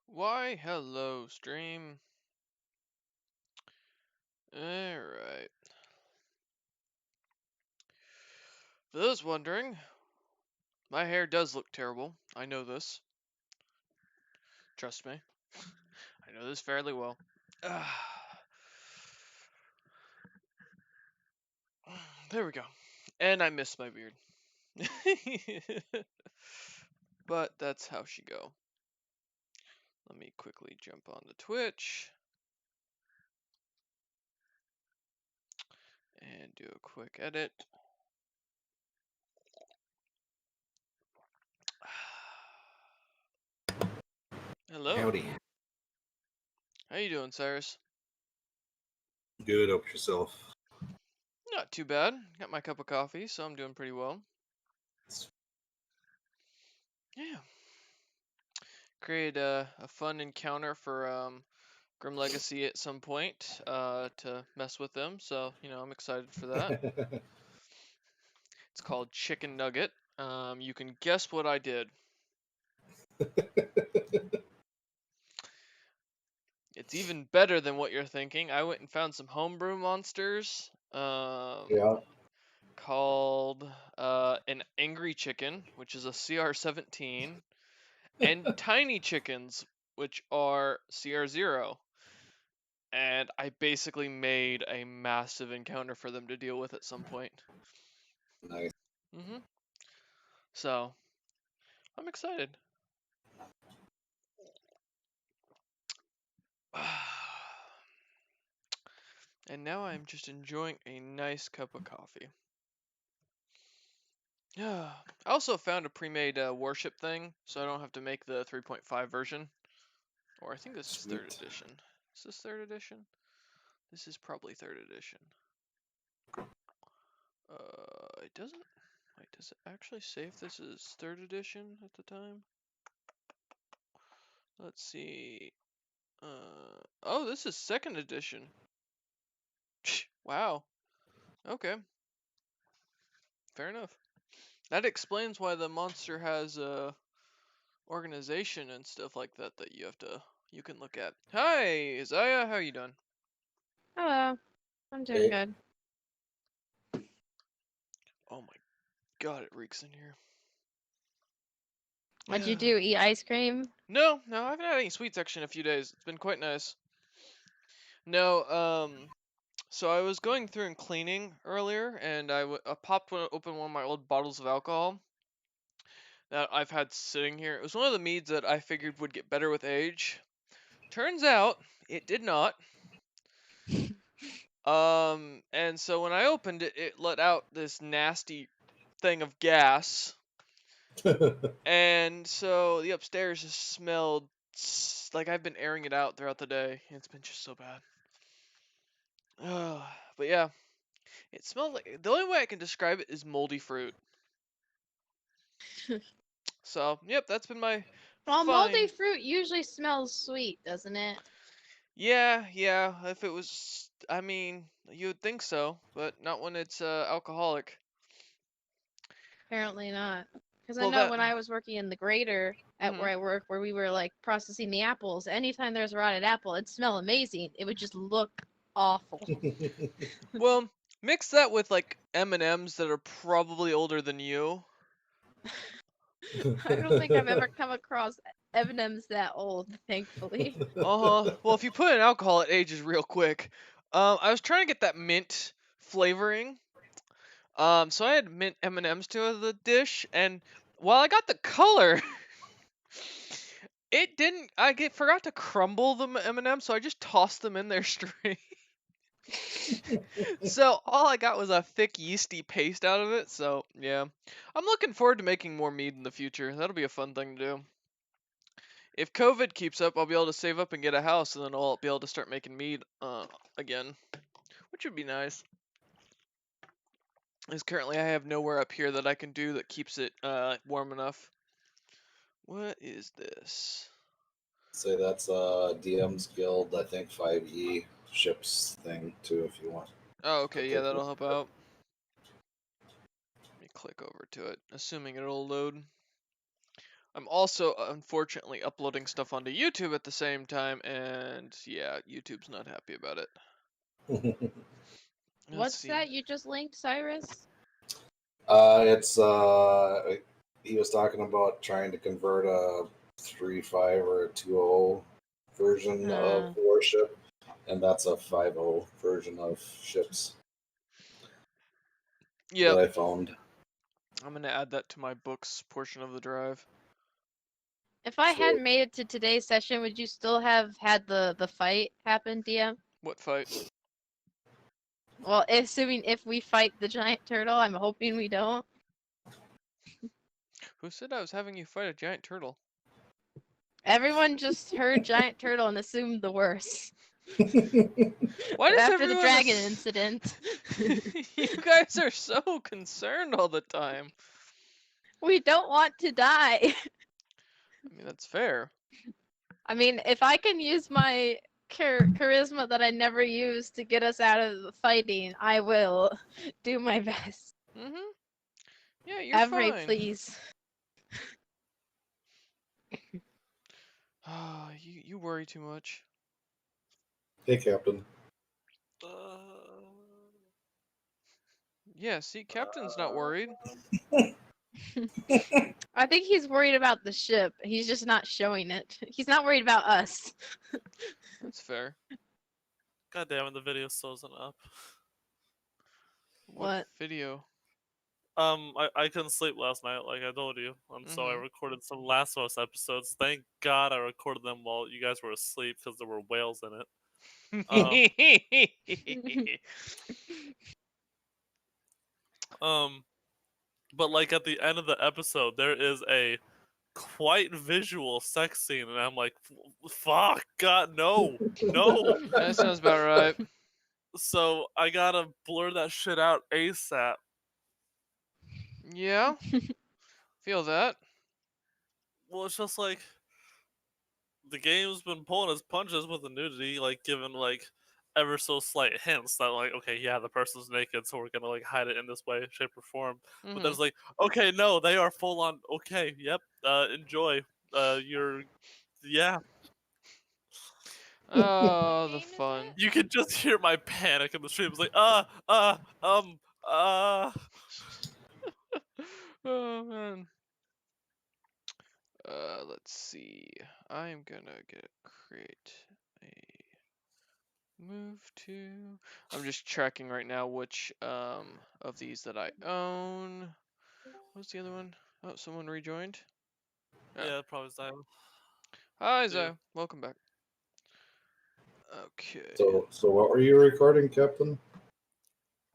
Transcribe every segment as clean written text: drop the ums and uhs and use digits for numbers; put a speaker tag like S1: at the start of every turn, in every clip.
S1: Why, hello, stream. Alright. For those wondering, my hair does look terrible. I know this. Trust me. I know this fairly well. There we go. And I miss my beard. But that's how she go. Let me quickly jump on the Twitch. And do a quick edit. Hello.
S2: Howdy.
S1: How you doing, Cyrus?
S2: Good, help yourself.
S1: Not too bad. Got my cup of coffee, so I'm doing pretty well. Yeah. Create a fun encounter for Grim Legacy at some point to mess with them. So, I'm excited for that. It's called Chicken Nugget. You can guess what I did. It's even better than what you're thinking. I went and found some homebrew monsters
S2: Yeah.
S1: called an Angry Chicken, which is a CR17, and Tiny Chickens, which are CR0. And I basically made a massive encounter for them to deal with at some point.
S2: Nice.
S1: So, I'm excited. And now I'm just enjoying a nice cup of coffee. I also found a pre-made warship thing, so I don't have to make the 3.5 version. Or I think this is 3rd
S2: Sweet.
S1: edition. Is this 3rd edition? This is probably 3rd edition. It doesn't... Wait, does it actually say if this is 3rd edition at the time? Let's see. Oh, this is 2nd edition. Wow. Okay. Fair enough. That explains why the monster has organization and stuff like that that you can look at. Hi, Isaiah, how you doing?
S3: Hello. I'm doing
S2: Hey.
S3: good.
S1: Oh my god, it reeks in here.
S3: What'd you do? Eat ice cream?
S1: No, I haven't had any sweets actually in a few days. It's been quite nice. No, so I was going through and cleaning earlier, and I popped open one of my old bottles of alcohol that I've had sitting here. It was one of the meads that I figured would get better with age. Turns out, it did not. And so when I opened it, it let out this nasty thing of gas. And so the upstairs just smelled like I've been airing it out throughout the day. It's been just so bad. But yeah, it smelled like, the only way I can describe it is moldy fruit. So, yep, that's been my
S3: Well, moldy
S1: fine.
S3: fruit usually smells sweet, doesn't it?
S1: Yeah, if it was, I mean, you would think so, but not when it's alcoholic.
S3: Apparently not. Because I
S1: Well,
S3: know
S1: that.
S3: when I was working in the grader at where I work, where we were like processing the apples, anytime there's a rotted apple, it'd smell amazing. It would just look awful.
S1: Well, mix that with like M&Ms that are probably older than you.
S3: I don't think I've ever come across M&Ms that old, thankfully.
S1: Well, if you put in alcohol, it ages real quick. I was trying to get that mint flavoring. So I had mint M&Ms to the dish, and while I got the color, it didn't. Forgot to crumble the M&M, so I just tossed them in there straight. So all I got was a thick yeasty paste out of it. So yeah, I'm looking forward to making more mead in the future. That'll be a fun thing to do. If COVID keeps up, I'll be able to save up and get a house, and then I'll be able to start making mead again, which would be nice. Because currently I have nowhere up here that I can do that keeps it warm enough. What is this?
S2: Say that's DM's Guild, I think 5e ships thing too if you want.
S1: Oh, okay, yeah, that'll help out. Let me click over to it, assuming it'll load. I'm also unfortunately uploading stuff onto YouTube at the same time, and yeah, YouTube's not happy about it. Let's
S3: What's
S1: see.
S3: that you just linked, Cyrus?
S2: It's he was talking about trying to convert a 3.5 or a 2.0 version of Warship, and that's a 5.0 version of ships that I found.
S1: I'm gonna add that to my books portion of the drive.
S3: If I
S2: So-
S3: hadn't made it to today's session, would you still have had the fight happen, DM?
S1: What fight?
S3: Well, assuming if we fight the giant turtle, I'm hoping we don't.
S1: Who said I was having you fight a giant turtle?
S3: Everyone just heard giant turtle and assumed the worst.
S1: Why does
S3: After the
S1: everyone
S3: dragon
S1: ass-
S3: incident.
S1: You guys are so concerned all the time.
S3: We don't want to die.
S1: I mean, that's fair.
S3: I mean, if I can use my charisma that I never use to get us out of the fighting, I will do my best.
S1: Mm-hmm. Yeah, you're
S3: Every,
S1: fine.
S3: please.
S1: Ah, you worry too much.
S2: Hey, Captain.
S1: Yeah, see, Captain's not worried.
S3: I think he's worried about the ship. He's just not showing it. He's not worried about us.
S1: That's fair.
S4: God damn it, the video still isn't up.
S3: What?
S1: video?
S4: I couldn't sleep last night, like I told you, and so I recorded some Last of Us episodes. Thank God I recorded them while you guys were asleep because there were whales in it. But like at the end of the episode, there is a quite visual sex scene, and I'm like, fuck, God, no, no.
S1: That sounds about right.
S4: So I gotta blur that shit out ASAP.
S1: Yeah. Feel that.
S4: Well, it's just like the game's been pulling its punches with the nudity, like giving like ever so slight hints that like, okay, yeah, the person's naked, so we're gonna like hide it in this way, shape, or form. But then it's like, okay, no, they are full on. Okay, yep, enjoy. Yeah.
S1: Oh, the fun.
S4: You can just hear my panic in the stream. It's like,
S1: Oh man. Let's see. I'm gonna create a move to. I'm just tracking right now which of these that I own. What's the other one? Oh, someone rejoined.
S4: Yeah, probably Zion.
S1: Hi, Zio. Welcome back. Okay.
S2: So what were you recording, Captain?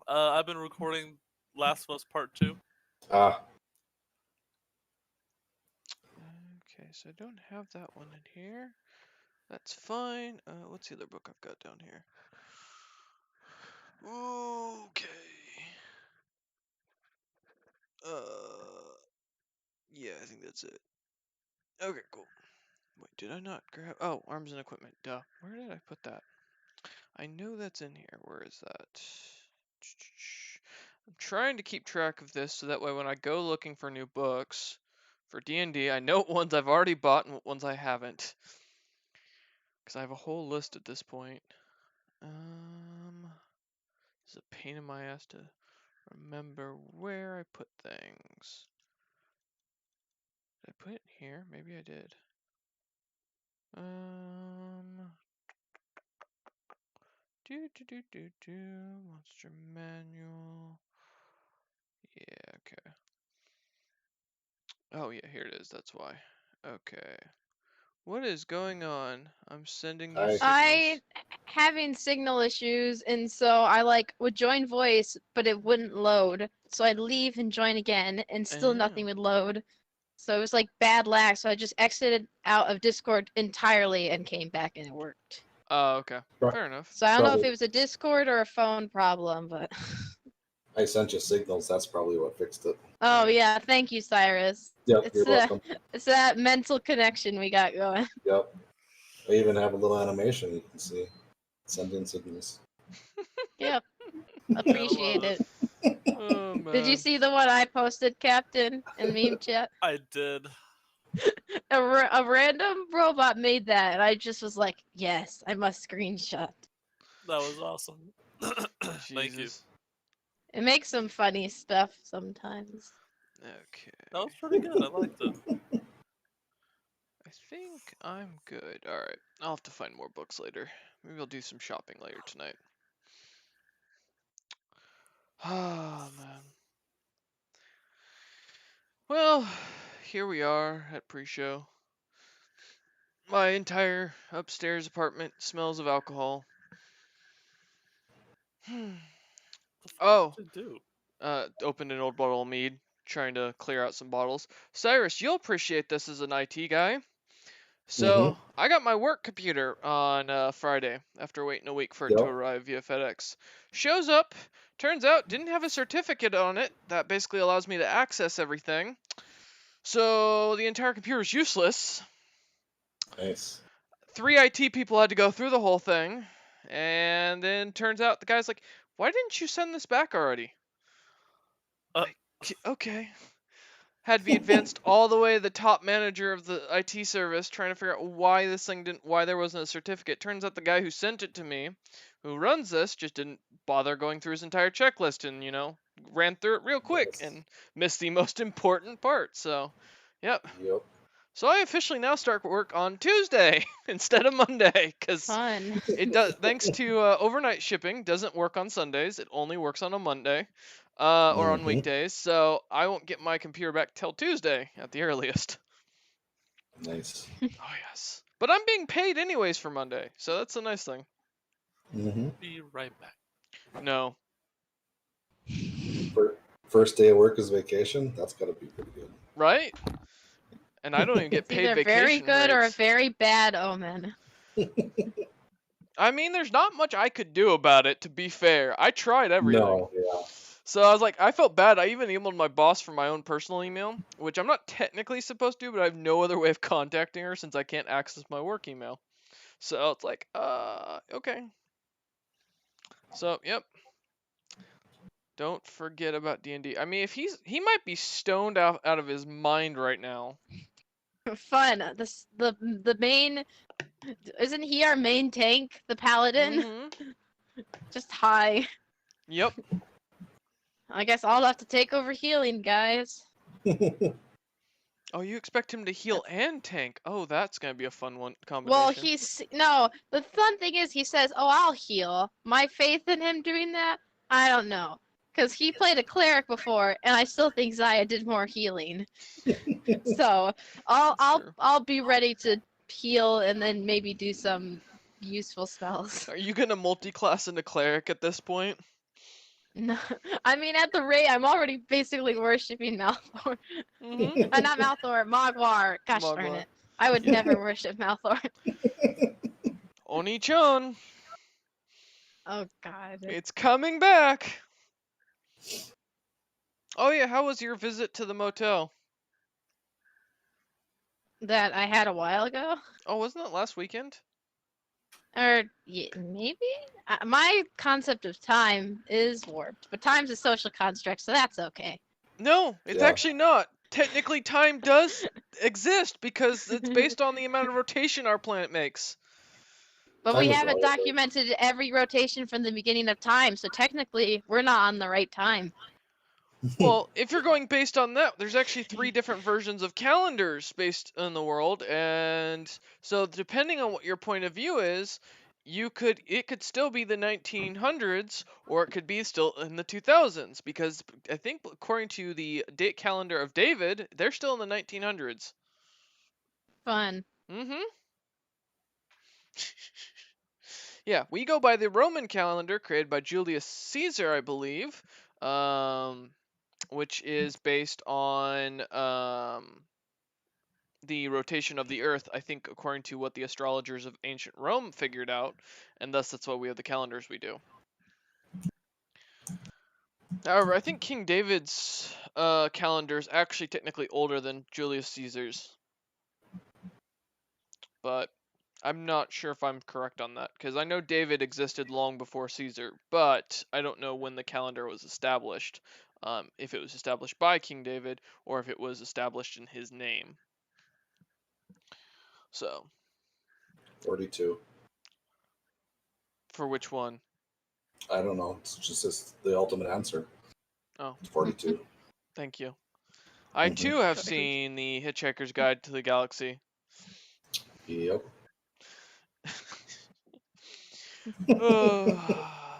S4: I've been recording Last of Us Part 2.
S2: Ah.
S1: Okay, so I don't have that one in here. That's fine. What's the other book I've got down here? Okay. Yeah, I think that's it. Okay, cool. Wait, did I not grab? Oh, arms and equipment. Duh. Where did I put that? I know that's in here. Where is that? I'm trying to keep track of this so that way when I go looking for new books for D&D, I know what ones I've already bought and what ones I haven't. Because I have a whole list at this point. It's a pain in my ass to remember where I put things. Did I put it here? Maybe I did. Monster manual. Yeah, okay. Oh yeah, here it is. That's why. Okay. What is going on? I'm sending you signals.
S3: I having signal issues, and so I like would join voice, but it wouldn't load. So I'd leave and join again, and still nothing would load. So it was like bad lag. So I just exited out of Discord entirely and came back, and it worked.
S1: Oh, okay. Fair enough.
S3: So I don't know if it was a Discord or a phone problem, but.
S2: I sent you signals. That's probably what fixed it.
S3: Oh yeah, thank you, Cyrus.
S2: Yep, you're welcome.
S3: It's that mental connection we got going.
S2: Yep. I even have a little animation you can see. Sending signals.
S3: Yep. Appreciate it.
S1: Oh, man.
S3: Did you see the one I posted, Captain, in meme chat?
S4: I did.
S3: A random robot made that, and I just was like, yes, I must screenshot.
S4: That was awesome. Thank you.
S1: Jesus.
S3: It makes some funny stuff sometimes.
S1: Okay.
S4: That was pretty good. I liked it.
S1: I think I'm good. Alright. I'll have to find more books later. Maybe I'll do some shopping later tonight. Ah, man. Well, here we are at pre-show. My entire upstairs apartment smells of alcohol. Oh,
S4: What did you do?
S1: opened an old bottle of mead, trying to clear out some bottles. Cyrus, you'll appreciate this as an IT guy. So, I got my work computer on Friday, after waiting a week for it to
S2: Yep.
S1: arrive via FedEx. Shows up, turns out, didn't have a certificate on it that basically allows me to access everything. So, the entire computer is useless.
S2: Nice.
S1: 3 IT people had to go through the whole thing, and then turns out the guy's like, "Why didn't you send this back already?" Like, okay. Had to be advanced all the way to the top manager of the IT service trying to figure out why this thing why there wasn't a certificate. Turns out the guy who sent it to me, who runs this, just didn't bother going through his entire checklist and, ran through it real quick
S2: Nice.
S1: and missed the most important part. So, yep.
S2: Yep.
S1: So I officially now start work on Tuesday instead of Monday because
S3: Fun.
S1: it does. Thanks to overnight shipping, doesn't work on Sundays. It only works on a Monday, or on weekdays. So I won't get my computer back till Tuesday at the earliest.
S2: Nice.
S1: Oh yes, but I'm being paid anyways for Monday, so that's a nice thing.
S4: Be right back.
S1: No,
S2: First day of work is vacation. That's gotta be pretty good.
S1: right? And I don't even get
S3: It's
S1: paid
S3: either
S1: vacation
S3: very good or a
S1: rates.
S3: very bad omen.
S1: I mean, there's not much I could do about it. To be fair, I tried everything.
S2: No, yeah.
S1: So I was like, I felt bad. I even emailed my boss from my own personal email, which I'm not technically supposed to, but I have no other way of contacting her since I can't access my work email. So it's like, okay. So, yep. Don't forget about D&D. I mean, if he might be stoned out of his mind right now.
S3: Fun. The main, isn't he our main tank, the paladin?
S1: Mm-hmm.
S3: Just high.
S1: Yep.
S3: I guess I'll have to take over healing, guys.
S1: Oh, you expect him to heal and tank? Oh, that's gonna be a fun one
S3: Well,
S1: combination.
S3: no. The fun thing is, he says, "Oh, I'll heal." My faith in him doing that, I don't know, because he played a cleric before, and I still think Zaya did more healing. So I'll be ready to heal and then maybe do some useful spells.
S1: Are you gonna multi-class into cleric at this point?
S3: No, I mean at the rate I'm already basically worshiping Malthor.
S1: Mm-hmm.
S3: Not Malthor, Mogwar. Gosh darn
S1: Mogwar.
S3: it! I would
S1: Yeah.
S3: never worship Malthor.
S1: Oni-chan,
S3: Oh God.
S1: it's coming back. Oh yeah, how was your visit to the motel?
S3: That I had a while ago.
S1: Oh, wasn't it last weekend?
S3: Or maybe? My concept of time is warped, but time's a social construct, so that's okay.
S1: No, it's
S2: Yeah.
S1: actually not. Technically, time does exist because it's based on the amount of rotation our planet makes.
S3: But
S2: Time
S3: we
S2: is
S3: haven't
S2: relative.
S3: documented every rotation from the beginning of time, so technically we're not on the right time.
S1: Well, if you're going based on that, there's actually 3 different versions of calendars based in the world, and so depending on what your point of view is, it could still be the 1900s or it could be still in the 2000s because I think according to the date calendar of David, they're still in the 1900s.
S3: Fun.
S1: Mm-hmm. Yeah, we go by the Roman calendar created by Julius Caesar, I believe, which is based on the rotation of the Earth, I think, according to what the astrologers of ancient Rome figured out, and thus that's why we have the calendars we do. However, I think King David's calendar is actually technically older than Julius Caesar's, but I'm not sure if I'm correct on that, because I know David existed long before Caesar, but I don't know when the calendar was established, if it was established by King David, or if it was established in his name. So
S2: 42.
S1: for which one?
S2: I don't know. It's just the ultimate answer.
S1: Oh,
S2: 42.
S1: thank you. I
S2: Mhm.
S1: too have
S3: Sorry.
S1: seen the Hitchhiker's Guide to the Galaxy.
S2: Yep.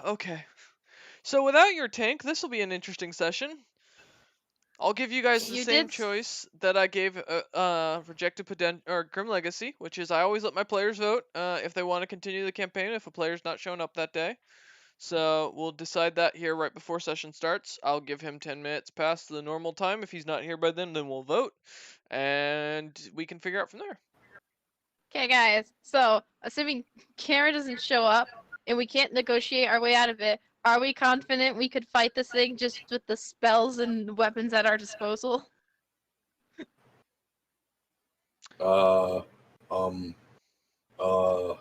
S1: Okay. So without your tank, this will be an interesting session. I'll give you guys the
S3: You
S1: same
S3: did
S1: choice that I gave Rejected or Grim Legacy, which is I always let my players vote if they want to continue the campaign if a player's not showing up that day. So we'll decide that here right before session starts. I'll give him 10 minutes past the normal time. If he's not here by then we'll vote, and we can figure out from there.
S3: Okay, guys. So, assuming Kara doesn't show up and we can't negotiate our way out of it, are we confident we could fight this thing just with the spells and weapons at our disposal?
S2: Uh, um, uh,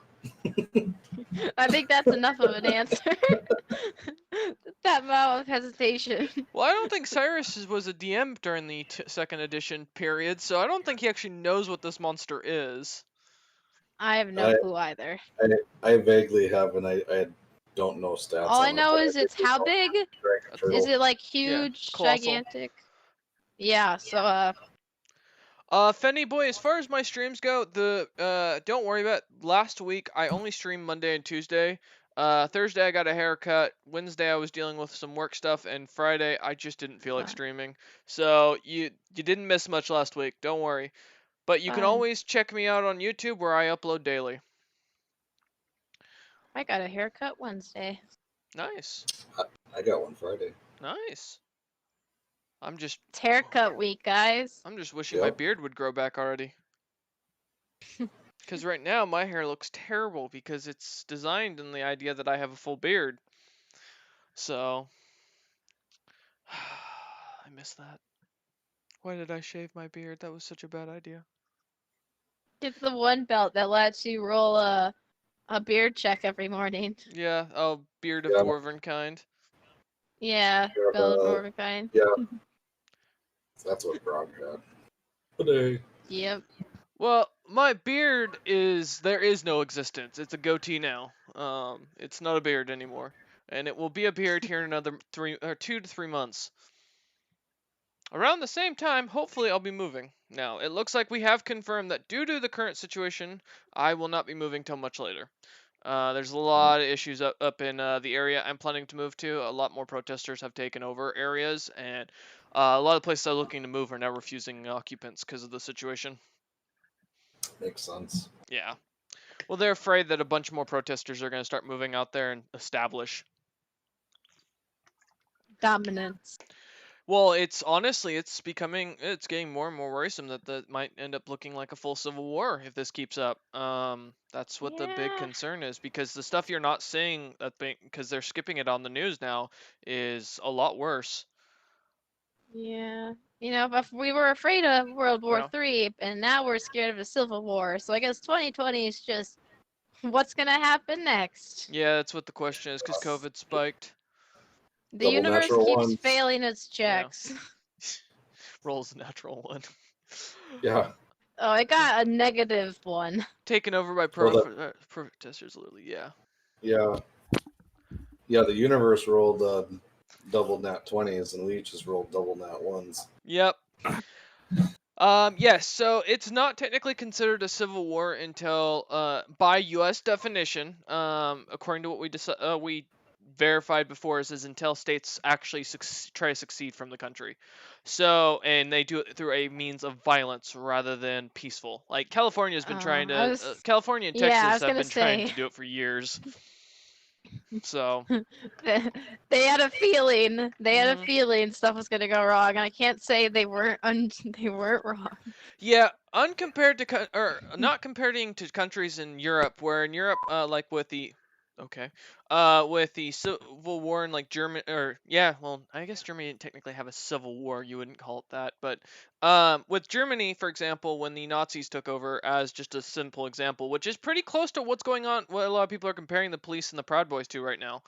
S3: I think that's enough of an answer. That amount of hesitation.
S1: Well, I don't think Cyrus was a DM during the second edition period, so I don't think he actually knows what this monster is.
S3: I have no
S2: I-
S3: clue either.
S2: I vaguely have, and I don't know stats.
S3: All
S2: on
S3: I
S2: it,
S3: know
S2: but
S3: is it's
S2: vaguely
S3: how
S2: know
S3: big?
S2: Dragon
S1: Is
S3: Is
S2: Turtle.
S3: it like
S1: Yeah,
S3: huge,
S1: colossal.
S3: gigantic? Yeah, so
S1: Fenny boy, as far as my streams go, don't worry about it. Last week I only streamed Monday and Tuesday. Thursday I got a haircut. Wednesday I was dealing with some work stuff, and Friday I just didn't feel like
S3: Fine.
S1: streaming. So you didn't miss much last week. Don't worry. But you can
S3: Fine.
S1: always check me out on YouTube where I upload daily.
S3: I got a haircut Wednesday.
S1: Nice.
S2: I got one Friday.
S1: Nice. I'm just
S3: It's haircut week, guys.
S1: wishing my
S2: Yep.
S1: beard would grow back already. Because right now my hair looks terrible because it's designed in the idea that I have a full beard. So I miss that. Why did I shave my beard? That was such a bad idea.
S3: Get the one belt that lets you roll a beard check every morning.
S1: Yeah, oh, beard of
S2: Yeah.
S1: dwarven kind.
S3: Yeah,
S2: Beard of,
S3: belt of Dwarvenkind.
S2: Yeah. That's what Grog had. Today.
S3: Yep.
S1: Well, my beard there is no existence. It's a goatee now. It's not a beard anymore. And it will be a beard here in another 2 to 3 months. Around the same time, hopefully I'll be moving. Now, it looks like we have confirmed that due to the current situation, I will not be moving till much later. There's a lot of issues up in the area I'm planning to move to. A lot more protesters have taken over areas, and a lot of places I'm looking to move are now refusing occupants because of the situation.
S2: Makes sense.
S1: Yeah. Well, they're afraid that a bunch more protesters are going to start moving out there and establish.
S3: Dominance.
S1: Well, it's getting more and more worrisome that might end up looking like a full civil war if this keeps up. That's what the big
S3: Yeah.
S1: concern is, because the stuff you're not seeing because they're skipping it on the news now is a lot worse.
S3: Yeah. You know, if we were afraid of World War
S1: Yeah.
S3: III, and now we're scared of a civil war. So I guess 2020 is just what's gonna happen next.
S1: Yeah, that's what the question is, because COVID spiked.
S3: The
S2: Double
S3: universe
S2: natural
S3: keeps
S2: ones.
S3: failing its
S1: Yeah.
S3: checks.
S1: Rolls a natural one.
S2: Yeah.
S3: Oh, I got a negative one.
S1: Taken over by
S2: Well,
S1: protesters, literally. Yeah.
S2: Yeah. Yeah, the universe rolled double nat 20s, and we just rolled double nat 1s.
S1: Yep. Yes, so it's not technically considered a civil war until, by U.S. definition, according to what we verified before, is until states actually try to succeed from the country. So, and they do it through a means of violence rather than peaceful. Like California's been trying to, California and
S3: yeah, I
S1: Texas
S3: was
S1: have
S3: gonna
S1: been trying
S3: say.
S1: to do it for years. So,
S3: They had a feeling. They had a
S1: Mhm.
S3: feeling stuff was gonna go wrong, and I can't say they weren't. They weren't wrong.
S1: yeah, uncompared to or not comparing to countries in Europe, where in Europe, like with the civil war in like Germany, or yeah, well, I guess Germany didn't technically have a civil war. You wouldn't call it that, but with Germany, for example, when the Nazis took over, as just a simple example, which is pretty close to what's going on, what a lot of people are comparing the police and the Proud Boys to right now.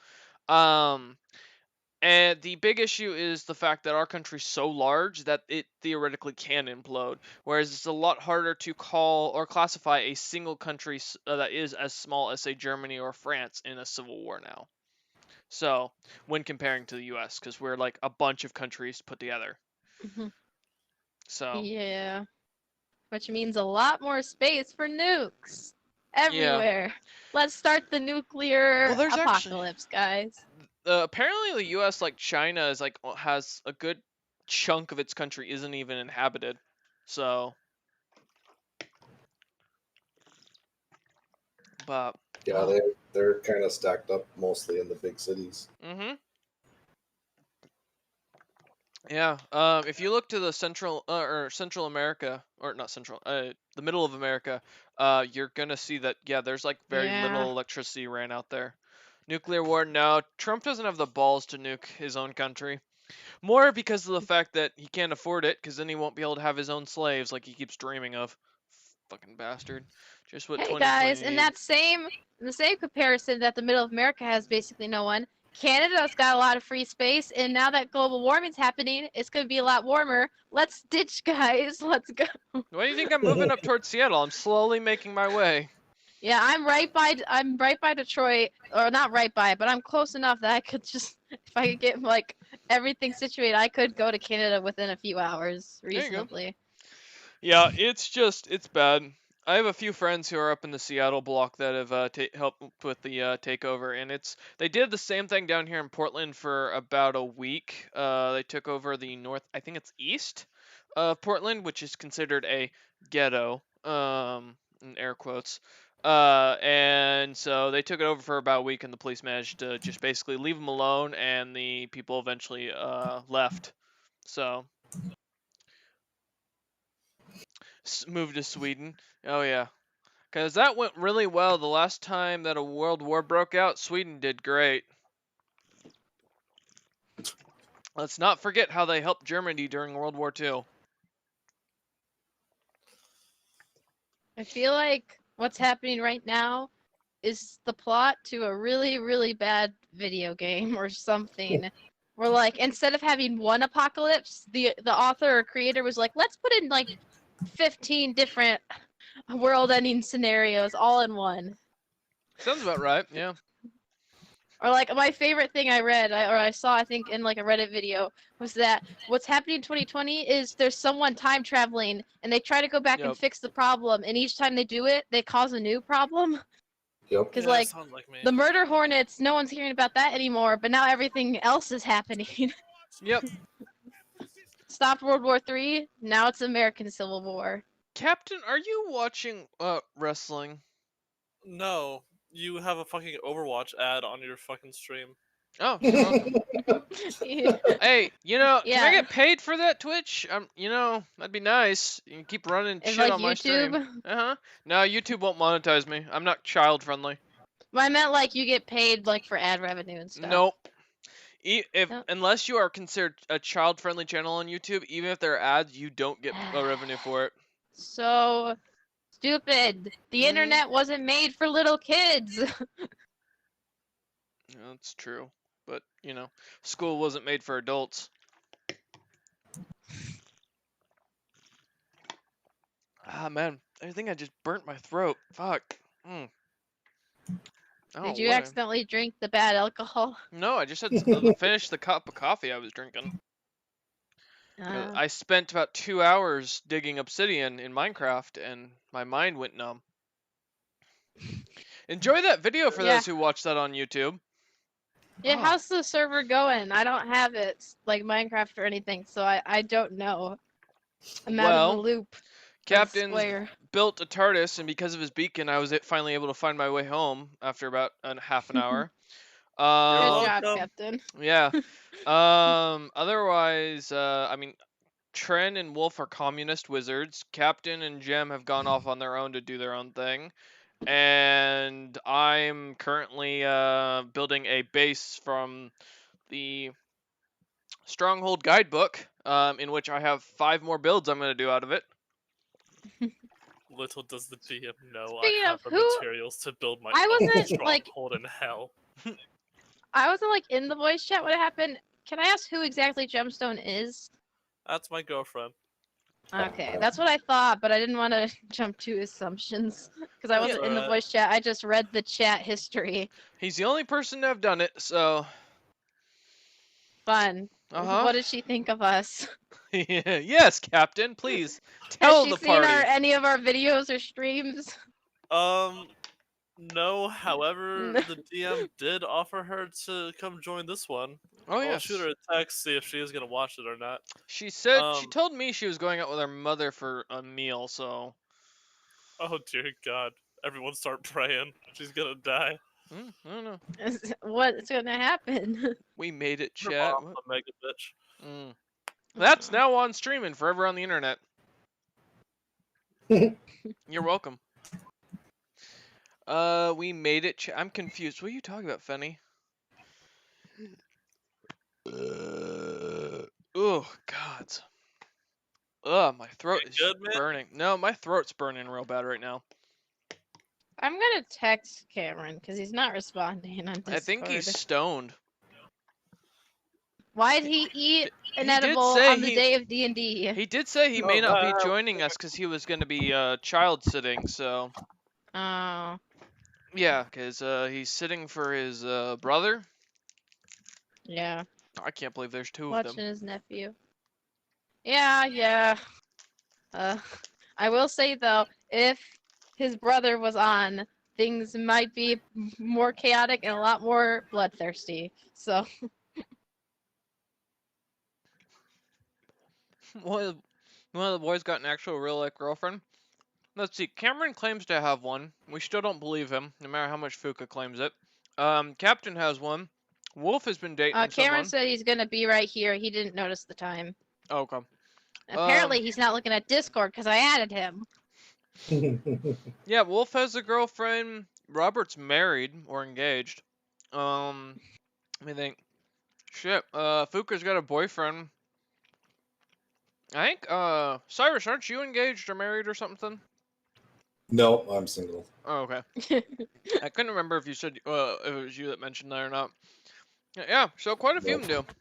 S1: And the big issue is the fact that our country's so large that it theoretically can implode, whereas it's a lot harder to call or classify a single country that is as small as, say, Germany or France in a civil war now. So, when comparing to the U.S., because we're like a bunch of countries put together. So,
S3: Yeah. Which means a lot more space for nukes
S1: yeah.
S3: everywhere. Let's start the nuclear
S1: Well, there's actually
S3: apocalypse, guys.
S1: apparently the U.S., like China, is like has a good chunk of its country isn't even inhabited. So, but
S2: Yeah, they're kind of stacked up mostly in the big cities.
S1: Yeah. If you look to the Central America, or not Central, the middle of America, you're gonna see that there's like very little electricity ran out there. Nuclear war? No, Trump doesn't have the balls to nuke his own country. More because of the fact that he can't afford it, because then he won't be able to have his own slaves like he keeps dreaming of. Fucking bastard. Just what
S3: Hey
S1: 2020
S3: guys, in
S1: needs.
S3: the same comparison that the middle of America has basically no one, Canada's got a lot of free space, and now that global warming's happening, it's gonna be a lot warmer. Let's ditch, guys. Let's go.
S1: Why do you think I'm moving up towards Seattle? I'm slowly making my way.
S3: Yeah, I'm right by Detroit, or not right by, but I'm close enough that I could just, if I could get like everything situated, I could go to Canada within a few hours
S1: There you go.
S3: reasonably.
S1: Yeah, it's bad. I have a few friends who are up in the Seattle block that have helped with the takeover, and they did the same thing down here in Portland for about a week. They took over the north, I think it's east of Portland, which is considered a ghetto, in air quotes. And so they took it over for about a week, and the police managed to just basically leave them alone, and the people eventually left. So moved to Sweden. Oh yeah, because that went really well. The last time that a world war broke out, Sweden did great. Let's not forget how they helped Germany during World War II.
S3: I feel like what's happening right now is the plot to a really, really bad video game or something. Where like instead of having one apocalypse, the author or creator was like, let's put in like 15 different world-ending scenarios all in one.
S1: Sounds about right. Yeah.
S3: Or like my favorite thing I read or I saw, I think in like a Reddit video, was that what's happening in 2020 is there's someone time traveling and they try to go back and fix the problem, and each time they do it, they cause a new problem.
S2: Yep.
S3: Because
S4: Yeah,
S3: like
S4: sounds like me.
S3: the murder hornets, no one's hearing about that anymore, but now everything else is happening.
S1: Yep.
S3: Stopped World War III, now it's American Civil War.
S1: Captain, are you watching wrestling?
S4: No, you have a fucking Overwatch ad on your fucking stream.
S1: Oh, you're welcome. Hey, can I
S3: Yeah.
S1: get paid for that, Twitch? That'd be nice. You can keep running
S3: And
S1: shit
S3: like
S1: on my stream.
S3: YouTube?
S1: No, YouTube won't monetize me. I'm not child friendly.
S3: Well, I meant like you get paid like for ad revenue and stuff.
S1: Nope.
S3: Nope.
S1: Unless you are considered a child friendly channel on YouTube, even if there are ads, you don't get revenue for it.
S3: So stupid. The internet wasn't made for little kids.
S1: That's true. But, school wasn't made for adults. Ah, man. I think I just burnt my throat. Fuck.
S3: Did you accidentally drink the bad alcohol?
S1: No, I just had to finish the cup of coffee I was drinking. I spent about 2 hours digging obsidian in Minecraft, and my mind went numb. Enjoy that video for those who watch that on YouTube.
S3: Yeah, how's the server going? I don't have it, like Minecraft or anything, so I don't know. I'm out of the loop.
S1: Captain built a TARDIS, and because of his beacon, I was finally able to find my way home after about half an hour.
S3: Good job, Captain.
S1: Yeah. Otherwise, Tren and Wolf are communist wizards. Captain and Gem have gone off on their own to do their own thing. And I'm currently building a base from the Stronghold guidebook, in which I have 5 more builds I'm going to do out of it.
S4: Little does the GM know
S3: Speaking
S4: I have
S3: of
S4: the
S3: who-
S4: materials to build my
S3: I
S4: own
S3: wasn't, like-
S4: stronghold in hell.
S3: I wasn't like in the voice chat when it happened. can I ask who exactly Gemstone is?
S4: That's my girlfriend.
S3: Okay, that's what I thought, but I didn't want to jump to assumptions because I
S4: That's
S3: wasn't in the
S4: alright.
S3: voice chat. I just read the chat history.
S1: He's the only person to have done it, so.
S3: Fun.
S1: Uh-huh.
S3: What did she think of us?
S1: Yes, Captain, please
S3: Has
S1: tell
S3: she
S1: the
S3: seen
S1: party.
S3: any of our videos or streams?
S4: No. However,
S3: No.
S4: the DM did offer her to come join this one.
S1: Oh,
S4: I'll
S1: yes.
S4: shoot her a text, see if she is gonna watch it or not.
S1: She said, she
S4: Um,
S1: told me she was going out with her mother for a meal, so.
S4: Oh dear God! Everyone start praying. She's gonna die.
S1: I don't know.
S3: What's gonna happen?
S1: We made it,
S4: Her
S1: chat.
S4: mom's a mega bitch.
S1: That's now on streaming forever on the internet. You're welcome. We made it. I'm confused. What are you talking about, Fenny? Oh, God. My throat is
S4: good, man?
S1: burning. No, my throat's burning real bad right now.
S3: I'm gonna text Cameron because he's not responding on Discord.
S1: I think he's stoned.
S3: Why'd he eat an
S1: He did
S3: edible
S1: say
S3: on the
S1: he-
S3: day of D&D?
S1: He did say he may
S4: Oh,
S1: not be
S4: wow.
S1: joining us because he was going to be child sitting, so.
S3: Oh.
S1: Yeah, because he's sitting for his brother.
S3: Yeah.
S1: I can't believe there's two of
S3: Watching
S1: them.
S3: his nephew. Yeah. I will say though, if his brother was on, things might be more chaotic and a lot more bloodthirsty. So
S1: One of the boys got an actual real life girlfriend. Let's see. Cameron claims to have one. We still don't believe him, no matter how much Fuka claims it. Captain has one. Wolf has been dating
S3: Cameron
S1: someone.
S3: said he's gonna be right here. He didn't notice the time.
S1: Oh, okay.
S3: Apparently, he's not looking at Discord because I added him.
S1: Yeah, Wolf has a girlfriend. Robert's married or engaged. Let me think. Shit. Fuka's got a boyfriend. I think. Cyrus, aren't you engaged or married or something?
S2: No, I'm single.
S1: Oh, okay. I couldn't remember if you said if it was you that mentioned that or not. Yeah, so quite a few of them do.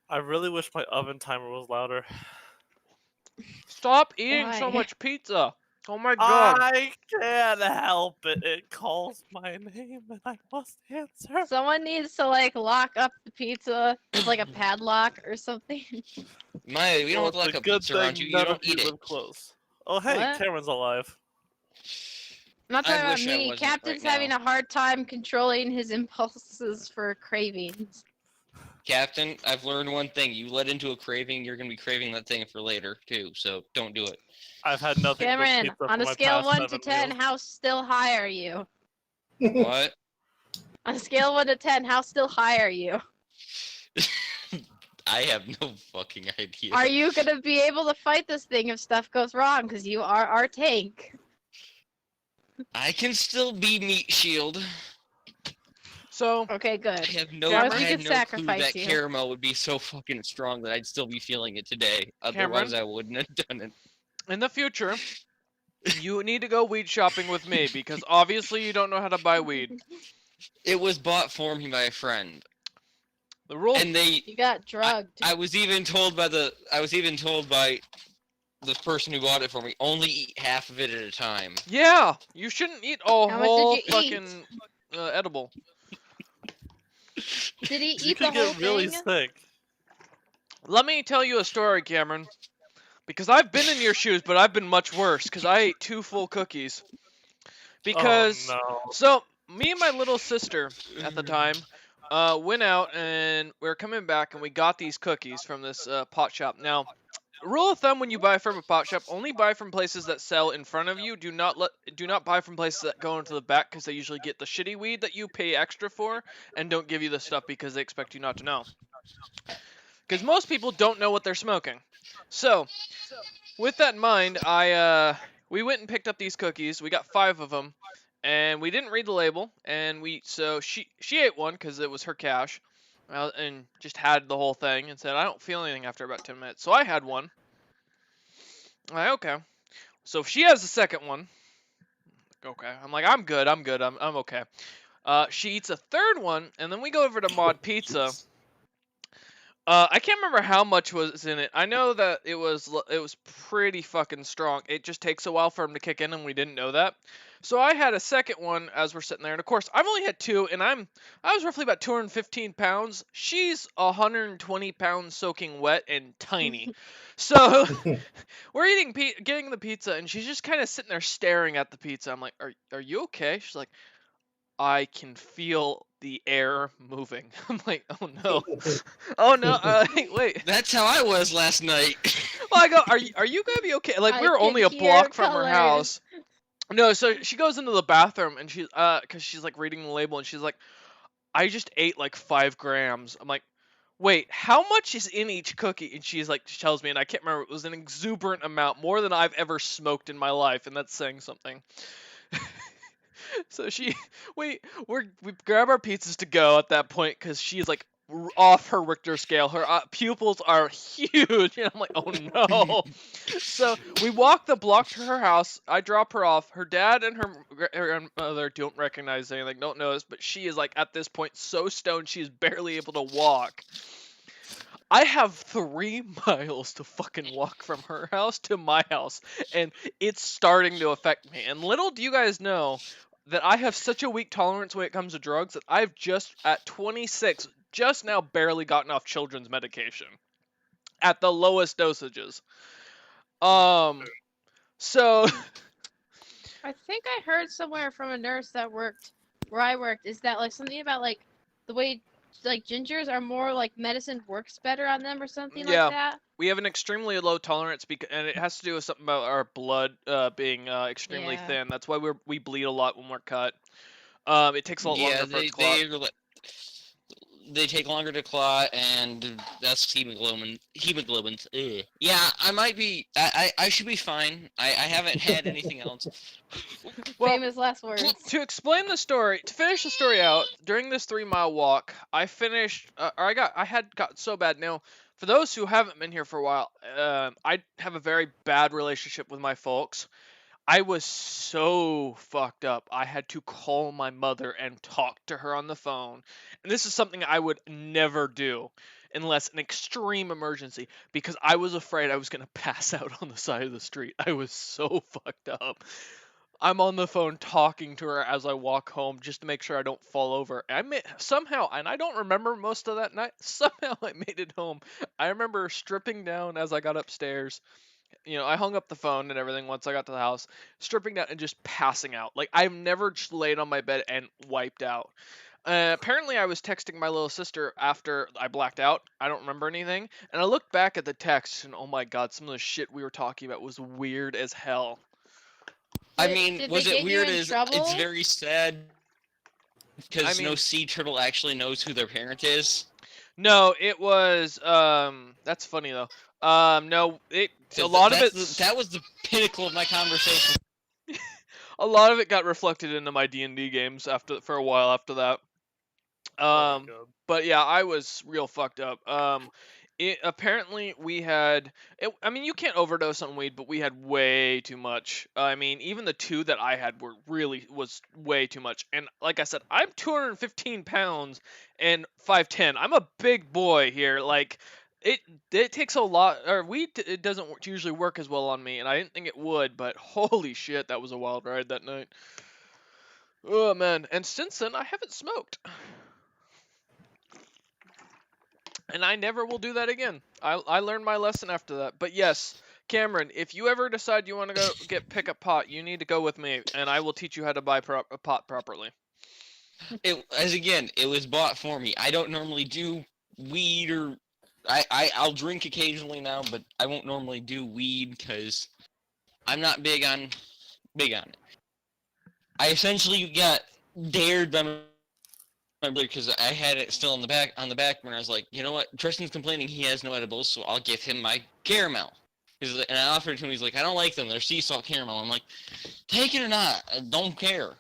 S4: I really wish my oven timer was louder.
S1: Stop eating so
S3: Why?
S1: much pizza. Oh my god.
S4: I can't help it. It calls my name and I must answer.
S3: Someone needs to like lock up the pizza with like a padlock or something.
S5: Maya, we don't have
S4: Well,
S5: like
S4: it's
S5: a
S4: good
S5: pizza around
S4: thing
S5: you. You
S4: none
S5: don't
S4: of you
S5: eat it.
S4: live close. Oh hey,
S3: What?
S4: Cameron's alive.
S3: I'm not
S5: I
S3: talking about
S5: wish I
S3: me.
S5: wasn't
S3: Captain's
S5: right
S3: having
S5: now.
S3: a hard time controlling his impulses for cravings.
S5: Captain, I've learned one thing. You let into a craving, you're gonna be craving that thing for later too. So don't do it.
S4: I've had nothing but
S3: Cameron,
S4: pizza
S3: on
S4: for
S3: a
S4: my
S3: scale of
S4: past
S3: 1 to
S4: 7
S3: 10,
S4: meals.
S3: how still high are you?
S5: What?
S3: On a scale of 1 to 10, how still high are you?
S5: I have no fucking idea.
S3: Are you gonna be able to fight this thing if stuff goes wrong? Because you are our tank.
S5: I can still be Meat Shield.
S1: So,
S3: Okay,
S5: I
S3: good.
S5: have no,
S3: Promise
S5: I
S3: we
S5: had
S3: could
S5: no clue
S3: sacrifice
S5: that
S3: you.
S5: caramel would be so fucking strong that I'd still be feeling it today.
S1: Cameron?
S5: Otherwise, I wouldn't have done it.
S1: in the future, you need to go weed shopping with me because obviously you don't know how to buy weed.
S5: It was bought for me by a friend,
S1: The rule.
S5: and they.
S3: You got drugged.
S5: I was even told by the. I was even told by the person who bought it for me, only eat half of it at a time.
S1: Yeah, you shouldn't eat a
S3: How much did
S1: whole
S3: you eat?
S1: fucking edible.
S3: Did he
S4: You
S3: eat the
S4: could
S3: whole
S4: get really
S3: thing?
S4: sick.
S1: Let me tell you a story, Cameron. Because I've been in your shoes, but I've been much worse because I ate 2 full cookies. Because
S4: Oh no.
S1: so me and my little sister at the time went out and we were coming back and we got these cookies from this pot shop. Now, rule of thumb when you buy from a pot shop, only buy from places that sell in front of you. Do not buy from places that go into the back because they usually get the shitty weed that you pay extra for and don't give you the stuff because they expect you not to know. Because most people don't know what they're smoking. So, with that in mind, we went and picked up these cookies. We got 5 of them, and we didn't read the label. And she ate one because it was her cash, and just had the whole thing and said, "I don't feel anything after about 10 minutes." So I had one. I'm like, okay. So if she has the second one, okay. I'm like, I'm good. I'm okay. She eats a third one, and then we go over to Mod Pizza. I can't remember how much was in it. I know that it was pretty fucking strong. It just takes a while for them to kick in, and we didn't know that. So I had a second one as we're sitting there, and of course I've only had two, and I was roughly about 215 pounds. She's 120 pounds soaking wet and tiny. So we're getting the pizza, and she's just kind of sitting there staring at the pizza. I'm like, are you okay? She's like, I can feel the air moving. I'm like, oh no, oh no. Wait.
S5: That's how I was last night.
S1: Well, I go, are you gonna be okay? Like, we
S3: I
S1: were only
S3: can
S1: a block
S3: hear
S1: from her
S3: colors.
S1: house. No, so she goes into the bathroom and cause she's like reading the label and she's like, I just ate like 5 grams. I'm like, wait, how much is in each cookie? And she tells me, and I can't remember. It was an exuberant amount, more than I've ever smoked in my life, and that's saying something. So we grab our pizzas to go at that point because she's like off her Richter scale. Her pupils are huge, and I'm like, oh no. So we walk the block to her house. I drop her off. Her dad and her grandmother don't recognize anything, don't know us, but she is like at this point so stoned she's barely able to walk. I have 3 miles to fucking walk from her house to my house, and it's starting to affect me. And little do you guys know that I have such a weak tolerance when it comes to drugs that I've just, at 26, just now barely gotten off children's medication. At the lowest dosages. So...
S3: I think I heard somewhere from a nurse that worked where I worked, is that like something about like the way like gingers are more like medicine works better on them or something
S1: Yeah.
S3: like that.
S1: We have an extremely low tolerance, and it has to do with something about our blood being extremely
S3: Yeah.
S1: thin. That's why we bleed a lot when we're cut. It takes a lot longer for it to clot.
S5: They take longer to clot, and that's hemoglobin. Hemoglobins. Ugh. Yeah, I might be. I should be fine. I haven't had anything else.
S1: Well,
S3: Famous last words.
S1: to explain the story, to finish the story out, during this 3-mile walk, I finished, I had got so bad. Now, for those who haven't been here for a while, I have a very bad relationship with my folks. I was so fucked up. I had to call my mother and talk to her on the phone. And this is something I would never do unless an extreme emergency, because I was afraid I was going to pass out on the side of the street. I was so fucked up. I'm on the phone talking to her as I walk home just to make sure I don't fall over. Somehow, and I don't remember most of that night, somehow I made it home. I remember stripping down as I got upstairs. I hung up the phone and everything once I got to the house, stripping down and just passing out. Like, I've never just laid on my bed and wiped out. Apparently, I was texting my little sister after I blacked out. I don't remember anything. And I looked back at the text, and oh my god, some of the shit we were talking about was weird as hell.
S5: I mean,
S3: Did
S5: was
S3: they
S5: it
S3: get you
S5: weird?
S3: in
S5: It's
S3: trouble?
S5: very sad because
S1: I
S5: no
S1: mean-
S5: sea turtle actually knows who their parent is.
S1: No, it was, that's funny though. No, a
S5: So
S1: lot of it,
S5: that was the pinnacle of my conversation.
S1: a lot of it got reflected into my D&D games for a while after that.
S4: Oh my God.
S1: But yeah, I was real fucked up. Apparently we had, you can't overdose on weed, but we had way too much. I mean, even the 2 that I had was way too much. And like I said, I'm 215 pounds and 5'10". I'm a big boy here. Like, it takes a lot, or weed, it doesn't usually work as well on me, and I didn't think it would, but holy shit, that was a wild ride that night. Oh man, and since then, I haven't smoked. And I never will do that again. I learned my lesson after that. But yes, Cameron, if you ever decide you want to go pick up pot, you need to go with me, and I will teach you how to buy a pot properly.
S5: It was bought for me. I don't normally do weed, or I'll drink occasionally now, but I won't normally do weed because I'm not big on it. I essentially got dared by my brother because I had it still on the back burner. I was like, you know what? Tristan's complaining he has no edibles, so I'll give him my caramel. And I offered it to him. He's like, I don't like them. They're sea salt caramel. I'm like, take it or not. I don't care.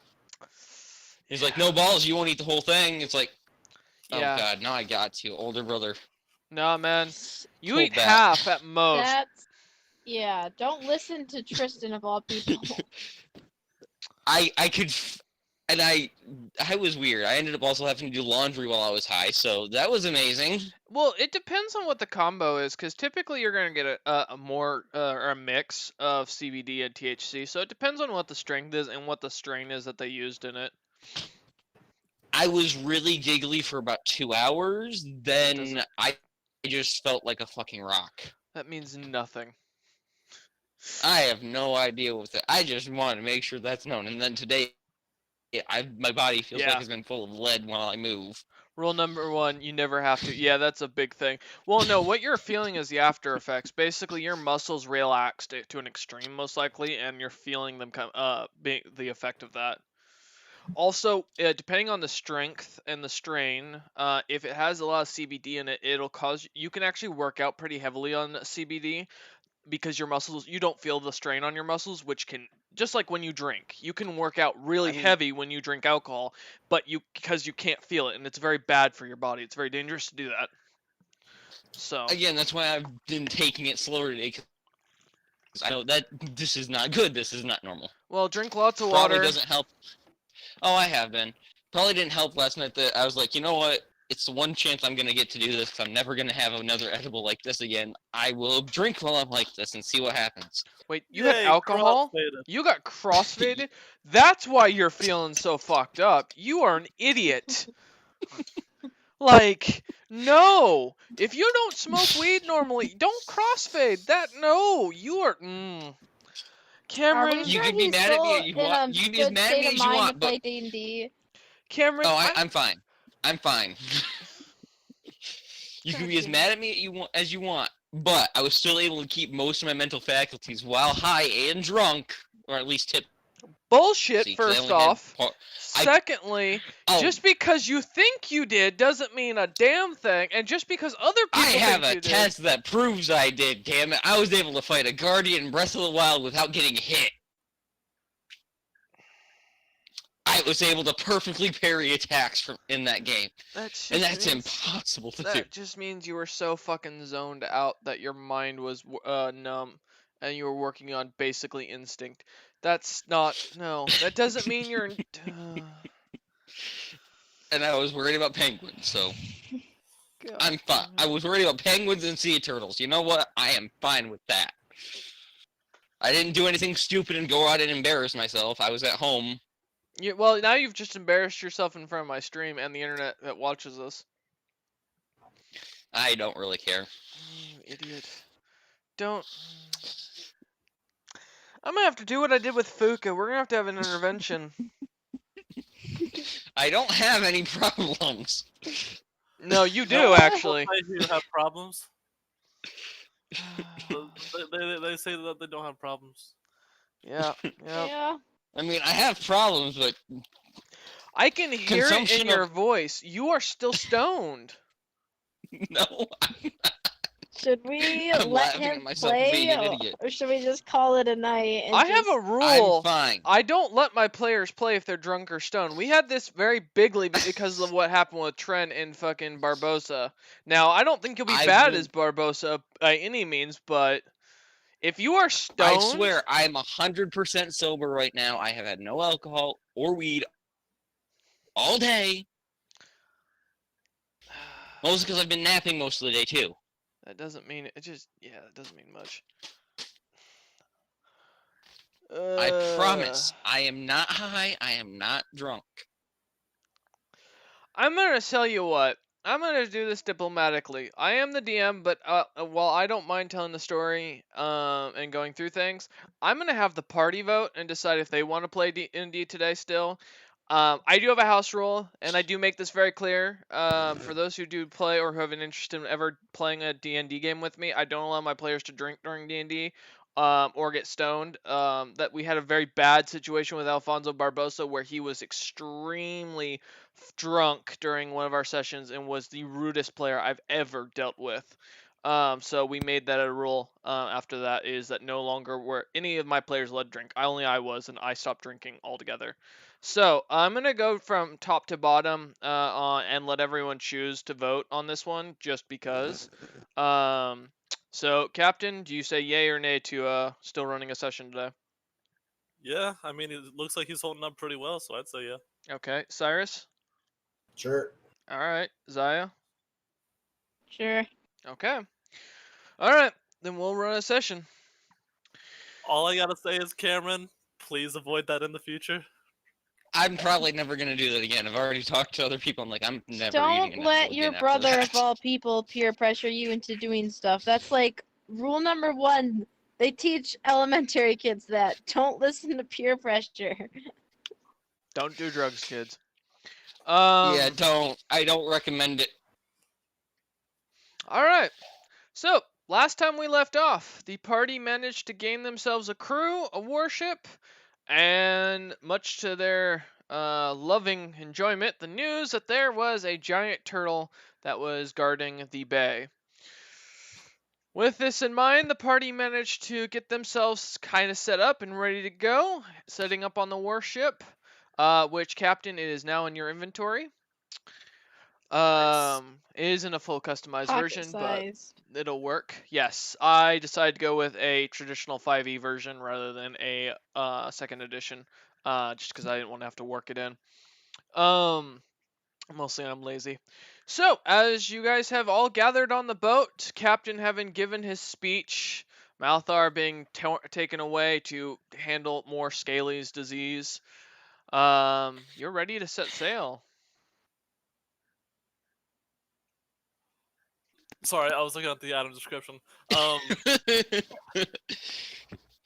S5: He's like, no balls. You won't eat the whole thing. It's like,
S1: Yeah.
S5: oh god, now I got to. Older brother.
S1: Nah, man. You
S5: Hold
S1: eat
S5: back.
S1: half at most.
S3: Yeah, don't listen to Tristan of all people.
S5: I could And I was weird. I ended up also having to do laundry while I was high, so that was amazing.
S1: Well, it depends on what the combo is, because typically you're going to get a more or a mix of CBD and THC. So it depends on what the strength is and what the strain is that they used in it.
S5: I was really giggly for about 2 hours. Then
S1: doesn't-
S5: I just felt like a fucking rock.
S1: That means nothing.
S5: I have no idea what that. I just wanted to make sure that's known. And then today, my body feels like
S1: Yeah.
S5: it's been full of lead while I move.
S1: Rule number 1, you never have to. Yeah, that's a big thing. Well, no, what you're feeling is the after effects. Basically, your muscles relaxed to an extreme, most likely, and you're feeling them being the effect of that. Also, depending on the strength and the strain, if it has a lot of CBD in it, it'll cause you can actually work out pretty heavily on CBD because your muscles, you don't feel the strain on your muscles, which can, just like when you drink, you can work out really heavy when you drink alcohol, but because you can't feel it, and it's very bad for your body. It's very dangerous to do that. So
S5: Again, that's why I've been taking it slower today. Cause I know that this is not good. This is not normal.
S1: well, drink lots of
S5: Probably
S1: water.
S5: doesn't help. Oh, I have been. Probably didn't help last night that I was like, you know what? It's the one chance I'm gonna get to do this. 'Cause I'm never gonna have another edible like this again. I will drink while I'm like this and see what happens.
S1: Wait, you had
S4: Yay,
S1: alcohol?
S4: crossfaded.
S1: You got crossfaded? That's why you're feeling so fucked up. You are an idiot. Like, no. If you don't smoke weed normally, don't crossfade. No, you are.
S3: Are
S1: Cameron,
S3: we
S5: You
S3: sure
S5: can be
S3: he's
S5: mad at me
S3: still
S5: if you
S3: in
S5: want-
S3: a
S5: you can be as
S3: good
S5: mad at
S3: state
S5: me
S3: of
S5: as you
S3: mind
S5: want,
S3: to
S5: but-
S3: play D&D?
S1: Cameron.
S5: Oh, I'm fine. I'm fine. You can be as
S3: Okay.
S5: mad at me as you want, but I was still able to keep most of my mental faculties while high and drunk, or at least tip.
S1: Bullshit.
S5: See, 'cause I
S1: First
S5: only had
S1: off. Secondly,
S5: Oh,
S1: just because you think you did doesn't mean a damn thing, and just because other people
S5: I have
S1: think
S5: a
S1: you
S5: test that proves I did. Damn it! I was able to fight a guardian in Breath of the Wild without getting hit. I was able to perfectly parry attacks in that game,
S1: did,
S5: and that's impossible to do.
S1: That just means you were so fucking zoned out that your mind was numb, and you were working on basically instinct. That's not That doesn't mean you're.
S5: And I was worried about penguins, so
S1: God
S5: I'm fine. I was worried about penguins and sea turtles. You know what? I am fine with that. I didn't do anything stupid and go out and embarrass myself. I was at home.
S1: Well, now you've just embarrassed yourself in front of my stream and the internet that watches us.
S5: I don't really care.
S1: You idiot. Don't. I'm gonna have to do what I did with Fuka. We're gonna have an intervention.
S5: I don't have any problems.
S1: No, you do
S4: No,
S1: actually.
S4: I do have problems. They say that they don't have problems.
S1: Yeah.
S3: Yeah.
S5: I mean, I have problems, but
S1: I can hear it
S5: Consumption
S1: in your
S5: of-
S1: voice. You are still stoned.
S5: no.
S3: Should we
S5: I'm
S3: let
S5: laughing at
S3: him
S5: myself for being
S3: play,
S5: an idiot.
S3: or should we just call it a night? And
S1: I have
S3: just...
S1: a rule.
S5: I'm fine.
S1: I don't let my players play if they're drunk or stoned. We had this very bigly because of what happened with Trent and fucking Barbosa. Now, I don't think you'll be
S5: I
S1: bad
S5: will-
S1: as Barbosa by any means, but if you are stoned,
S5: I swear, I'm 100% sober right now. I have had no alcohol or weed all day. Mostly because I've been napping most of the day, too.
S1: that doesn't mean it. That doesn't mean much.
S5: I promise. I am not high. I am not drunk.
S1: I'm gonna tell you what. I'm gonna do this diplomatically. I am the DM, but while I don't mind telling the story and going through things, I'm gonna have the party vote and decide if they want to play D&D today still. I do have a house rule, and I do make this very clear. For those who do play or who have an interest in ever playing a D&D game with me, I don't allow my players to drink during D&D or get stoned. That we had a very bad situation with Alfonso Barbosa where he was extremely drunk during one of our sessions and was the rudest player I've ever dealt with. So we made that a rule after that, is that no longer were any of my players allowed to drink. I was, and I stopped drinking altogether. So I'm gonna go from top to bottom and let everyone choose to vote on this one, just because. So Captain, do you say yay or nay to still running a session today?
S4: Yeah, I mean, it looks like he's holding up pretty well, so I'd say yeah.
S1: Okay, Cyrus.
S2: Sure.
S1: All right, Zaya.
S3: Sure.
S1: Okay. All right, then we'll run a session.
S4: All I gotta say is, Cameron, please avoid that in the future.
S5: I'm probably never gonna do that again. I've already talked to other people. I'm like, I'm never
S3: Don't
S5: eating an
S3: let
S5: apple
S3: your
S5: again after
S3: brother of
S5: that.
S3: all people peer pressure you into doing stuff. That's like rule number 1. They teach elementary kids that. Don't listen to peer pressure.
S1: Don't do drugs, kids.
S5: Yeah, I don't recommend it.
S1: All right. So, last time we left off, the party managed to gain themselves a crew, a warship, and much to their loving enjoyment, the news that there was a giant turtle that was guarding the bay. With this in mind, the party managed to get themselves kind of set up and ready to go, setting up on the warship, which, Captain, it is now in your inventory.
S4: Nice.
S1: It isn't a full customized
S3: Pocket
S1: version, but
S3: size.
S1: it'll work. Yes, I decided to go with a traditional 5e version rather than a second edition, just because I didn't want to have to work it in. Mostly I'm lazy. So, as you guys have all gathered on the boat, Captain having given his speech, Malthar being taken away to handle more Scaly's disease, you're ready to set sail.
S4: Sorry, I was looking at the item description. It's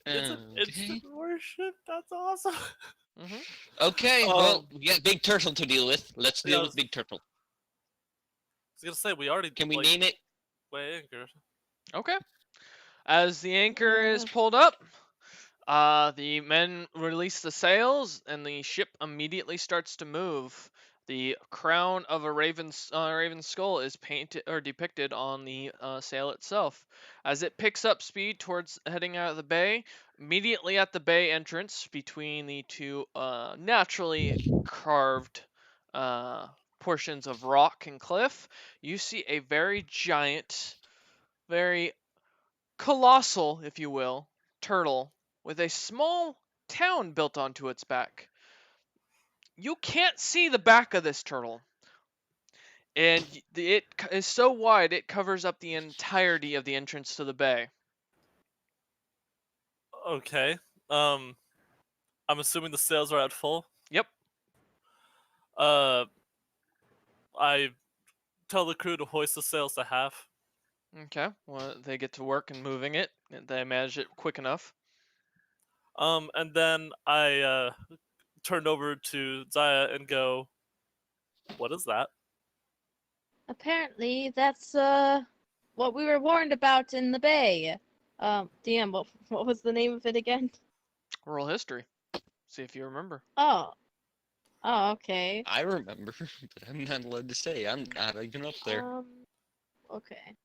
S4: an
S5: Okay.
S4: instant worship. That's awesome.
S1: Mm-hmm.
S5: Okay, well, we got Big Turtle to deal with. Let's deal
S4: Yeah,
S5: with Big Turtle.
S4: I was gonna say we already
S5: Can we
S4: like,
S5: name it?
S4: way anchored.
S1: Okay. As the anchor is
S3: Yeah.
S1: pulled up, the men release the sails, and the ship immediately starts to move. The crown of a raven's skull is painted or depicted on the sail itself. As it picks up speed towards heading out of the bay, immediately at the bay entrance, between the two naturally carved portions of rock and cliff, you see a very giant, very colossal, if you will, turtle with a small town built onto its back. You can't see the back of this turtle, and it is so wide it covers up the entirety of the entrance to the bay.
S4: Okay. I'm assuming the sails are at full.
S1: Yep.
S4: I tell the crew to hoist the sails to half.
S1: Okay. Well, they get to work and moving it. And they manage it quick enough.
S4: And then I turned over to Zaya and go, "What is that?"
S3: Apparently, that's what we were warned about in the bay. DM, what was the name of it again?
S1: Oral history. See if you remember.
S3: Oh. Oh, okay.
S5: I remember, but I'm not allowed to say. I'm not even up there.
S3: Okay.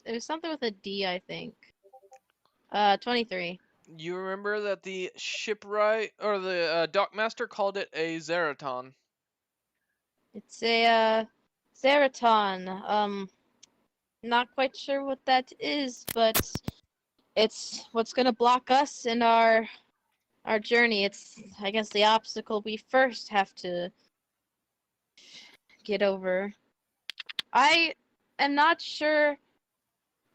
S3: It was something with a D, I think. 23.
S1: You remember that the shipwright or the dockmaster called it a Zeraton.
S3: It's a Zeraton. Not quite sure what that is, but it's what's gonna block us in our journey. It's, I guess, the obstacle we first have to get over. I am not sure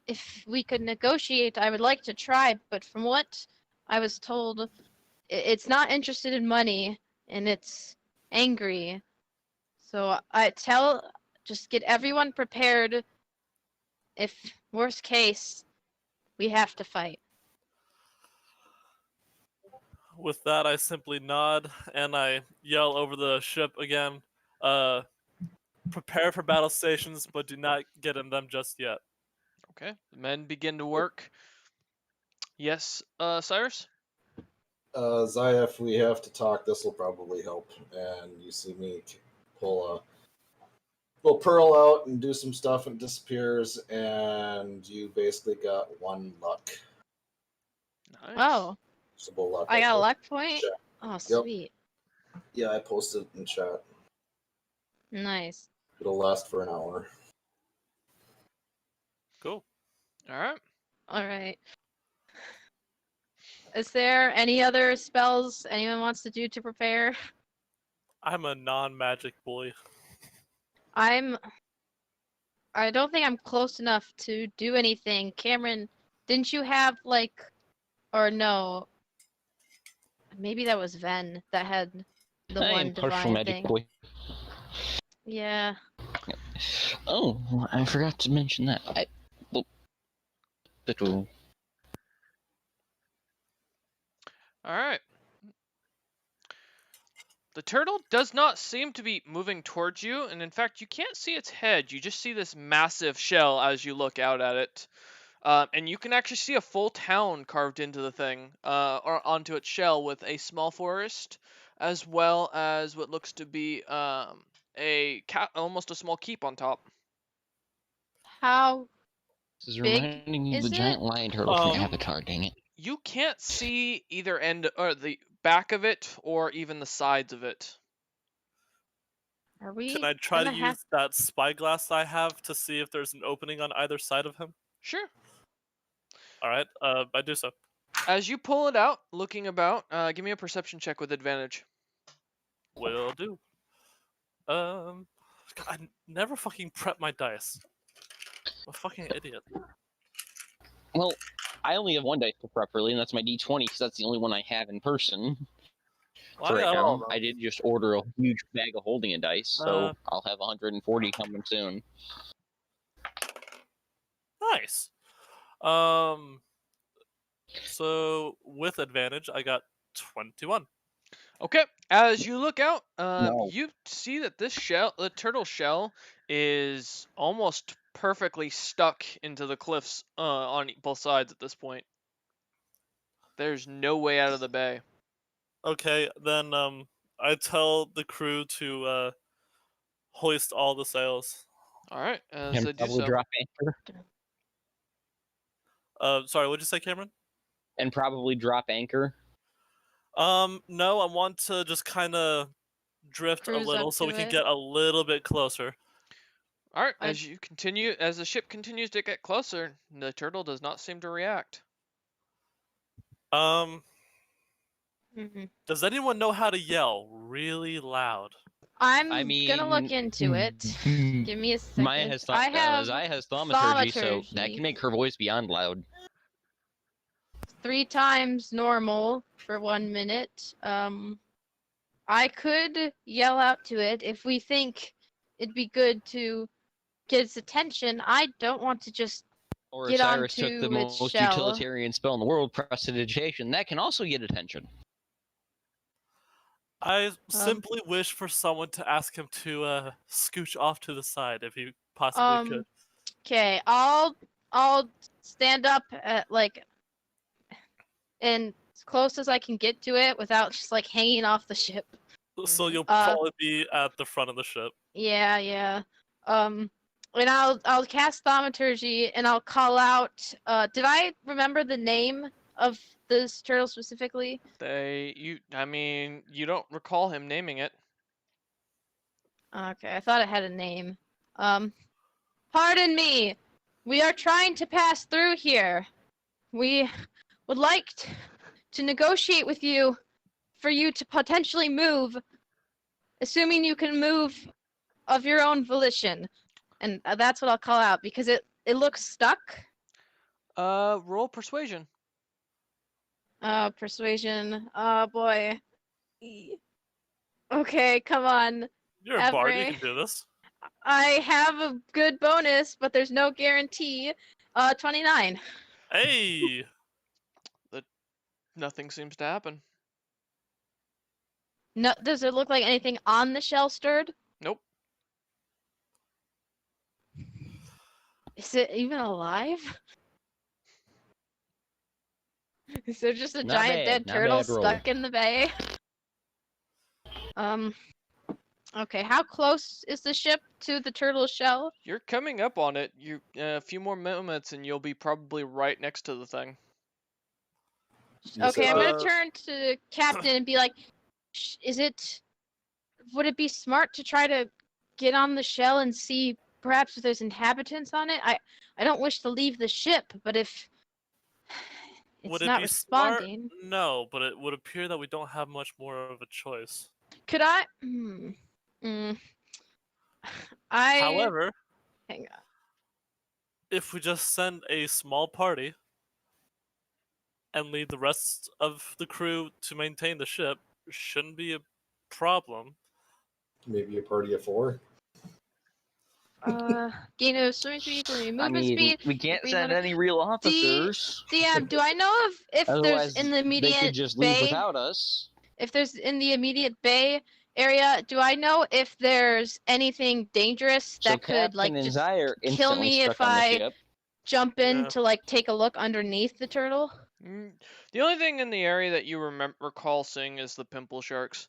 S3: if we could negotiate. I would like to try, but from what I was told, it's not interested in money, and it's angry. So just get everyone prepared. If worst case, we have to fight.
S4: With that, I simply nod and I yell over the ship again. Prepare for battle stations, but do not get in them just yet.
S1: Okay. The men begin to work. Yes, Cyrus?
S2: Zaya, if we have to talk, this will probably help. And you see me pull a little pearl out and do some stuff, and it disappears, and you basically got 1 luck.
S1: Nice.
S3: Oh,
S2: Simple luck.
S3: I got a
S2: posted
S3: luck point?
S2: in chat.
S3: Oh, sweet.
S2: Yeah, I posted it in chat.
S3: Nice.
S2: It'll last for an hour.
S4: Cool.
S1: All right.
S3: All right. Is there any other spells anyone wants to do to prepare?
S4: I'm a non-magic boy.
S3: I don't think I'm close enough to do anything. Cameron, didn't you have like, or no? Maybe that was Ven that had the
S5: I
S3: one
S5: am partial
S3: divine
S5: magic
S3: thing.
S5: boy.
S3: Yeah.
S5: Oh, I forgot to mention that.
S1: All right. The turtle does not seem to be moving towards you, and in fact, you can't see its head. You just see this massive shell as you look out at it. And you can actually see a full town carved into the thing, or onto its shell, with a small forest, as well as what looks to be almost a small keep on top.
S3: How
S5: This is
S3: big
S5: reminding me of
S3: is
S5: the
S3: it?
S5: giant lion turtle from
S4: Um,
S5: Avatar, dang it.
S1: You can't see either end, or the back of it, or even the sides of it.
S3: are we
S4: Can I try to
S3: gonna have?
S4: use that spyglass I have to see if there's an opening on either side of him?
S1: Sure.
S4: All right, I do so.
S1: As you pull it out, looking about, give me a perception check with advantage.
S4: Will do. God, I never fucking prep my dice. I'm a fucking idiot.
S5: Well, I only have one dice to prep, really, and that's my D20, because that's the only one I have in person
S4: Well,
S5: for
S4: I
S5: right
S4: got all
S5: now.
S4: of
S5: I
S4: them.
S5: did just order a huge bag of holding a dice, so
S4: Uh.
S5: I'll have 140 coming soon.
S4: Nice. So with advantage, I got 21.
S1: Okay, as you look out,
S5: No.
S1: you see that this shell, the turtle shell, is almost perfectly stuck into the cliffs on both sides at this point. There's no way out of the bay.
S4: Okay, then I tell the crew to hoist all the sails.
S1: All right, as
S5: And
S1: they do
S5: probably
S1: so.
S5: drop anchor.
S4: Sorry, what'd you say, Cameron?
S5: And probably drop anchor.
S4: No, I want to just kind of drift a
S3: Cruise
S4: little
S3: up
S4: so we
S3: to
S4: can
S3: it.
S4: get a little bit closer.
S1: All right,
S3: I-
S1: as you continue, as the ship continues to get closer, the turtle does not seem to react.
S4: Um,
S3: Mhm.
S4: does anyone know how to yell really loud?
S3: I'm
S5: I mean,
S3: gonna look into it. Give me a second.
S5: Maya has
S3: I have
S5: Zaya has thaumaturgy, so that
S3: thaumaturgy.
S5: can make her voice beyond loud.
S3: 3 times normal for 1 minute. I could yell out to it if we think it'd be good to get its attention. I don't want to just
S5: Or
S3: get
S5: Cyrus took
S3: onto
S5: the
S3: its
S5: most
S3: shell.
S5: utilitarian spell in the world, prestidigitation. That can also get attention.
S4: I simply wish for someone to ask him to scooch off to the side if he possibly could.
S3: Okay, I'll stand up at like and as close as I can get to it without just like hanging off the ship.
S4: So you'll
S3: Uh,
S4: probably be at the front of the ship.
S3: Yeah. And I'll cast thaumaturgy and I'll call out. Did I remember the name of this turtle specifically?
S1: I mean, you don't recall him naming it.
S3: Okay, I thought it had a name. Pardon me. We are trying to pass through here. We would like to negotiate with you for you to potentially move, assuming you can move of your own volition. And that's what I'll call out because it looks stuck.
S1: Roll persuasion.
S3: Persuasion. Oh boy. Okay, come on.
S4: You're a bard, you
S3: Every-
S4: can do this.
S3: I have a good bonus, but there's no guarantee. 29.
S4: Hey!
S1: Nothing seems to happen.
S3: No, does it look like anything on the shell stirred?
S1: Nope.
S3: Is it even alive? Is there just a
S5: Not
S3: giant
S5: bad,
S3: dead
S5: not
S3: turtle
S5: bad roll.
S3: stuck in the bay? Okay, how close is the ship to the turtle shell?
S1: You're coming up on it. You a few more moments, and you'll be probably right next to the thing.
S2: You
S3: Okay,
S2: said
S3: I'm
S2: what?
S3: gonna turn to Captain and be like, would it be smart to try to get on the shell and see perhaps if there's inhabitants on it? I don't wish to leave the ship, but if
S4: would
S3: It's
S4: it
S3: not
S4: be smart?
S3: responding.
S4: No, but it would appear that we don't have much more of a choice.
S3: Could I? I
S4: However,
S3: hang on.
S4: if we just send a small party and leave the rest of the crew to maintain the ship, shouldn't be a problem.
S2: Maybe a party of 4.
S3: Gain of swimming speed equal to
S5: I
S3: movement
S5: mean,
S3: speed.
S5: we can't
S3: breathe
S5: send
S3: under-
S5: any real officers.
S3: DM, do I know if there's
S5: Otherwise,
S3: in the
S5: they
S3: immediate
S5: could just leave
S3: bay?
S5: without us.
S3: If there's in the immediate bay area, do I know if there's anything dangerous
S5: So
S3: that could like
S5: Captain and
S3: just
S5: Zai are
S3: kill
S5: instantly
S3: me
S5: stuck
S3: if
S5: on the
S3: I
S5: ship.
S3: jump in
S4: Yeah.
S3: to like take a look underneath the turtle?
S1: The only thing in the area that you recall seeing is the pimple sharks.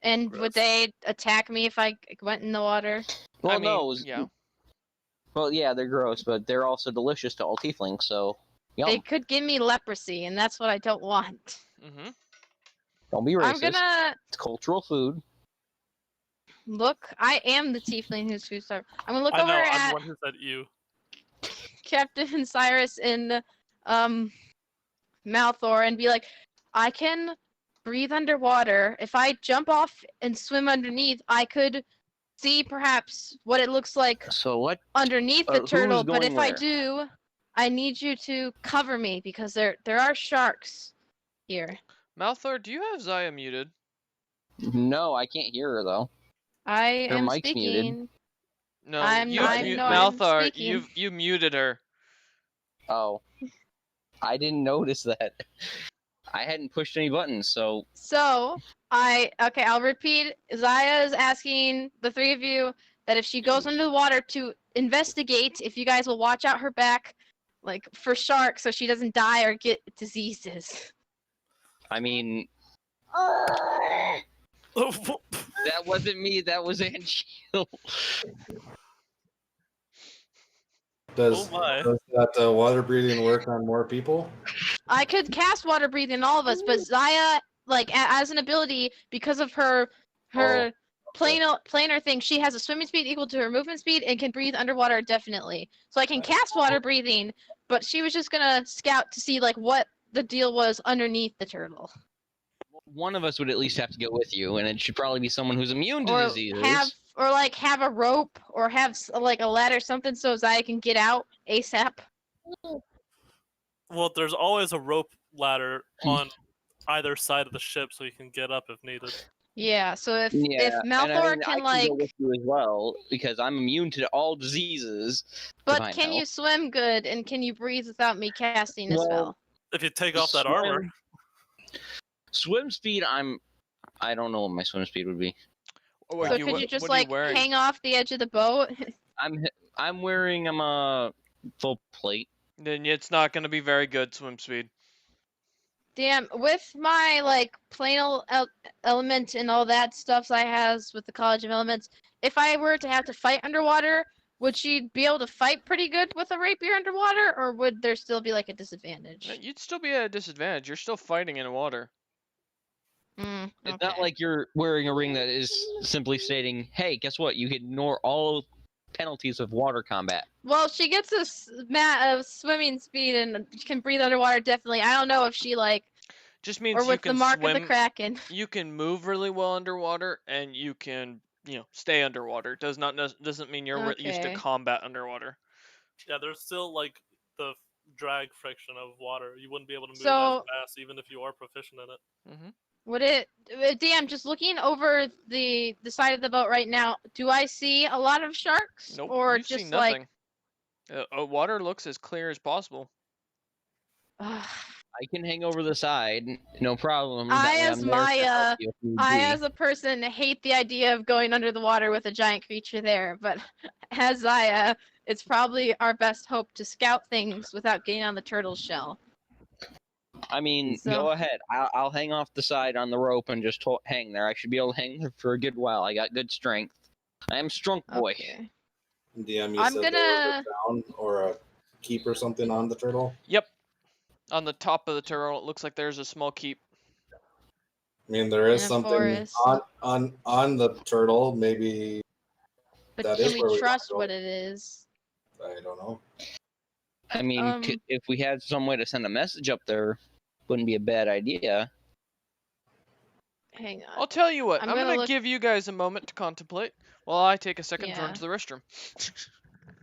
S3: And
S4: Gross.
S3: would they attack me if I went in the water?
S5: Well,
S1: I mean,
S5: no.
S1: yeah.
S5: Well, yeah, they're gross, but they're also delicious to all tieflings. So, yum.
S3: They could give me leprosy, and that's what I don't want.
S1: Mm-hmm.
S5: Don't be racist.
S3: I'm gonna
S5: It's cultural food.
S3: look. I am the tiefling who's food starved. I'm gonna look
S4: I
S3: over
S4: know, I'm
S3: at
S4: the one who said you.
S3: Captain Cyrus and Malthor and be like, I can breathe underwater. If I jump off and swim underneath, I could see perhaps what it looks like
S5: So what?
S3: underneath
S5: who's
S3: the turtle. But
S5: going
S3: if I
S5: where?
S3: do, I need you to cover me because there are sharks here.
S1: Malthor, do you have Zaya muted?
S5: No, I can't hear her though.
S3: I
S5: Her
S3: am
S5: mic's muted.
S3: speaking.
S1: No,
S3: I'm
S1: Malthor,
S3: speaking.
S1: you muted her.
S5: Oh, I didn't notice that. I hadn't pushed any buttons, so
S3: So I'll repeat. Zaya is asking the three of you that if she goes under the water to investigate, if you guys will watch out her back, like for sharks, so she doesn't die or get diseases.
S5: I mean, that wasn't me. That was Angeal.
S2: Does,
S4: Oh my.
S2: does that water breathing work on more people?
S3: I could cast water breathing on all of us, but Zaya, like as an ability, because of her planar thing, she has a swimming speed equal to her movement speed and can breathe underwater definitely. So I can cast water breathing, but she was just gonna scout to see like what the deal was underneath the turtle.
S5: One of us would at least have to go with you, and it should probably be someone who's immune to
S3: Or
S5: diseases.
S3: have a rope or have like a ladder or something so Zaya can get out ASAP.
S4: Well, there's always a rope ladder on either side of the ship so you can get up if needed.
S3: Yeah, so if
S5: Yeah, and I
S3: Malthor
S5: mean, I
S3: can
S5: go
S3: like,
S5: with you as well because I'm immune to all diseases.
S3: but
S5: Divine
S3: can you
S5: health.
S3: swim good and can you breathe without me casting a
S5: Well,
S3: spell?
S4: If you take off that armor.
S5: Swim speed, I don't know what my swim speed would be.
S1: What
S3: So
S1: are you,
S3: could you just
S1: what are you
S3: like
S1: wearing?
S3: hang off the edge of the boat?
S5: I'm wearing a full plate.
S1: Then it's not going to be very good swim speed.
S3: Damn, with my like plane element and all that stuff I has with the College of Elements, if I were to have to fight underwater, would she be able to fight pretty good with a rapier underwater, or would there still be like a disadvantage?
S1: You'd still be at a disadvantage. You're still fighting in water.
S5: It's not
S3: Okay.
S5: like you're wearing a ring that is simply stating, "Hey, guess what? You can ignore all penalties of water combat."
S3: Well, she gets a swimming speed and can breathe underwater. Definitely. I don't know if she like,
S1: Just means
S3: or
S1: you
S3: with the
S1: can
S3: mark
S1: swim.
S3: of the Kraken.
S1: You can move really well underwater, and you can, stay underwater. Doesn't mean you're used to
S3: Okay.
S1: combat underwater.
S4: Yeah, there's still like the drag friction of water. You wouldn't be able to move
S3: So-
S4: as fast even if you are proficient in it.
S1: Mm-hmm.
S3: Would it? DM, just looking over the side of the boat right now, do I see a lot of sharks,
S1: Nope.
S3: or
S1: you see
S3: just like?
S1: nothing. Water looks as clear as possible.
S3: Ugh.
S5: I can hang over the side, no problem.
S3: I,
S5: That way
S3: as
S5: I'm there to
S3: my,
S5: help you if need
S3: I,
S5: be.
S3: as a person, hate the idea of going under the water with a giant creature there, but as Zaya, it's probably our best hope to scout things without getting on the turtle's shell.
S5: I mean,
S3: So-
S5: go ahead. I'll hang off the side on the rope and just hang there. I should be able to hang there for a good while. I got good strength. I am strong boy.
S3: Okay.
S2: DM, you
S3: I'm
S2: said there
S3: gonna-
S2: was a crown or a keep or something on the turtle.
S1: Yep. On the top of the turtle, it looks like there's a small keep.
S2: I mean, there is
S3: In a
S2: something
S3: forest.
S2: on the turtle. Maybe
S3: But
S2: That
S3: can
S2: is where
S3: we
S2: we
S3: trust
S2: go.
S3: what it is?
S2: I don't know.
S5: I mean, if we had some way to send a message up there, wouldn't be a bad idea.
S3: Hang on.
S1: I'll tell you what.
S3: I'm
S1: I'm
S3: gonna
S1: gonna
S3: look-
S1: give you guys a moment to contemplate while I take a second to run
S3: Yeah.
S1: to the restroom.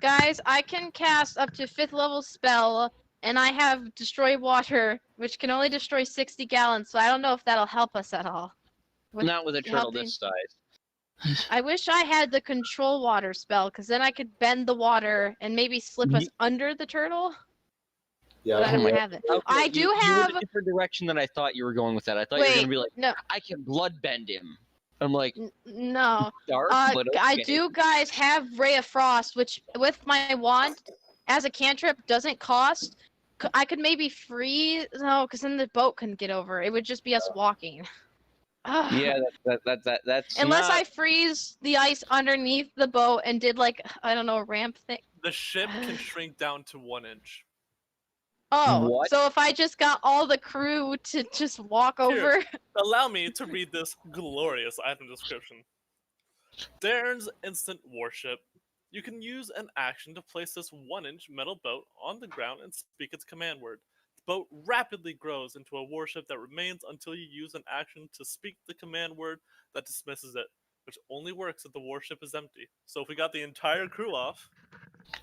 S3: Guys, I can cast up to 5th level spell, and I have Destroy Water, which can only destroy 60 gallons, so I don't know if that'll help us at all.
S5: Not with a turtle
S3: helping-
S5: this size.
S3: I wish I had the Control Water spell, because then I could bend the water and maybe slip us under the turtle.
S2: Yeah,
S3: But I
S5: Oh my
S3: don't have it.
S5: Okay,
S3: I do have.
S5: You went a different direction than I thought you were going with that. I thought you were gonna
S3: Wait,
S5: be like,
S3: no,
S5: I can blood bend him. I'm like,
S3: no.
S5: dark, but okay.
S3: I do, guys, have Ray of Frost, which with my wand, as a cantrip, doesn't cost. I could maybe freeze. No, because then the boat couldn't get over. It would just be us walking. Ugh.
S5: Yeah, that's
S3: Unless
S5: not...
S3: I freeze the ice underneath the boat and did like I don't know a ramp thing.
S4: The ship can shrink down to 1 inch.
S3: Oh,
S5: What?
S3: so if I just got all the crew to just walk over.
S4: Allow me to read this glorious item description. Darren's Instant Warship. You can use an action to place this 1-inch metal boat on the ground and speak its command word. The boat rapidly grows into a warship that remains until you use an action to speak the command word that dismisses it, which only works if the warship is empty. So if we got the entire crew off,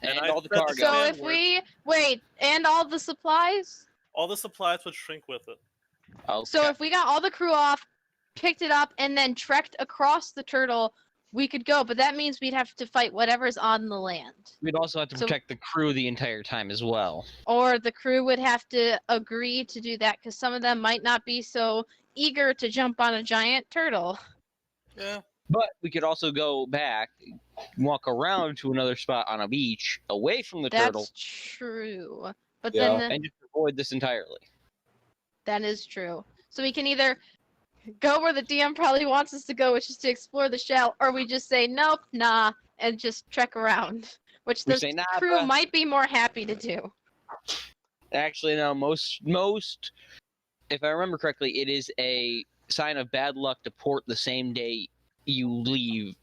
S5: And
S4: I
S5: all the
S4: said
S5: cargo.
S3: So
S4: command
S3: if
S4: word,
S3: we wait and all the supplies.
S4: all the supplies would shrink with it.
S5: Okay.
S3: So if we got all the crew off, picked it up, and then trekked across the turtle, we could go. But that means we'd have to fight whatever's on the land.
S5: We'd also have to
S3: So-
S5: protect the crew the entire time as well.
S3: Or the crew would have to agree to do that because some of them might not be so eager to jump on a giant turtle.
S4: Yeah.
S5: But we could also go back, walk around to another spot on a beach, away from the turtle,
S3: That's true. But
S2: Yeah.
S3: then
S5: and just avoid this entirely.
S3: that is true. So we can either go where the DM probably wants us to go, which is to explore the shell, or we just say nope, nah, and just trek around, which
S5: We
S3: the
S5: say, nah,
S3: crew
S5: bruh.
S3: might be more happy to do.
S5: Actually, no, most, if I remember correctly, it is a sign of bad luck to port the same day you leave.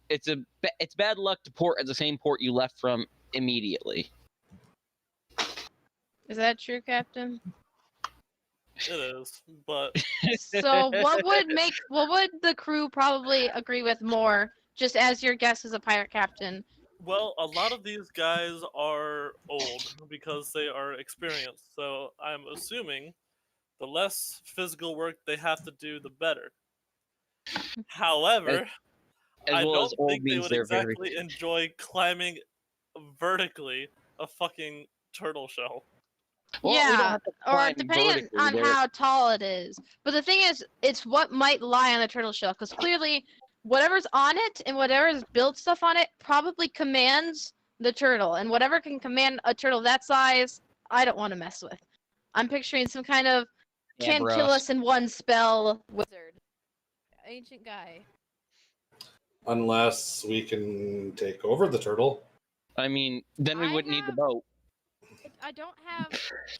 S5: It's bad luck to port at the same port you left from immediately.
S3: Is that true, Captain?
S4: It is, but
S3: So what would the crew probably agree with more, just as your guess as a pirate captain?
S4: well, a lot of these guys are old because they are experienced. So I'm assuming the less physical work they have to do, the better. However,
S5: As
S4: I
S5: well as
S4: don't
S5: old
S4: think they
S5: means
S4: would
S5: they're
S4: exactly
S5: very...
S4: enjoy climbing vertically a fucking turtle shell.
S5: Well, we don't
S3: Yeah,
S5: have to
S3: or
S5: climb
S3: depending
S5: vertically,
S3: on
S5: they're-
S3: how tall it is. But the thing is, it's what might lie on the turtle shell, because clearly, whatever's on it and whatever's built stuff on it probably commands the turtle, and whatever can command a turtle that size, I don't want to mess with. I'm picturing some kind of
S5: Yeah,
S3: can
S5: bros.
S3: kill us in one spell wizard, ancient guy.
S2: Unless we can take over the turtle.
S5: I mean, then we
S3: I
S5: wouldn't need the
S3: have-
S5: boat.
S3: I don't have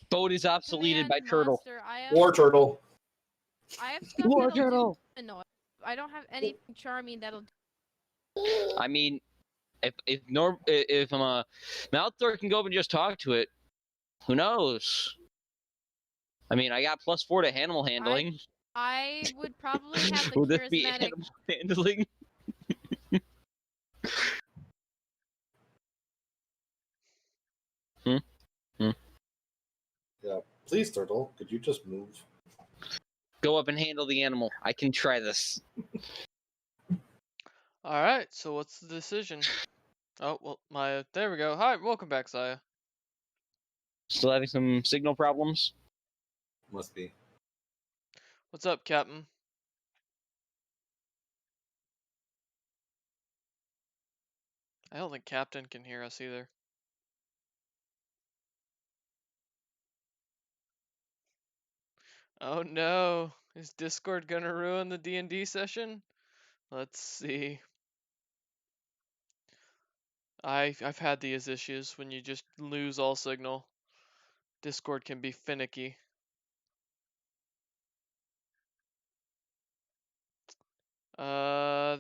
S5: Boat is obsoleted by
S3: command
S5: turtle.
S3: monster. I
S2: War turtle.
S3: have stuff
S5: War
S3: that'll do
S5: turtle.
S3: annoy. I don't have anything charming that'll.
S5: I mean, if Malthor can go up and just talk to it, who knows? I mean, I got +4 to animal handling.
S3: I would probably have the
S5: Will this be
S3: charismatic.
S5: animal handling?
S2: Yeah. Please, turtle. Could you just move?
S5: Go up and handle the animal. I can try this.
S1: All right. So what's the decision? Oh well, there we go. Hi, welcome back, Saya.
S5: Still having some signal problems?
S2: Must be.
S1: What's up, Captain? I don't think Captain can hear us either. Oh no, is Discord gonna ruin the D&D session? Let's see. I've had these issues when you just lose all signal. Discord can be finicky.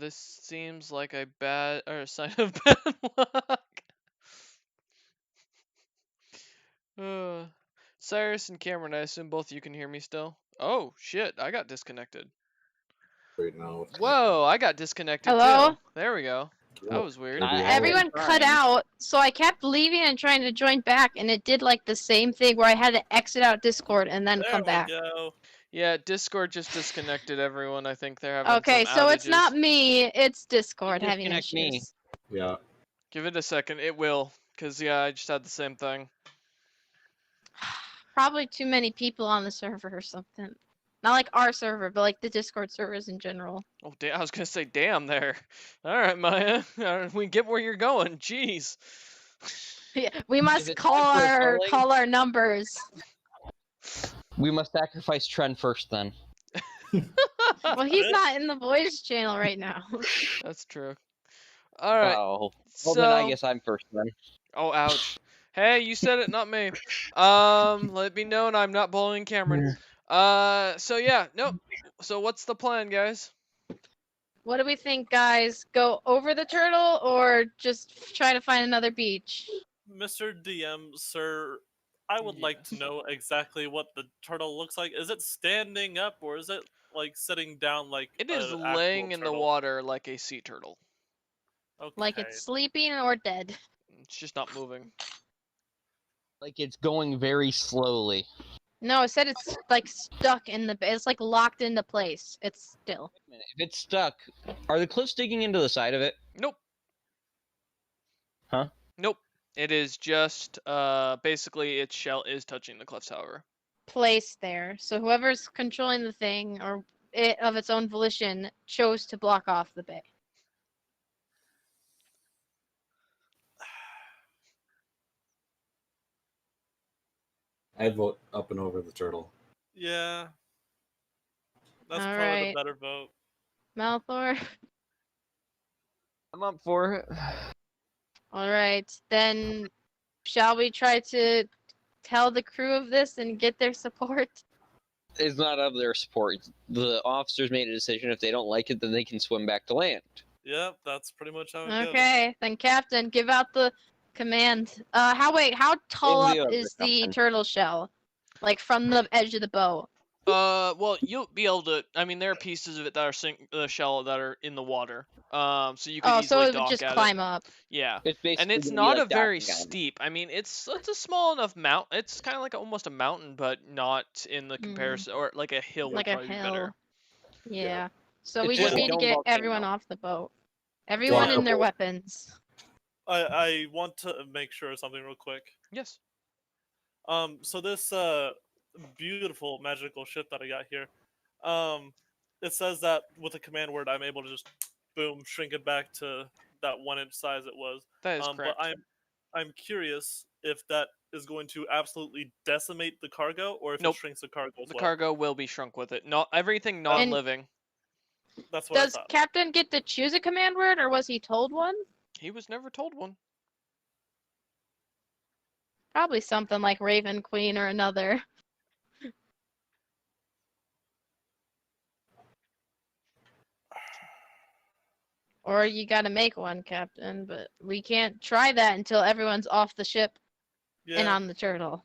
S1: This seems like a sign of bad luck. Cyrus and Cameron, I assume both you can hear me still. Oh shit! I got disconnected.
S2: Right now.
S1: Whoa! I got disconnected
S3: Hello?
S1: too. There we go. That was weird.
S2: Maybe
S3: Everyone cut out, so I kept leaving and trying to join back, and it did like the same thing where I had to exit out Discord and then
S4: There
S3: come
S4: we
S3: back.
S4: go.
S1: Yeah, Discord just disconnected everyone. I think they're having
S3: Okay,
S1: some
S3: so it's
S1: outages.
S3: not me, it's Discord having
S5: disconnect me.
S3: issues.
S2: Yeah.
S1: Give it a second. It will. Cause yeah, I just had the same thing.
S3: Probably too many people on the server or something. Not like our server, but like the Discord servers in general.
S1: Oh, I was gonna say, damn there. All right, Maya. We get where you're going. Jeez.
S3: Yeah, we must
S5: it
S3: call
S5: time for
S3: our
S5: calling?
S3: call our numbers.
S5: We must sacrifice Trent first, then.
S3: Well, he's not in the voice channel right now.
S1: That's true. All right.
S5: Oh. Well, then I
S1: So.
S5: guess I'm first, then.
S1: Oh, ouch. Hey, you said it, not me. Let me know, and I'm not bullying Cameron. So yeah, nope. So what's the plan, guys?
S3: What do we think, guys? Go over the turtle or just try to find another beach?
S4: Mr. DM, sir, I would like to know exactly what the turtle looks like. Is it standing up or is it like sitting down like
S1: It is
S4: an actual
S1: laying in the
S4: turtle?
S1: water like a sea turtle.
S4: Okay.
S3: Like it's sleeping or dead?
S1: It's just not moving.
S5: Like it's going very slowly.
S3: No, it said it's like stuck in the. It's like locked into place. It's still.
S5: If it's stuck, are the cliffs digging into the side of it?
S1: Nope.
S5: Huh?
S1: Nope. It is just basically its shell is touching the cliffs, however.
S3: Placed there. So whoever's controlling the thing or it of its own volition chose to block off the bay.
S2: I'd vote up and over the turtle.
S4: Yeah. That's
S3: All
S4: probably
S3: right.
S4: the better vote.
S3: Malthor.
S5: I'm up for it.
S3: All right, then shall we try to tell the crew of this and get their support?
S5: It's not of their support. The officers made a decision. If they don't like it, then they can swim back to land.
S4: Yep, that's pretty much how it goes.
S3: Okay, then Captain, give out the command. How tall
S5: Give the
S3: up
S5: order,
S3: is the
S5: Captain.
S3: turtle shell? Like from the edge of the boat.
S1: Well, you'll be able to. I mean, there are pieces of it that are the shell that are in the water. So you can
S3: Oh,
S1: easily
S3: so it would
S1: dock
S3: just
S1: at
S3: climb
S1: it.
S3: up.
S1: Yeah.
S5: It's basically
S1: And it's
S5: gonna be
S1: not
S5: like
S1: a very
S5: docking on it.
S1: steep. I mean, it's a small enough mount. It's kind of like almost a mountain, but not in the comparison, or like a hill
S3: Like
S1: would
S3: a
S1: probably be
S3: hill.
S1: better.
S3: Yeah. So
S5: It's
S3: we
S5: like
S3: just
S5: a
S3: need to
S5: dome
S3: get
S5: volcano.
S3: everyone off the boat. Everyone in their
S2: Walkable.
S3: weapons.
S4: I want to make sure of something real quick.
S1: Yes.
S4: So this beautiful magical ship that I got here, it says that with a command word I'm able to just boom shrink it back to that 1-inch size it was.
S1: That is
S4: But
S1: correct.
S4: I'm curious if that is going to absolutely decimate the cargo or if
S1: Nope.
S4: it shrinks the cargo as
S1: The
S4: well.
S1: cargo will be shrunk with it. Not everything non-living.
S4: That's what I
S3: Does
S4: thought.
S3: Captain get to choose a command word, or was he told one?
S1: He was never told one.
S3: Probably something like Raven Queen or another. Or you gotta make one, Captain, but we can't try that until everyone's off the ship
S4: Yeah.
S3: and on the turtle.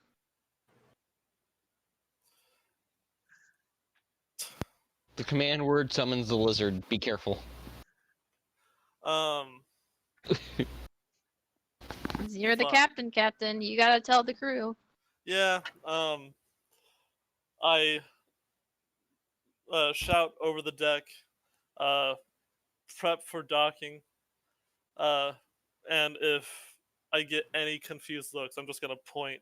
S5: The command word summons the lizard. Be careful.
S3: You're the
S4: Fuck.
S3: captain. You gotta tell the crew.
S4: Yeah. I shout over the deck, prep for docking, and if I get any confused looks, I'm just gonna point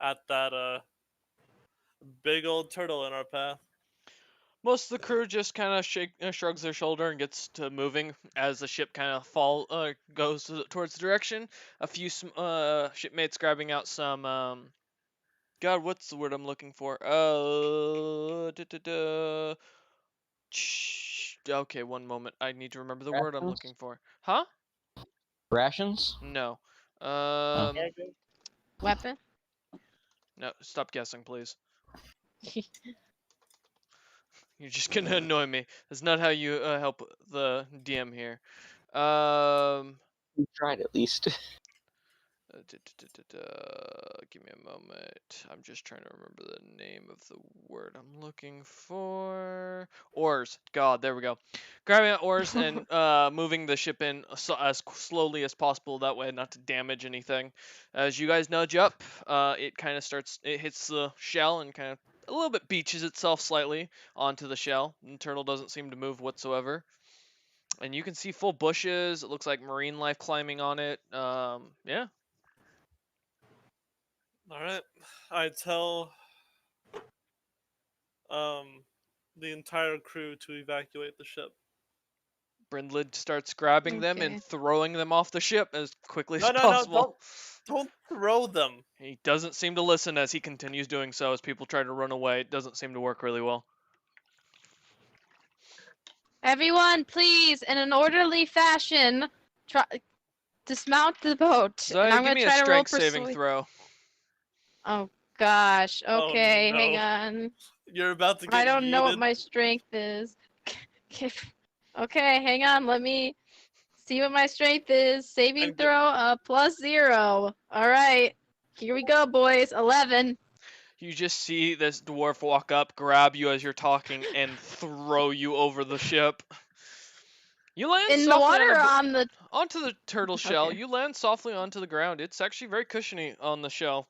S4: at that big old turtle in our path.
S1: Most of the crew just kind of shrugs their shoulder and gets to moving as the ship kind of goes towards the direction. A few shipmates grabbing out some God, what's the word I'm looking for? Okay, one moment. I need to remember the word I'm
S5: Rations?
S1: looking for. Huh?
S5: Rations?
S1: No.
S3: Weapon?
S1: No. Stop guessing, please. You're just gonna annoy me. That's not how you help the DM here.
S5: We tried at least.
S1: Give me a moment. I'm just trying to remember the name of the word I'm looking for. Oars. God, there we go. Grabbing at oars and moving the ship in as slowly as possible. That way, not to damage anything. As you guys nudge up, it kind of starts. It hits the shell and kind of a little bit beaches itself slightly onto the shell. And the turtle doesn't seem to move whatsoever. And you can see full bushes. It looks like marine life climbing on it. Yeah.
S4: All right. I tell the entire crew to evacuate the ship.
S1: Brindled starts grabbing them and
S3: Okay.
S1: throwing them off the ship as quickly
S4: No,
S1: as
S4: no,
S1: possible.
S4: don't throw them.
S1: He doesn't seem to listen as he continues doing so as people try to run away. It doesn't seem to work really well.
S3: Everyone, please, in an orderly fashion, try dismount the boat.
S1: So
S3: and I'm
S1: give
S3: gonna
S1: me a
S3: try to roll
S1: strength saving
S3: persuade.
S1: throw.
S3: Oh gosh.
S4: Oh,
S3: Okay, hang
S4: no.
S3: on.
S4: You're about to get
S3: I don't know what
S4: yeeted.
S3: my strength is. Okay, hang on. Let me see what my strength is. Saving
S4: And
S3: throw +0. All right. Here we go, boys. 11.
S1: You just see this dwarf walk up, grab you as you're talking, and throw you over the ship. You land
S3: In the
S1: softly
S3: water or on the
S1: onto the turtle shell.
S3: Okay.
S1: You land softly onto the ground. It's actually very cushiony on the shell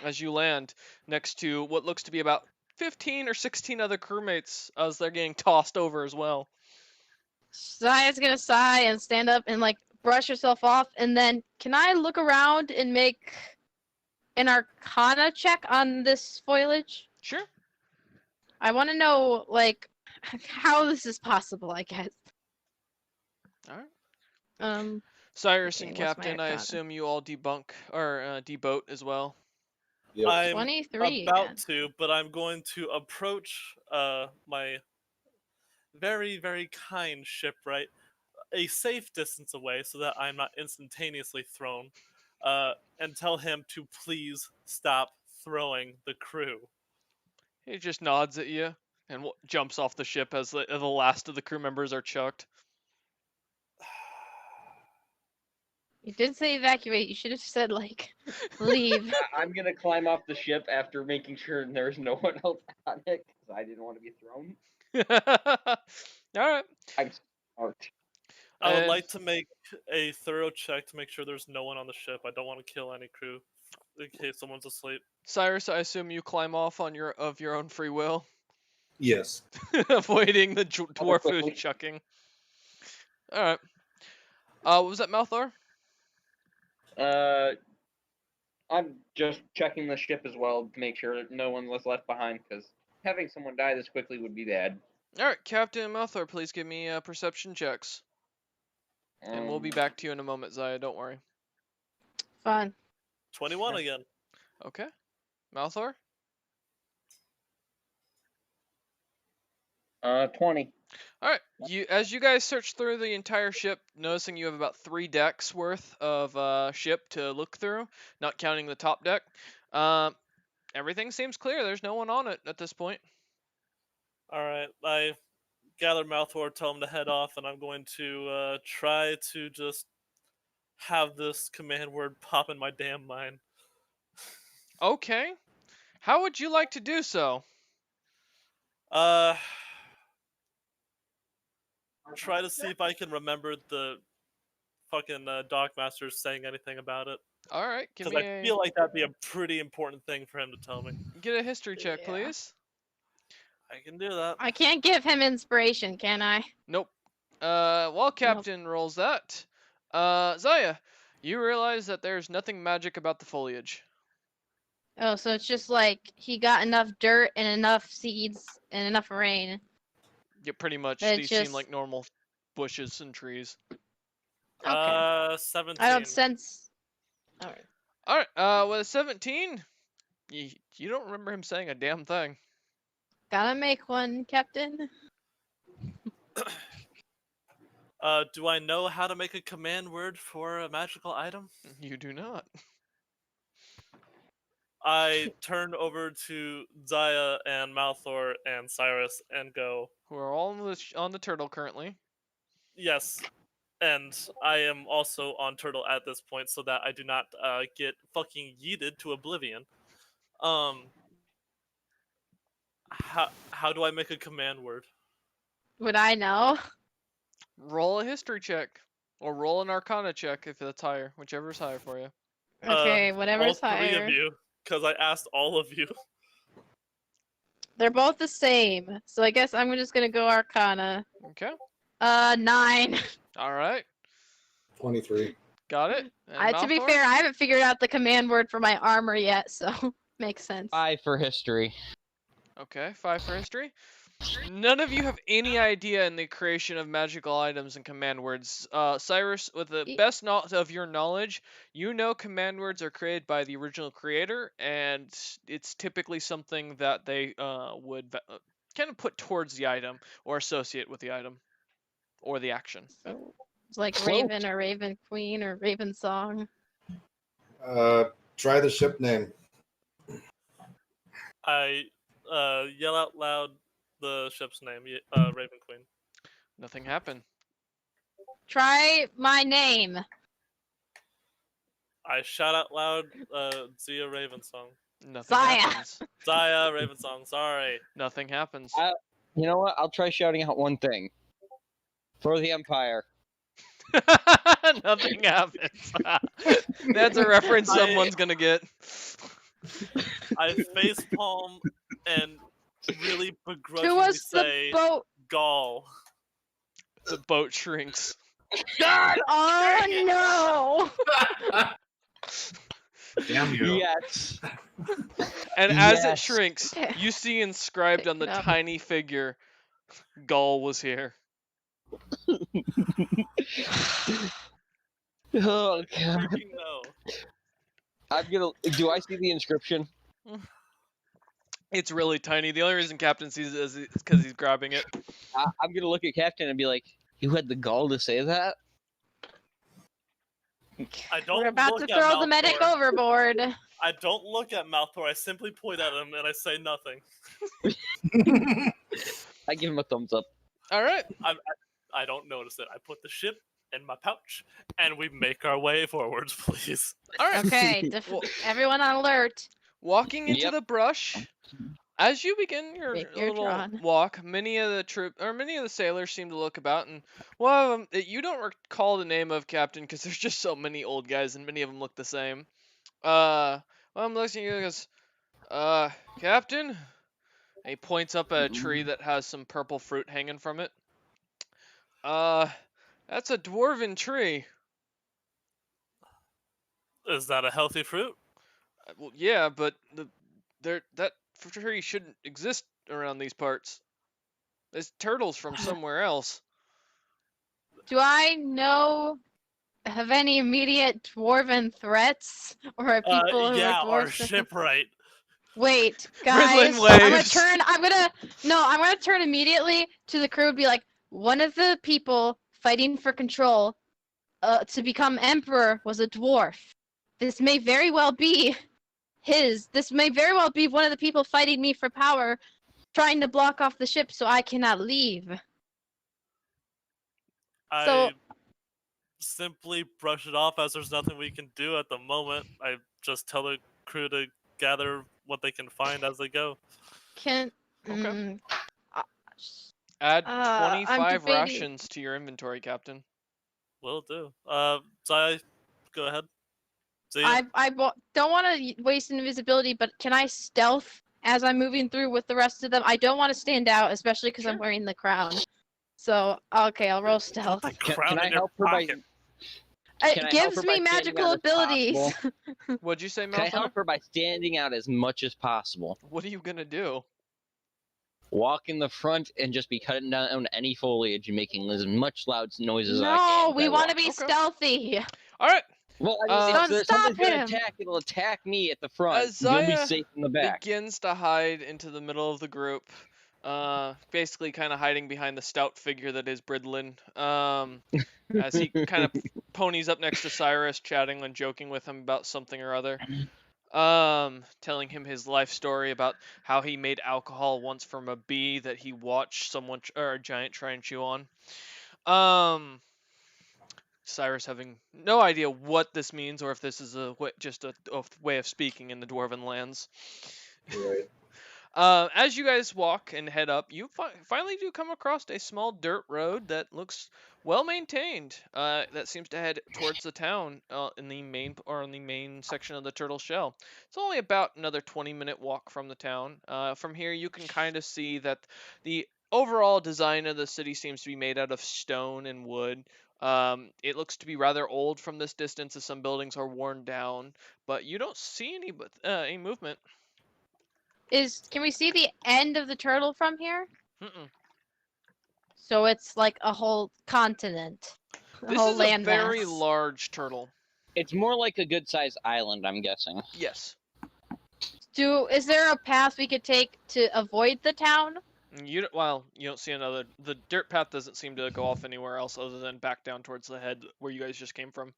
S1: as you land next to what looks to be about 15 or 16 other crewmates as they're getting tossed over as well.
S3: Zaya's gonna sigh and stand up and like brush herself off, and then can I look around and make an Arcana check on this foliage?
S1: Sure.
S3: I want to know like how this is possible. I guess.
S1: All right. Cyrus
S3: Okay,
S1: and
S3: what's my
S1: Captain, I
S3: Arcana?
S1: assume you all debunk or deboat as well.
S2: Yep.
S4: I'm
S3: 23.
S4: about
S3: again.
S4: to, but I'm going to approach my very, very kind shipwright a safe distance away so that I'm not instantaneously thrown, and tell him to please stop throwing the crew.
S1: He just nods at you and jumps off the ship as the last of the crew members are chucked.
S3: You did say evacuate. You should have said like leave.
S5: I'm gonna climb off the ship after making sure there's no one else on it because I didn't want to be thrown.
S1: All right.
S5: I'm smart.
S4: I would
S1: And-
S4: like to make a thorough check to make sure there's no one on the ship. I don't want to kill any crew in case someone's asleep.
S1: Cyrus, I assume you climb off on your own free will,
S2: Yes.
S1: avoiding the dwarf
S5: quickly.
S1: who's chucking. All right. What was that, Malthor?
S5: I'm just checking the ship as well to make sure no one was left behind because having someone die this quickly would be bad.
S1: All right, Captain Malthor, please give me perception checks, and we'll be back to you in a moment, Zaya. Don't worry.
S3: Fun.
S4: 21 again.
S1: Okay. Malthor.
S5: 20.
S1: All right. As you guys search through the entire ship, noticing you have about 3 decks worth of ship to look through, not counting the top deck. Everything seems clear. There's no one on it at this point.
S4: Alright, I gather Mouthward, tell him to head off, and I'm going to try to just have this command word pop in my damn mind.
S1: Okay. How would you like to do so?
S4: Try to see if I can remember the fucking Dockmasters saying anything about it.
S1: All right. Give
S4: Because
S1: me
S4: I feel like that'd be a pretty important thing for him to tell me.
S1: get a history check,
S3: Yeah.
S1: please.
S4: I can do that.
S3: I can't give him inspiration, can I?
S1: Nope. While Captain rolls that, Zaya, you realize that there's nothing magic about the foliage.
S3: Oh, so it's just like he got enough dirt and enough seeds and enough rain.
S1: Yeah, pretty much.
S3: It
S1: These seem
S3: just-
S1: like normal bushes and trees.
S3: Okay.
S4: 17.
S3: I don't sense. All right.
S1: All right. With a 17, you don't remember him saying a damn thing.
S3: Gotta make one, Captain.
S4: Do I know how to make a command word for a magical item?
S1: You do not.
S4: I turn over to Zaya and Malthor and Cyrus and go,
S1: Who are all on the turtle currently.
S4: yes, And I am also on Turtle at this point, so that I do not get fucking yeeted to oblivion. How do I make a command word?
S3: Would I know?
S1: Roll a history check. Or roll an arcana check if that's higher. Whichever's higher for you.
S3: Okay,
S4: All
S3: whatever's
S4: three
S3: higher.
S4: of you, because I asked all of you.
S3: They're both the same, so I guess I'm just gonna go Arcana.
S1: Okay.
S3: 9.
S1: Alright.
S2: 23.
S1: Got it. And
S3: To be
S1: Malthor?
S3: fair, I haven't figured out the command word for my armor yet, so makes sense.
S5: 5 for history.
S1: Okay, 5 for history. None of you have any idea in the creation of magical items and command words. Cyrus, with the best of your knowledge, you know command words are created by the original creator, and it's typically something that they would kind of put towards the item or associate with the item or the action.
S3: So it's like
S5: Float.
S3: Raven or Raven Queen or Raven Song.
S2: Try the ship name.
S4: I yell out loud the ship's name, Raven Queen.
S1: Nothing happened.
S3: Try my name.
S4: I shout out loud Zia Ravensong.
S1: Nothing
S3: Zaya.
S1: happens.
S4: Zaya Ravensong, sorry.
S1: Nothing happens.
S5: You know what? I'll try shouting out one thing. For the Empire.
S1: Nothing happens. That's a reference someone's gonna get.
S4: I facepalm and really
S3: Who
S4: begrudgingly
S3: was the
S4: say
S3: boat?
S4: Gaul.
S1: The boat shrinks.
S3: Oh no!
S2: Damn you.
S5: Yes.
S1: And as it
S5: Yes.
S1: shrinks, you see inscribed on the
S3: Pick it up.
S1: tiny figure, Gaul was here.
S5: Oh god.
S4: Freaking no.
S5: I'm gonna. Do I see the inscription?
S1: It's really tiny. The only reason Captain sees it is because he's grabbing it.
S5: I'm gonna look at Captain and be like, "You had the gall to say that?"
S4: I don't
S3: We're about
S4: look
S3: to
S4: at
S3: throw the medic
S4: Malthor.
S3: overboard.
S4: I don't look at Malthor. I simply point at him and I say nothing.
S5: I give him a thumbs up.
S1: All right.
S4: I don't notice it. I put the ship in my pouch and we make our way forwards, please.
S1: All right.
S3: Okay,
S1: Well-
S3: everyone on alert.
S1: Walking into
S5: Yep.
S1: the brush, as you begin your
S3: Make your
S1: little
S3: drawn.
S1: walk, many of the sailors seem to look about, and one of them, you don't recall the name of Captain because there's just so many old guys, and many of them look the same. One of them looks at you and goes, Captain? And he points up at a tree that has some purple fruit hanging from it. That's a dwarven tree.
S4: Is that a healthy fruit?
S1: Well, yeah, but that tree shouldn't exist around these parts. There's turtles from somewhere else.
S3: Do I know have any immediate dwarven threats or are people who
S4: Yeah,
S3: are
S4: our
S3: dwarves?
S4: shipwright.
S3: Wait,
S1: Riddlin
S3: guys, I'm
S1: waves.
S3: gonna turn immediately to the crew and be like, one of the people fighting for control to become emperor was a dwarf. This may very well be this may very well be one of the people fighting me for power, trying to block off the ship so I cannot leave.
S4: I
S3: So-
S4: simply brush it off as there's nothing we can do at the moment. I just tell the crew to gather what they can find as they go.
S3: Can
S1: Okay.
S3: mm,
S1: Add
S3: I'm
S1: 25
S3: debating-
S1: rations to your inventory, Captain.
S4: Will do. Zai, go ahead. See,
S3: don't want to waste invisibility, but can I stealth as I'm moving through with the rest of them? I don't want to stand out, especially because I'm wearing the crown. So, okay, I'll roll stealth.
S4: the
S5: Can
S4: crown
S5: I
S4: in your
S5: help her by?
S4: pocket.
S5: Can I
S3: It
S5: help
S3: gives
S5: her
S3: me
S5: by standing
S3: magical
S5: out as
S3: abilities.
S5: possible?
S1: What'd you say,
S5: Can I
S1: Malthor?
S5: help her by standing out as much as possible?
S1: What are you gonna do?
S5: Walk in the front and just be cutting down any foliage and making as much loud noises as I can.
S3: No,
S5: as
S3: we
S5: I
S3: want to
S5: walk.
S3: be
S1: Okay.
S3: stealthy.
S1: All right.
S5: Well, I mean,
S1: Don't
S5: if
S3: stop
S5: something's gonna
S3: him.
S5: attack, it'll attack me at the front.
S1: Zaya
S5: You'll be safe in the back.
S1: Begins to hide into the middle of the group. Basically kind of hiding behind the stout figure that is Bridlin. As he kind of ponies up next to Cyrus, chatting and joking with him about something or other. Telling him his life story about how he made alcohol once from a bee that he watched someone or a giant try and chew on. Cyrus having no idea what this means or if this is just a way of speaking in the Dwarven lands.
S2: Right.
S1: As you guys walk and head up, you finally do come across a small dirt road that looks well maintained. That seems to head towards the town in the main section of the Turtle Shell. It's only about another 20-minute walk from the town. From here, you can kind of see that the overall design of the city seems to be made out of stone and wood. It looks to be rather old from this distance, as some buildings are worn down, but you don't see any movement.
S3: Can we see the end of the turtle from here?
S1: Mm-mm.
S3: So it's like a whole continent. A
S1: This
S3: whole
S1: is a very
S3: landmass.
S1: large turtle.
S6: It's more like a good-sized island, I'm guessing.
S1: Yes.
S3: Is there a path we could take to avoid the town?
S1: You don't see another. The dirt path doesn't seem to go off anywhere else other than back down towards the head where you guys just came from,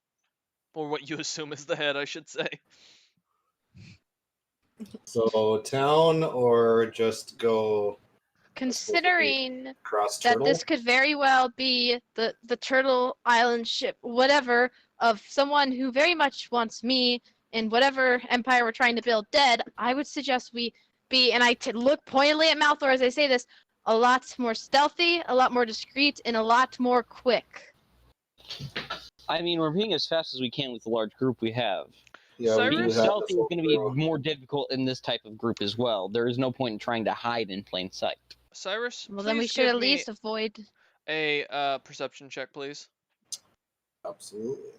S1: or what you assume is the head, I should say.
S2: So town or just go
S3: Considering
S2: across
S3: that
S2: Turtle?
S3: this could very well be the Turtle Island ship, whatever, of someone who very much wants me and whatever empire we're trying to build dead, I would suggest we be, and I look pointedly at Malthor as I say this, a lot more stealthy, a lot more discreet, and a lot more quick.
S6: I mean, we're being as fast as we can with the large group we have.
S2: Yeah, we do
S6: Being
S1: Cyrus?
S2: have
S6: stealthy
S2: this
S6: is going to be
S2: whole crew.
S6: more difficult in this type of group as well. There is no point in trying to hide in plain sight.
S1: Cyrus,
S3: Well, then we
S1: please
S3: should
S1: give
S3: at
S1: me
S3: least avoid.
S1: a perception check, please.
S2: Absolutely.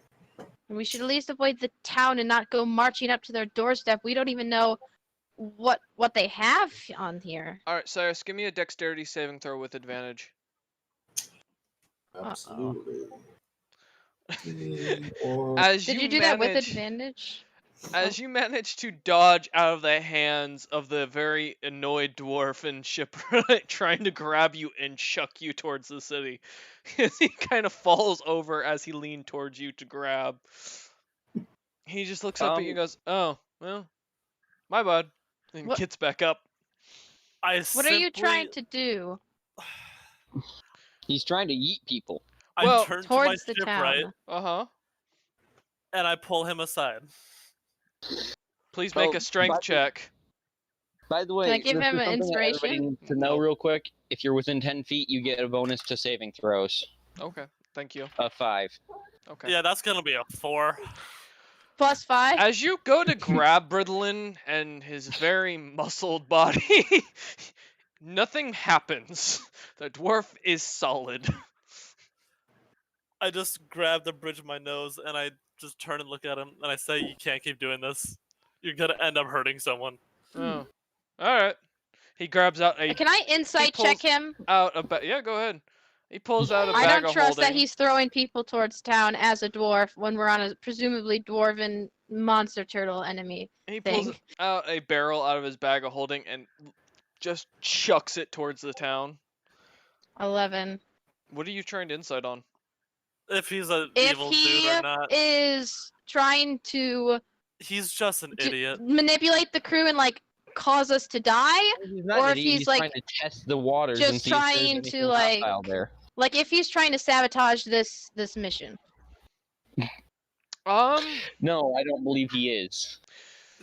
S3: We should at least avoid the town and not go marching up to their doorstep. We don't even know what they have on here.
S1: All right, Cyrus, give me a dexterity saving throw with advantage.
S2: Absolutely.
S1: As
S3: Did
S1: you
S3: you do that with
S1: manage-
S3: advantage?
S1: As you manage to dodge out of the hands of the very annoyed dwarf and shipwright trying to grab you and chuck you towards the city, he kind of falls over as he leaned towards you to grab. He just looks up at you and goes, "Oh, well, my bad," and
S3: What-
S1: gets back up.
S3: What are you trying to do?
S6: He's trying to yeet people.
S1: Well,
S4: I turn to my
S3: Towards the
S4: shipwright
S3: town.
S1: Uh-huh.
S4: and I pull him aside.
S1: Please make
S6: Well,
S1: a strength
S6: by the-
S1: check.
S6: By the way,
S3: Can I give
S6: this
S3: him
S6: is
S3: an
S6: something that everybody
S3: inspiration?
S6: needs to know
S1: No.
S6: real quick. If you're within 10 feet, you get a bonus to saving throws.
S1: Okay, thank you.
S6: A 5.
S1: Okay.
S4: Yeah, that's gonna be a 4.
S3: +5.
S1: As you go to grab Bridlin and his very muscled body, nothing happens. The dwarf is solid.
S4: I just grab the bridge of my nose and I just turn and look at him and I say, "You can't keep doing this. You're gonna end up hurting someone."
S1: Oh, all right. He grabs out
S3: Can I insight check
S1: pulls
S3: him?
S1: yeah, go ahead. He pulls out a
S3: I
S1: bag
S3: don't
S1: of
S3: trust that
S1: holding.
S3: he's throwing people towards town as a dwarf when we're on a presumably dwarven monster turtle enemy.
S1: He pulls
S3: thing.
S1: out a barrel out of his bag of holding and just chucks it towards the town.
S3: 11.
S1: What are you trying to insight on?
S4: If he's an
S3: If
S4: evil
S3: he
S4: dude or not,
S3: is trying to
S4: he's just an idiot.
S3: manipulate the crew and like cause us to die,
S6: He's not
S3: Or
S6: an
S3: if
S6: idiot,
S3: he's, like,
S6: trying to test the waters
S3: just
S6: and see if there's
S3: trying
S6: anything
S3: to, like-
S6: hostile there.
S3: like if he's trying to sabotage this mission.
S6: No, I don't believe he is.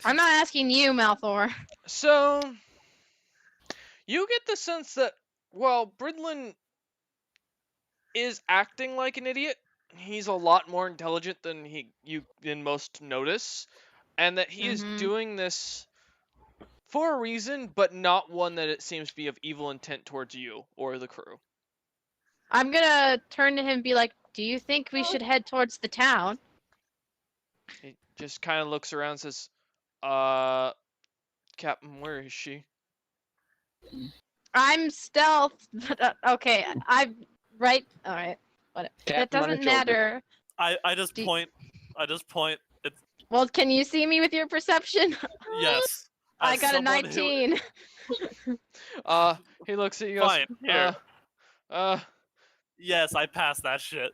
S3: I'm not asking you, Malthor.
S1: So you get the sense that while Bridlin is acting like an idiot, he's a lot more intelligent than than most notice, and that he is
S3: Mhm.
S1: doing this for a reason, but not one that it seems to be of evil intent towards you or the crew.
S3: I'm gonna turn to him and be like, "Do you think we should head towards the town?"
S1: He just kind of looks around and says, Captain, where is she?"
S3: I'm stealth, but okay, I'm right. All right, that
S6: Tap him on the
S3: doesn't
S6: shoulder.
S3: matter.
S4: I just
S3: Do-
S4: point. I just point. It's
S3: Well, can you see me with your perception?
S4: yes.
S3: I
S4: As
S3: got a
S4: someone who-
S3: 19.
S1: He looks at you. and
S4: Fine. Here.
S1: Goes,
S4: Yes, I passed that shit.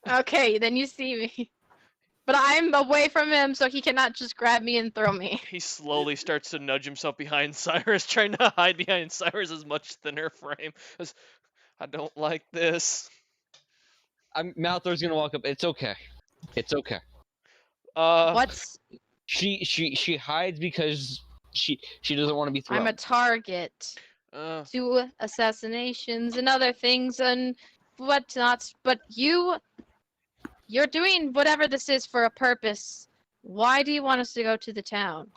S3: Okay, then you see me. But I'm away from him, so he cannot just grab me and throw me.
S1: He slowly starts to nudge himself behind Cyrus, trying to hide behind Cyrus's much thinner frame. Goes, "I don't like this."
S6: Malthor's gonna walk up. It's okay. It's okay.
S3: What's?
S6: She hides because she doesn't want to be thrown.
S3: I'm a target to assassinations and other things and whatnots. But you're doing whatever this is for a purpose. Why do you want us to go to the town?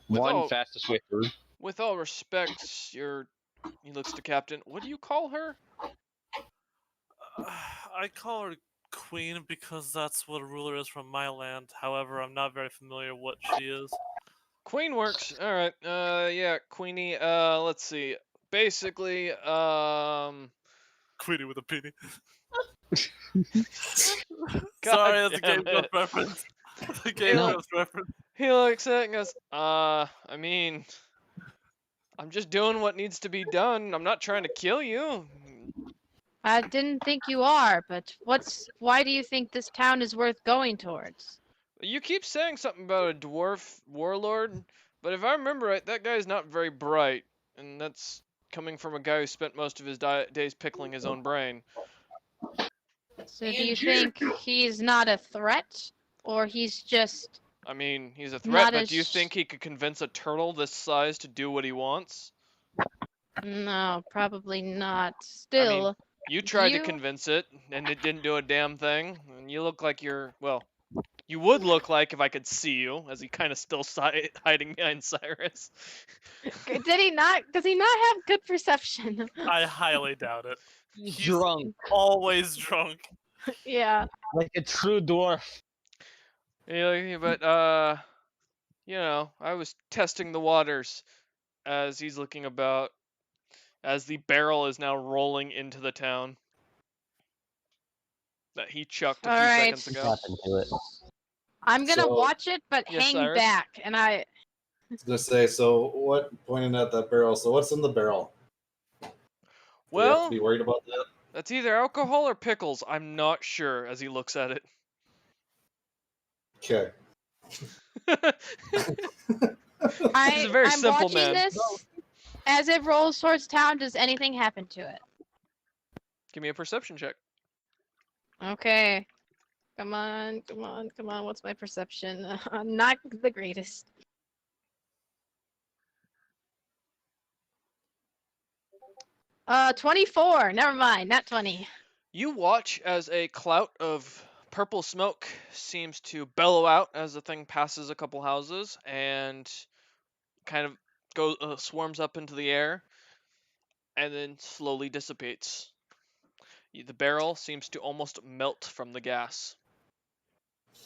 S6: One fastest way through.
S1: With all respect, he looks to Captain. What do you call her?
S4: I call her Queen because that's what a ruler is from my land. However, I'm not very familiar what she is.
S1: Queen works. All right. Yeah, Queenie. Let's see. Basically,
S4: Queenie with a peenie.
S1: God
S4: Sorry, that's a
S1: damn
S4: Game Grumps
S1: it.
S4: reference. The Game
S6: No.
S4: Grumps reference.
S1: He looks at it and goes, I mean, I'm just doing what needs to be done. I'm not trying to kill you.
S3: I didn't think you are, but why do you think this town is worth going towards?
S1: You keep saying something about a dwarf warlord, but if I remember right, that guy's not very bright, and that's coming from a guy who spent most of his days pickling his own brain.
S3: So do you think he's not a threat, or he's just...
S1: I mean, he's a threat,
S3: Not
S1: but
S3: as
S1: do you think he could convince a turtle this size to do what he wants?
S3: No, probably not. Still,
S1: You tried to
S3: You-
S1: convince it, and it didn't do a damn thing. And you look like you would look like if I could see you, as he kind of still hiding behind Cyrus.
S3: did he not? Does he not have good perception?
S4: I highly doubt it.
S6: He's
S4: He's-
S6: drunk,
S4: Always drunk.
S3: Yeah.
S6: like a true dwarf.
S1: Yeah, but I was testing the waters as he's looking about, as the barrel is now rolling into the town that he chucked a few
S3: Alright.
S1: seconds ago.
S6: Happened to it.
S3: I'm gonna
S2: So-
S3: watch it, but
S1: Yes,
S3: hang
S1: Cyrus?
S3: back. And
S2: I was gonna say, so what? Pointing at that barrel. So what's in the barrel? Do we have
S1: Well,
S2: to be worried about that?
S1: that's either alcohol or pickles. I'm not sure as he looks at it.
S2: Okay.
S1: He's a very
S3: I'm
S1: simple
S3: watching
S1: man.
S3: this. As it rolls towards town, does anything happen to it?
S1: Give me a perception check.
S3: Okay. Come on, come on, come on. What's my perception? I'm not the greatest. Uh, 24. Never mind, not 20.
S1: You watch as a clout of purple smoke seems to bellow out as the thing passes a couple houses and kind of swarms up into the air and then slowly dissipates. The barrel seems to almost melt from the gas.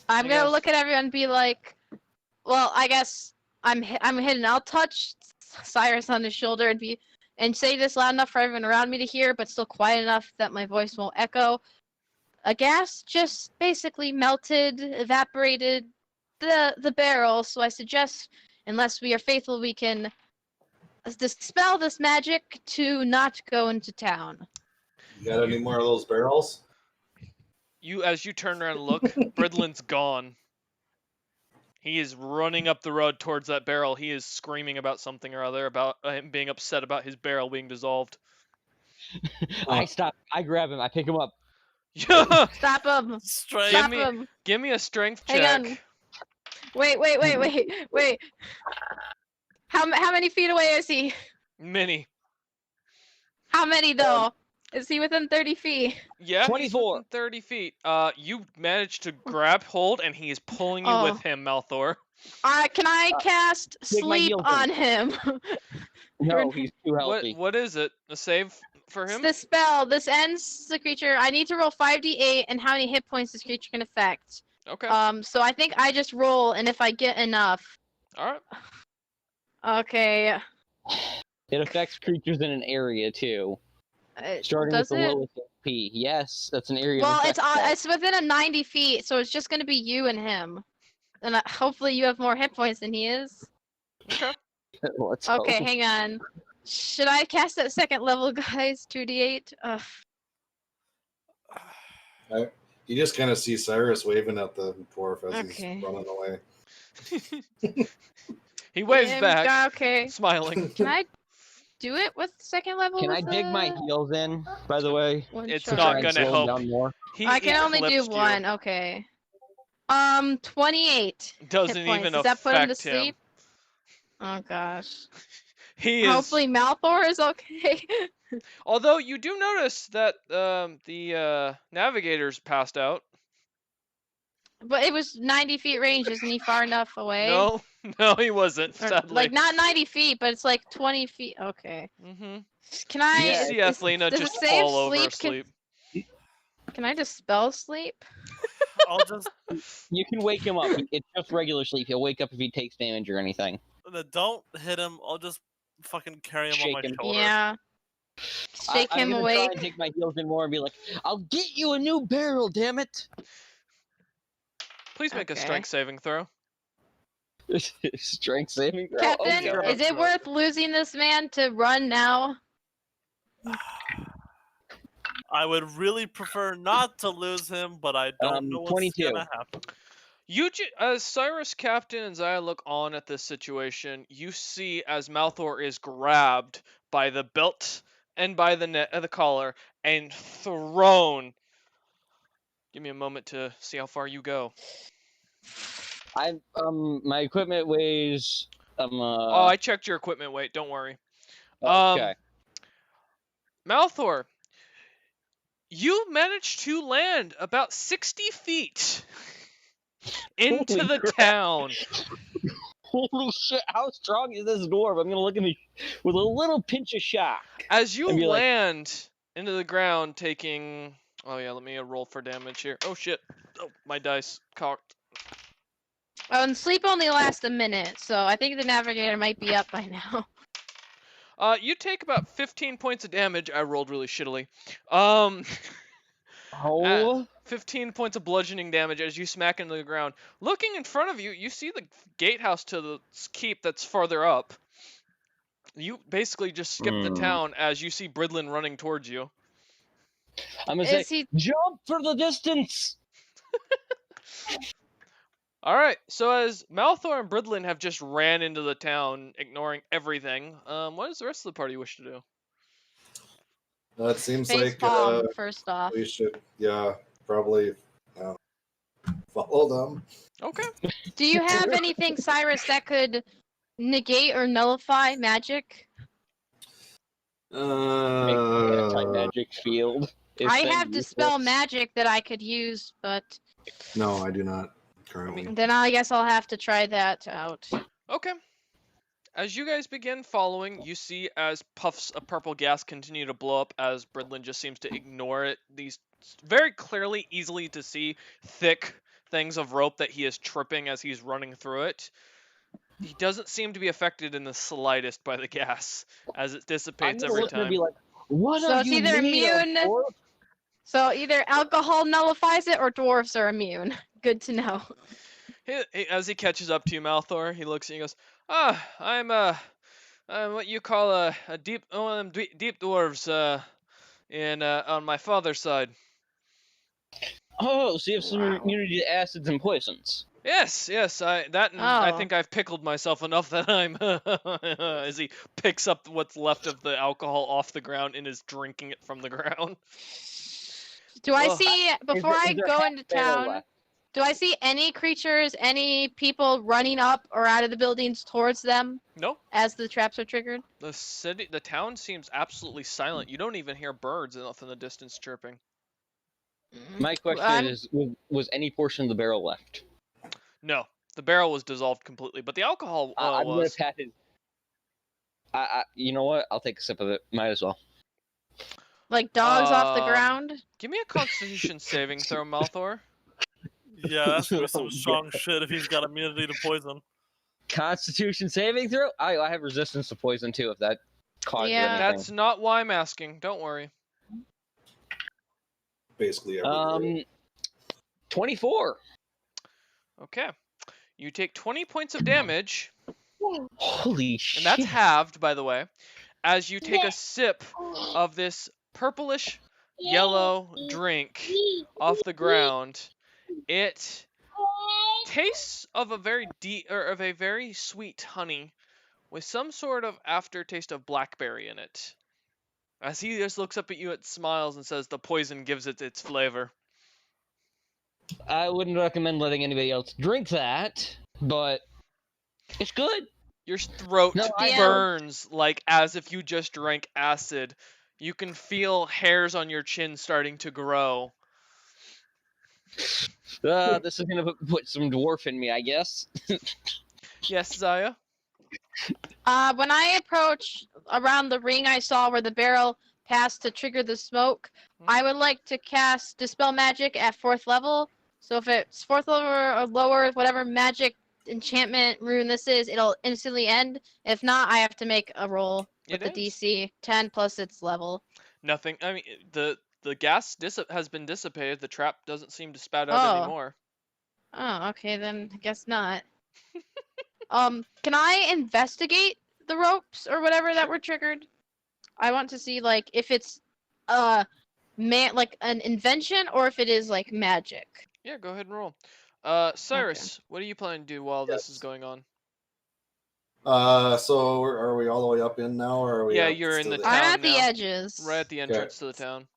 S3: I'm
S1: I
S3: gonna
S1: guess-
S3: look at everyone and be like, well, I guess I'm hidden. I'll touch Cyrus on the shoulder and say this loud enough for everyone around me to hear, but still quiet enough that my voice won't echo. A gas just basically melted, evaporated the barrel, so I suggest, unless we are faithful, we can dispel this magic to not go into town.
S2: You got any more of those barrels?
S1: As you turn around and look, Bridlin's gone. He is running up the road towards that barrel. He is screaming about something or other, about him being upset about his barrel being dissolved.
S6: I stop. I grab him. I pick him up.
S1: Yeah.
S3: Stop him!
S4: Straight.
S3: Stop
S1: me-
S3: him!
S1: Give me a strength
S3: Hang
S1: check.
S3: on. Wait. How many feet away is he?
S1: Mini.
S3: How many though? Is he within 30 feet?
S1: Yeah. he's
S6: 24.
S1: within 30 feet. You managed to grab hold, and he is pulling you
S3: Oh.
S1: with him, Malthor.
S3: Can I cast
S6: take my
S3: sleep
S6: heal
S3: on him?
S6: No, he's too
S1: What?
S6: healthy.
S1: What is it? A save for him?
S3: The spell. This ends the creature. I need to roll 5d8 and how many hit points this creature can affect.
S1: Okay.
S3: So I think I just roll, and if I get enough.
S1: All right.
S3: Okay.
S6: It affects creatures in an area too, starting with
S3: Does
S6: the
S3: it?
S6: lowest HP. Yes, that's an area. of
S3: Well,
S6: effect spell.
S3: it's within a 90 feet, so it's just gonna be you and him. And hopefully you have more hit points than he is.
S1: Okay.
S6: Let's
S3: Okay,
S6: hope.
S3: hang on. Should I cast at second level, guys? 2d8? Ugh.
S2: You just kind of see Cyrus waving at the dwarf as
S3: Okay.
S2: he's running away.
S1: He waves
S3: Yeah,
S1: back,
S3: Okay.
S1: smiling.
S3: Can I do it with second level?
S6: Can I
S3: with
S6: dig my heels in, by the way?
S1: It's
S3: shot?
S6: To
S1: not
S6: try and
S1: gonna
S6: slow him
S1: help.
S6: down more?
S1: He
S3: I can only do
S1: eclipsed you.
S3: one. Okay. 28
S1: Doesn't
S3: hit points.
S1: even
S3: Does that put him to
S1: affect him.
S3: sleep? Oh gosh.
S1: He is.
S3: Hopefully Malthor is okay.
S1: Although you do notice that the navigator's passed out.
S3: But it was 90 feet range. Isn't he far enough away?
S1: No, no, he wasn't.
S3: Or,
S1: Sadly.
S3: like not 90 feet, but it's like 20 feet. Okay.
S1: Mm-hmm.
S3: Can I?
S6: Yeah,
S1: You see Athelina
S3: does it
S1: just
S3: save
S1: fall over
S3: sleep?
S1: asleep.
S3: Can I dispel sleep?
S4: I'll just
S6: You can wake him up. It's just regular sleep. He'll wake up if he takes damage or anything.
S4: don't hit him. I'll just fucking carry him on
S6: Shake
S4: my
S6: him.
S4: shoulder.
S3: Yeah. Shake
S6: I'm
S3: him
S6: gonna
S3: awake.
S6: try and take my heels in more and be like, "I'll get you a new barrel, damn it!"
S1: Please make a
S3: Okay.
S1: strength saving throw.
S6: Strength saving throw.
S3: Captain,
S6: Oh, God.
S3: is it worth losing this man to run now?
S4: I would really prefer not to lose him, but I don't know what's
S6: 22.
S4: gonna happen.
S1: As Cyrus, Captain, and Zaya look on at this situation, you see as Malthor is grabbed by the belt and by the collar and thrown. Give me a moment to see how far you go.
S6: My equipment weighs
S1: Oh, I checked your equipment weight. Don't worry.
S6: okay.
S1: Malthor, you managed to land about 60 feet into
S6: Holy
S1: the
S6: crap.
S1: town.
S6: Holy shit! How strong is this dwarf? I'm gonna look at me with a little pinch of shock.
S1: As you
S6: And be like-
S1: land into the ground, taking... Oh yeah, let me roll for damage here. Oh shit. Oh, my dice cocked.
S3: Oh, and sleep only lasts a minute, so I think the navigator might be up by now.
S1: You take about 15 points of damage. I rolled really shittily.
S6: Oh,
S1: 15 points of bludgeoning damage as you smack into the ground. Looking in front of you, you see the gatehouse to the keep that's farther up. You basically just skip the town as you see Bridlin running towards you.
S6: I'm gonna say,
S3: Is he?
S6: jump for the distance.
S1: Alright, so as Malthor and Bridlin have just ran into the town, ignoring everything, what does the rest of the party wish to do?
S2: It seems
S3: Face
S2: like
S3: palm, first off.
S2: we should, probably follow them.
S1: Okay.
S3: Do you have anything, Cyrus, that could negate or nullify magic?
S6: Make the anti-magic field. if
S3: I
S6: then
S3: have dispel
S6: useless.
S3: magic that I could use, but
S2: No, I do not currently.
S3: then I guess I'll have to try that out.
S1: Okay. As you guys begin following, you see as puffs of purple gas continue to blow up as Bridlin just seems to ignore it. These very clearly, easily to see, thick things of rope that he is tripping as he's running through it. He doesn't seem to be affected in the slightest by the gas as it
S6: I'm
S1: dissipates
S6: gonna
S1: every
S6: look and
S1: time.
S6: be like, "What
S3: So
S6: are
S3: it's
S6: you
S3: either
S6: made of,
S3: immune-
S6: dwarf?"
S3: So either alcohol nullifies it or dwarves are immune. Good to know.
S1: As he catches up to you, Malthor, he looks at you and goes, I'm what you call a deep, one of them deep dwarves, on my father's side.
S6: Oh, so you have some
S3: Wow.
S6: immunity to acids and poisons.
S1: Yes, I
S3: Oh.
S1: think I've pickled myself enough that I'm, as he picks up what's left of the alcohol off the ground and is drinking it from the ground.
S3: Do I
S1: Ugh.
S3: see, before
S6: Is
S3: I
S6: there
S3: go
S6: half
S3: into
S6: barrel
S3: town,
S6: left?
S3: do I see any creatures, any people running up or out of the buildings towards them
S1: No,
S3: as the traps are triggered?
S1: the town seems absolutely silent. You don't even hear birds off in the distance chirping.
S6: My question
S3: I'm-
S6: is, was any portion of the barrel left?
S1: No, the barrel was dissolved completely, but the alcohol
S6: I'm gonna
S1: was.
S6: pat it. You know what? I'll take a sip of it. Might as well.
S3: Like dogs off the
S1: Um,
S3: ground?
S1: Give me a Constitution saving throw, Malthor.
S4: Yeah, that's gonna be some
S6: Oh,
S4: strong shit if he's got immunity to poison.
S6: Constitution saving throw. I have resistance to poison too. If that causes
S3: Yeah.
S6: anything.
S1: That's not why I'm asking. Don't worry.
S2: Basically everywhere.
S6: 24.
S1: Okay. You take 20 points of damage,
S6: Holy shit!
S1: and that's halved, by the way, as you take a sip of this purplish yellow drink off the ground. It tastes of a very deep or of a very sweet honey with some sort of aftertaste of blackberry in it. As he just looks up at you and smiles and says, "The poison gives it its flavor."
S6: I wouldn't recommend letting anybody else drink that, but it's good.
S1: Your throat
S6: No, I
S3: Yeah.
S1: burns like as if you just drank acid. You can feel hairs on your chin starting to grow.
S6: This is gonna put some dwarf in me, I guess.
S1: Yes, Zaya?
S3: When I approach around the ring I saw where the barrel passed to trigger the smoke, I would like to cast Dispel Magic at 4th level. So if it's 4th level or lower, whatever magic enchantment rune this is, it'll instantly end. If not, I have to make a roll with
S1: It
S3: the
S1: is.
S3: DC 10 plus its level.
S1: Nothing. I mean, the gas has been dissipated. The trap doesn't seem to spout out
S3: Oh.
S1: anymore.
S3: Oh, okay, then I guess not. Can I investigate the ropes or whatever that were triggered? I want to see like if it's like an invention or if it is like magic.
S1: Yeah, go ahead and roll. Cyrus, what are you planning to do while this is
S2: Yes.
S1: going on?
S2: So are we all the way up in now, or are we?
S1: Yeah,
S2: up
S1: you're in
S2: to
S1: the
S3: I'm
S1: town
S3: at the
S1: now.
S3: edges.
S1: Right at the entrance to the town.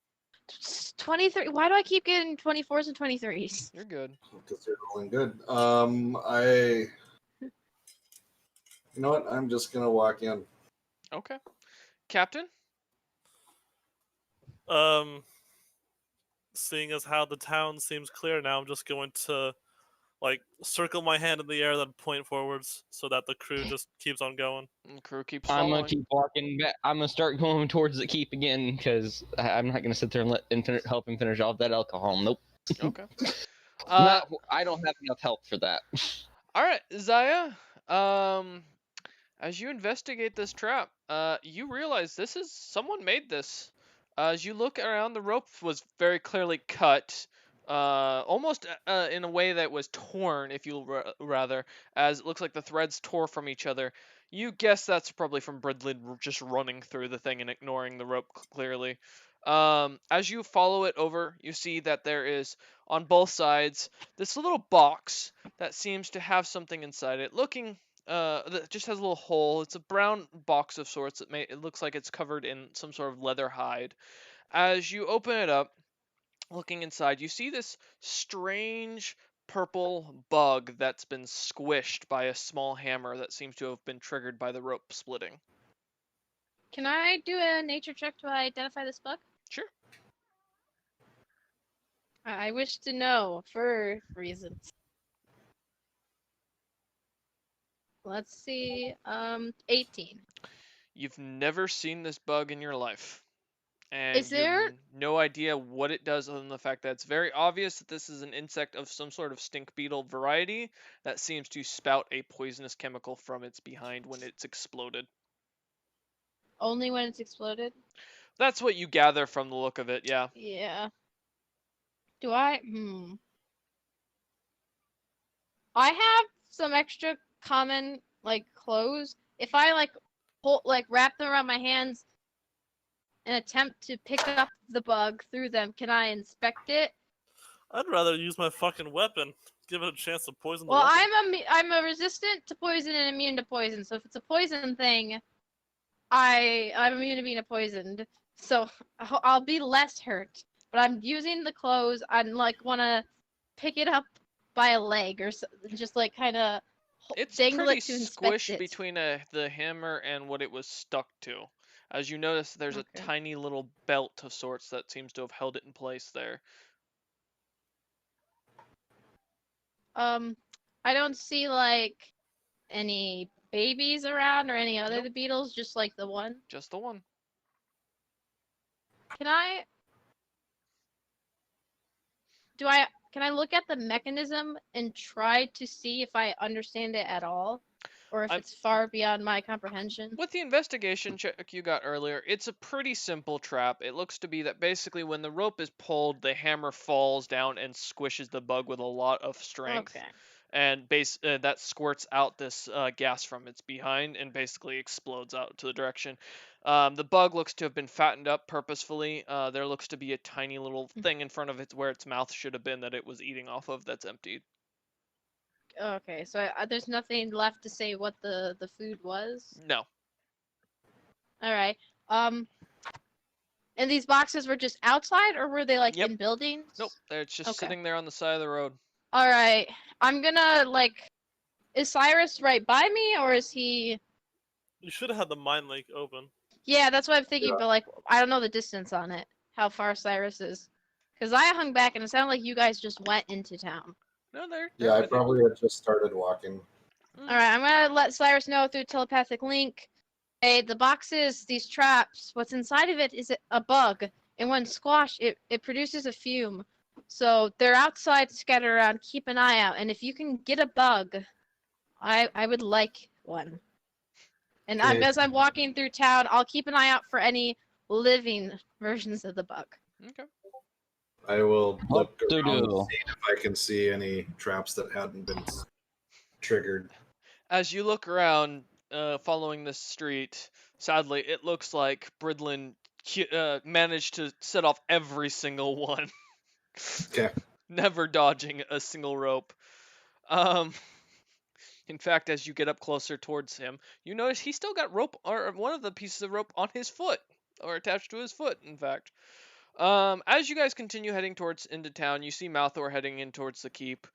S3: 23. Why do I keep getting 24s and 23s?
S1: You're good.
S2: Because you're rolling good. You know what? I'm just gonna walk in.
S1: Okay. Captain?
S4: Seeing as how the town seems clear now, I'm just going to like circle my hand in the air, then point forwards, so that the crew just keeps on going.
S1: And the crew keeps
S6: I'm
S1: following.
S6: gonna keep walking back. I'm gonna start going towards the keep again because I'm not gonna sit there and let him help him finish off that alcohol. Nope.
S1: Okay.
S6: I don't have enough help for that.
S1: All right, Zaya. As you investigate this trap, you realize someone made this. As you look around, the rope was very clearly cut, almost in a way that was torn, if you rather, as it looks like the threads tore from each other. You guess that's probably from Bridlin just running through the thing and ignoring the rope clearly. As you follow it over, you see that there is on both sides this little box that seems to have something inside it, looking that just has a little hole. It's a brown box of sorts. It looks like it's covered in some sort of leather hide. As you open it up, looking inside, you see this strange purple bug that's been squished by a small hammer that seems to have been triggered by the rope splitting.
S3: Can I do a nature check to identify this bug?
S1: Sure.
S3: I wish to know for reasons. Let's see. 18.
S1: You've never seen this bug in your life. And
S3: Is
S1: you
S3: there-
S1: have no idea what it does other than the fact that it's very obvious that this is an insect of some sort of stink beetle variety that seems to spout a poisonous chemical from its behind when it's exploded.
S3: Only when it's exploded?
S1: That's what you gather from the look of it, yeah.
S3: Yeah. Do I? I have some extra common like clothes. If I wrap them around my hands and attempt to pick up the bug through them, can I inspect it?
S4: I'd rather use my fucking weapon. Give it a chance to poison the
S3: Well,
S4: weapon.
S3: I'm a resistant to poison and immune to poison. So if it's a poison thing, I'm immune to being poisoned. So I'll be less hurt. But I'm using the clothes. I want to pick it up by a leg or so, just like kind of
S1: It's
S3: dangle
S1: pretty
S3: it to inspect
S1: squished
S3: it.
S1: between the hammer and what it was stuck to. As you notice, there's a
S3: Okay.
S1: tiny little belt of sorts that seems to have held it in place there.
S3: I don't see like any babies around or any other
S1: Nope.
S3: beetles, just like the one.
S1: Just the one.
S3: Can I look at the mechanism and try to see if I understand it at all? Or if it's far beyond my comprehension?
S1: With the investigation check you got earlier, it's a pretty simple trap. It looks to be that basically when the rope is pulled, the hammer falls down and squishes the bug with a lot of strength.
S3: Okay.
S1: And that squirts out this gas from its behind and basically explodes out to the direction. The bug looks to have been fattened up purposefully. There looks to be a tiny little thing in front of it where its mouth should have been that it was eating off of that's emptied.
S3: Okay, so there's nothing left to say what the food was.
S1: No.
S3: All right. And these boxes were just outside, or were they like
S1: Yep.
S3: in buildings?
S1: Nope. It's just
S3: Okay.
S1: sitting there on the side of the road.
S3: All right. I'm gonna like. Is Cyrus right by me, or is he?
S4: You should have had the mine lake open.
S3: Yeah, that's what I'm thinking.
S2: Yeah.
S3: But like, I don't know the distance on it. How far Cyrus is? Because I hung back, and it sounded like you guys just went into town.
S1: No, they're
S2: Yeah, I
S1: with you.
S2: probably had just started walking.
S3: All right, I'm gonna let Cyrus know through telepathic link. Hey, the boxes, these traps. What's inside of it is a bug, and when squashed, it produces a fume. So they're outside, scattered around. Keep an eye out, and if you can get a bug, I would like one. And
S2: Okay.
S3: as I'm walking through town, I'll keep an eye out for any living versions of the bug.
S1: Okay.
S2: I will look
S6: to
S2: around
S6: do?
S2: and see if I can see any traps that hadn't been triggered.
S1: As you look around, following this street, sadly, it looks like Bridlin managed to set off every single one.
S2: Okay.
S1: Never dodging a single rope. In fact, as you get up closer towards him, you notice he's still got rope, or one of the pieces of rope on his foot, or attached to his foot, in fact. As you guys continue heading towards into town, you see Malthor heading in towards the keep,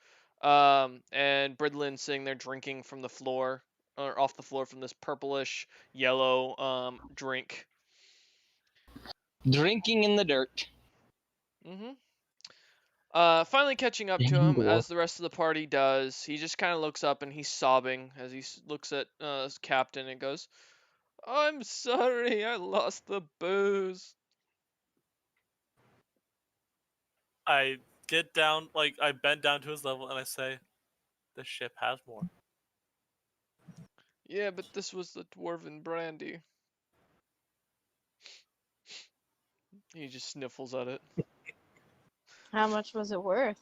S1: and Bridlin sitting there drinking from the floor, or off the floor from this purplish yellow drink.
S6: Drinking in the dirt.
S1: Mm-hmm. Finally catching up to him, as the rest of the party does, he just kind of looks up and he's sobbing as he looks at his captain and goes, "I'm sorry, I lost the booze."
S4: I get down, like I bend down to his level, and I say, "The ship has more."
S1: Yeah, but this was the dwarven brandy. He just sniffles at it.
S3: How much was it worth?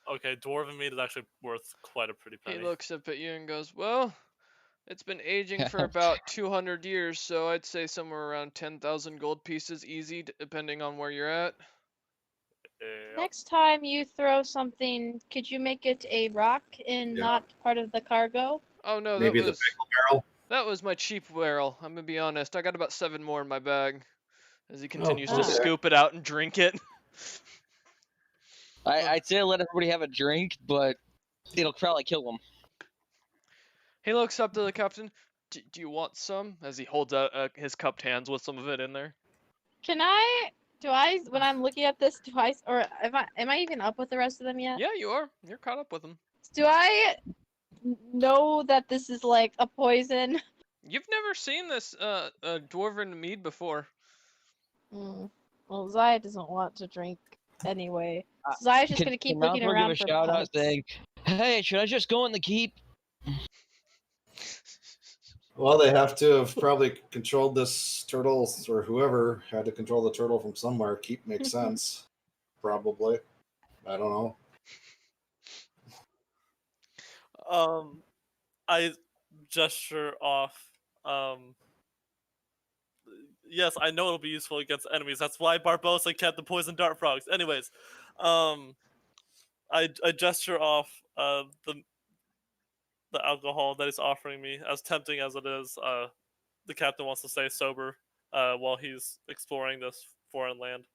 S4: Okay, dwarven meat is actually worth quite a pretty
S1: He
S4: penny.
S1: looks up at you and goes, "Well, it's been aging for about 200 years, so I'd say somewhere around 10,000 gold pieces easy, depending on where you're at."
S3: Next time you throw something, could you make it a rock and
S2: Yeah.
S3: not part of the cargo?
S1: Oh no,
S2: Maybe
S1: that
S2: the
S1: was
S2: pickle barrel.
S1: that was my cheap barrel. I'm gonna be honest. I got about 7 more in my bag. As he continues to
S3: okay.
S1: scoop it out and drink it.
S6: I'd say let everybody have a drink, but it'll probably kill them.
S1: He looks up to the captain. Do you want some? As he holds out his cupped hands with some of it in there.
S3: Can I? Do I? When I'm looking at this, do I? Or am I even up with the rest of them yet?
S1: Yeah, you are. You're caught up with him.
S3: Do I know that this is like a poison?
S1: You've never seen this dwarven mead before.
S3: Well, Zaya doesn't want to drink anyway. So Zaya's just gonna keep
S6: Can
S3: looking
S6: Malthor
S3: around
S6: give
S3: for
S6: a shout out
S3: bugs.
S6: saying, "Hey, should I just go in the keep?"
S2: Well, they have to have probably controlled this turtle, or whoever had to control the turtle from somewhere. Keep makes sense. Probably. I don't know.
S4: I gesture off. Yes, I know it'll be useful against enemies. That's why Barbosa kept the poison dart frogs. Anyways, I gesture off the alcohol that he's offering me, as tempting as it is. The captain wants to stay sober while he's exploring this foreign land.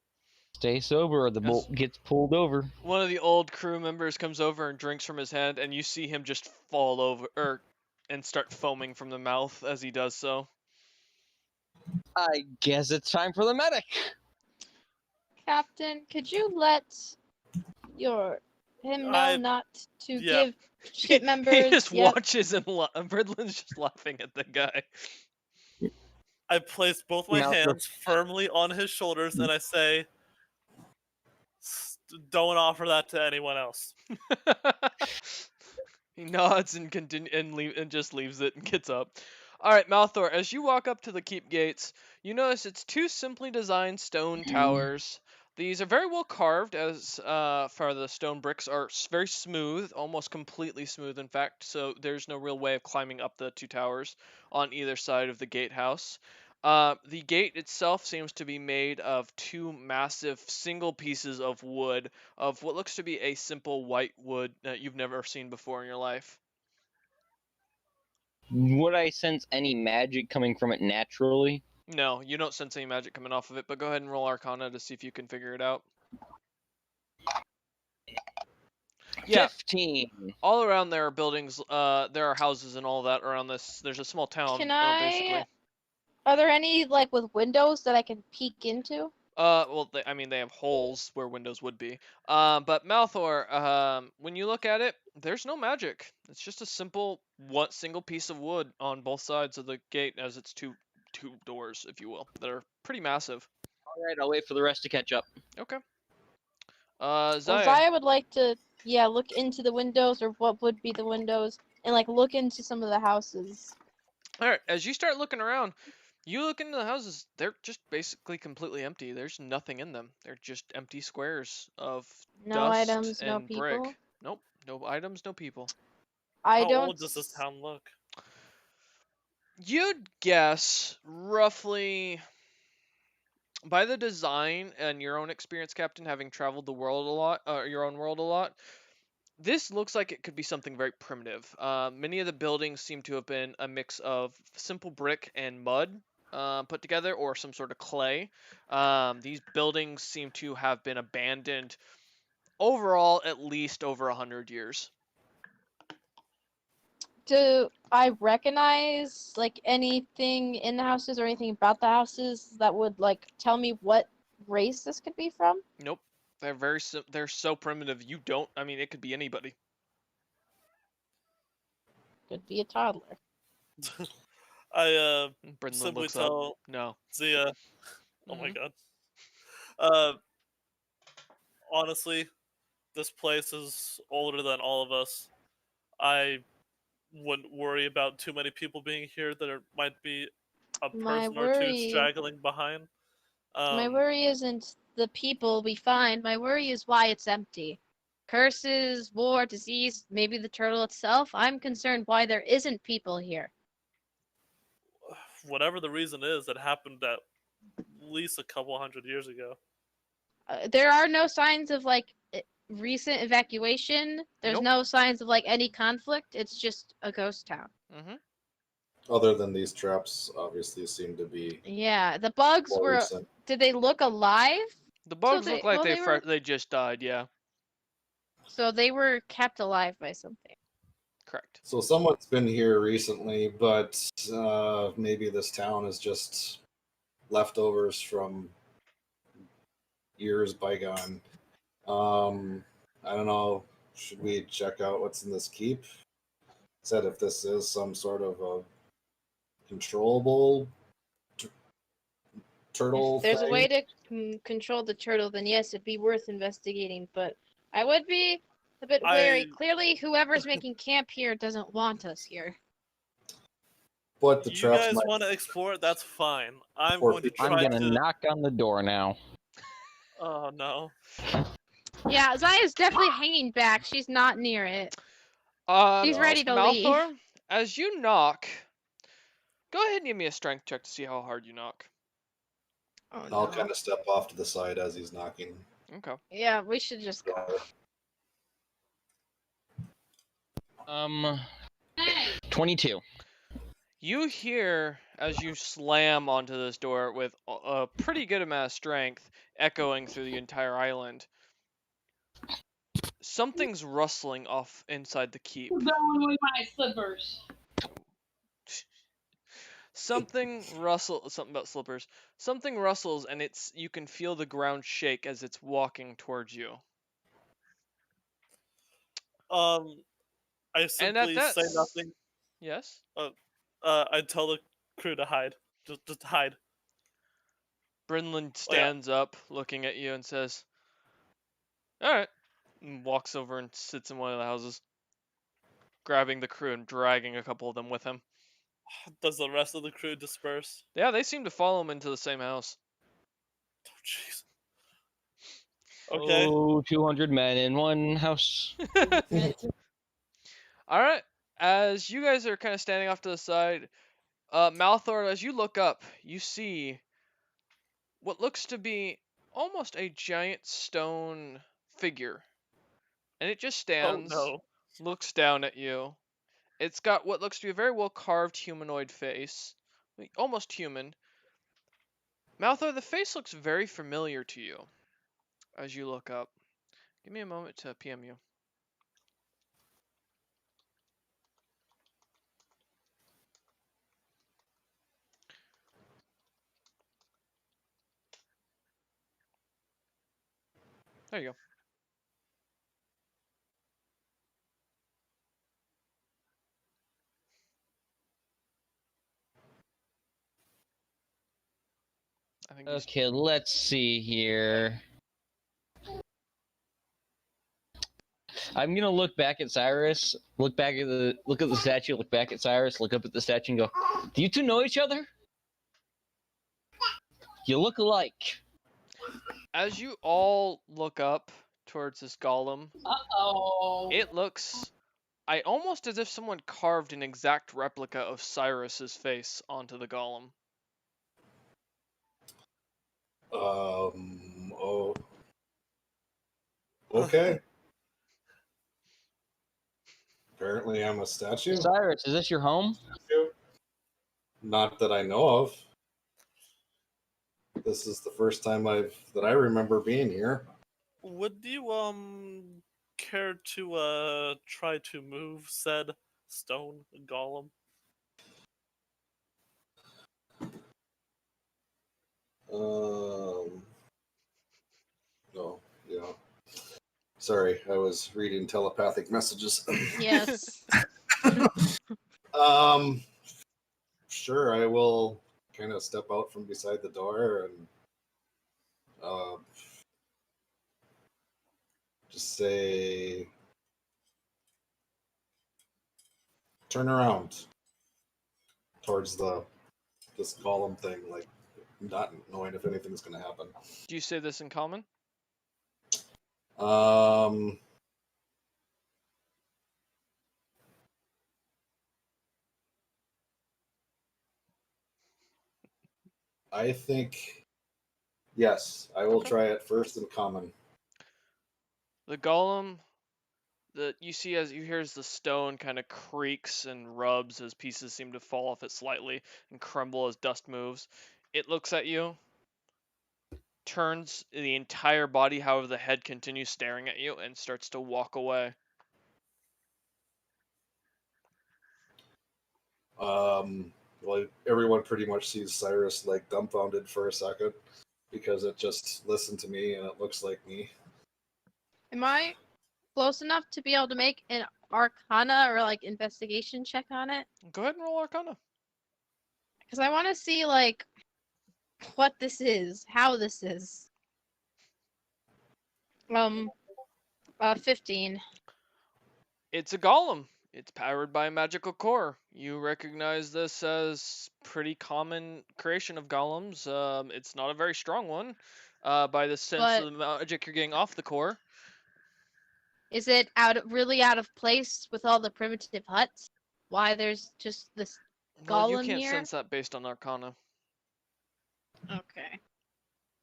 S6: Stay sober, or the boat gets pulled over.
S1: One of the old crew members comes over and drinks from his hand, and you see him just fall over, and start foaming from the mouth as he does so.
S6: I guess it's time for the medic.
S3: Captain, could you let him know not to give ship members?
S1: He just watches him. Bridlin's just laughing at the guy.
S4: I place both my hands firmly on his shoulders, and I say, "Don't offer that to anyone else."
S1: He nods and just leaves it and gets up. All right, Malthor, as you walk up to the keep gates, you notice it's 2 simply designed stone towers. These are very well carved, as for the stone bricks are very smooth, almost completely smooth, in fact. So there's no real way of climbing up the 2 towers on either side of the gatehouse. The gate itself seems to be made of two massive single pieces of wood, of what looks to be a simple white wood that you've never seen before in your life.
S6: Would I sense any magic coming from it naturally?
S1: No, you don't sense any magic coming off of it, but go ahead and roll Arcana to see if you can figure it out. Yeah,
S6: 15.
S1: all around there are buildings, there are houses and all that around this. There's a small town,
S3: Can
S1: basically.
S3: Are there any like with windows that I can peek into?
S1: Well, I mean, they have holes where windows would be. But Malthor, when you look at it, there's no magic. It's just a simple single piece of wood on both sides of the gate, as it's two doors, if you will, that are pretty massive.
S6: All right, I'll wait for the rest to catch up.
S1: Okay.
S3: Well,
S1: Zaya.
S3: Zaya would like to, look into the windows or what would be the windows, and like look into some of the houses.
S1: All right. As you start looking around, you look into the houses. They're just basically completely empty. There's nothing in them. They're just empty squares of
S3: No
S1: dust
S3: items, no
S1: and brick.
S3: people.
S1: Nope. No items, no people.
S3: I
S4: How
S3: don't.
S4: old does this town look?
S1: You'd guess roughly by the design and your own experience, Captain, having traveled the world a lot, your own world a lot. This looks like it could be something very primitive. Many of the buildings seem to have been a mix of simple brick and mud put together, or some sort of clay. These buildings seem to have been abandoned overall at least over 100 years.
S3: Do I recognize like anything in the houses or anything about the houses that would like tell me what race this could be from?
S1: Nope. They're they're so primitive. You don't. I mean, it could be anybody.
S3: Could be a toddler.
S4: I
S1: Brendan
S4: simply
S1: looks up.
S4: tell
S1: No.
S4: Zia. Oh my
S1: Mhm.
S4: god. Honestly, this place is older than all of us. I wouldn't worry about too many people being here. There might be a
S3: My
S4: person or two
S3: worry-
S4: straggling behind.
S3: My worry isn't the people we find. My worry is why it's empty. Curses, war, disease, maybe the turtle itself. I'm concerned why there isn't people here.
S4: Whatever the reason is, it happened at least a couple hundred years ago.
S3: There are no signs of like recent evacuation. There's
S1: Nope.
S3: no signs of like any conflict. It's just a ghost town.
S1: Mm-hmm.
S2: Other than these traps, obviously seem to be
S3: Yeah, the bugs
S2: more
S3: were.
S2: recent.
S3: Did they look alive?
S1: The bugs
S3: they-
S1: look like
S3: well, they were-
S1: they just died. Yeah,
S3: So they were kept alive by something.
S1: correct.
S2: So someone's been here recently, but maybe this town is just leftovers from years bygone. I don't know. Should we check out what's in this keep? Said if this is some sort of a controllable turtle.
S3: If there's a
S2: thing.
S3: way to control the turtle, then yes, it'd be worth investigating. But I would be a bit wary. Clearly, whoever's making camp here doesn't want us here.
S2: But the
S4: You
S2: traps
S4: guys
S2: might
S4: want to explore it? That's fine. I'm
S2: Or
S4: going to
S2: people-
S6: I'm
S4: try
S6: gonna
S4: to.
S6: knock on the door now.
S4: Oh no.
S3: Yeah, Zaya's definitely hanging back. She's not near it. She's
S2: No.
S3: ready to leave.
S1: Malthor, as you knock, go ahead and give me a strength check to see how hard you knock.
S3: Oh,
S2: I'll
S3: no.
S2: kind of step off to the side as he's knocking.
S1: Okay.
S3: Yeah, we should just go.
S6: 22.
S1: You hear as you slam onto this door with a pretty good amount of strength echoing through the entire island. Something's rustling off inside the keep.
S7: Going with my slippers.
S1: Something about slippers. Something rustles and you can feel the ground shake as it's walking towards you.
S4: I simply say
S1: that
S4: nothing.
S1: Yes?
S4: I tell the crew to hide. Just hide.
S1: Brinlund stands up, looking at you, and says, "Alright," and walks over and sits in one of the houses, grabbing the crew and dragging a couple of them with him.
S4: Does the rest of the crew disperse?
S1: Yeah, they seem to follow him into the same house.
S4: Oh jeez. Okay.
S6: Oh, 200 men in one house.
S1: Alright, as you guys are kind of standing off to the side, Malthor, as you look up, you see what looks to be almost a giant stone figure. And it just
S4: Oh
S1: stands,
S4: no.
S1: looks down at you. It's got what looks to be a very well carved humanoid face, almost human. Malthor, the face looks very familiar to you as you look up. Give me a moment to PM you. There you go. I think he's
S6: Okay, let's see here. I'm gonna look back at Cyrus, look at the statue, look back at Cyrus, look up at the statue, and go, "Do you two know each other? You look alike."
S1: as you all look up towards this golem,
S7: Uh-oh.
S1: it looks almost as if someone carved an exact replica of Cyrus's face onto the golem.
S2: Oh. Okay. Apparently, I'm a statue.
S6: Cyrus, is this your home?
S2: Not that I know of. This is the first time that I remember being here.
S4: Would you care to try to move said stone golem?
S2: No, yeah. Sorry, I was reading telepathic messages.
S3: Yes.
S2: Sure, I will kind of step out from beside the door and just say, turn around towards this golem thing, like not knowing if anything's going to happen.
S1: Do you say this in common?
S2: I think yes, I will
S1: Okay.
S2: try it first in common.
S1: The golem that you see as you hear as the stone kind of creaks and rubs as pieces seem to fall off it slightly and crumble as dust moves. It looks at you, turns the entire body, however the head continues staring at you, and starts to walk away.
S2: Well, everyone pretty much sees Cyrus like dumbfounded for a second because it just listened to me and it looks like me.
S3: Am I close enough to be able to make an Arcana or like investigation check on it?
S1: Go ahead and roll Arcana.
S3: Because I want to see like what this is, how this is. 15.
S1: It's a golem. It's powered by a magical core. You recognize this as pretty common creation of golems. It's not a very strong one, by the sense
S3: But-
S1: of the magic you're getting off the core.
S3: Is it really out of place with all the primitive huts? Why there's just this
S1: Well, you
S3: golem
S1: can't
S3: here?
S1: sense that based on Arcana.
S3: Okay.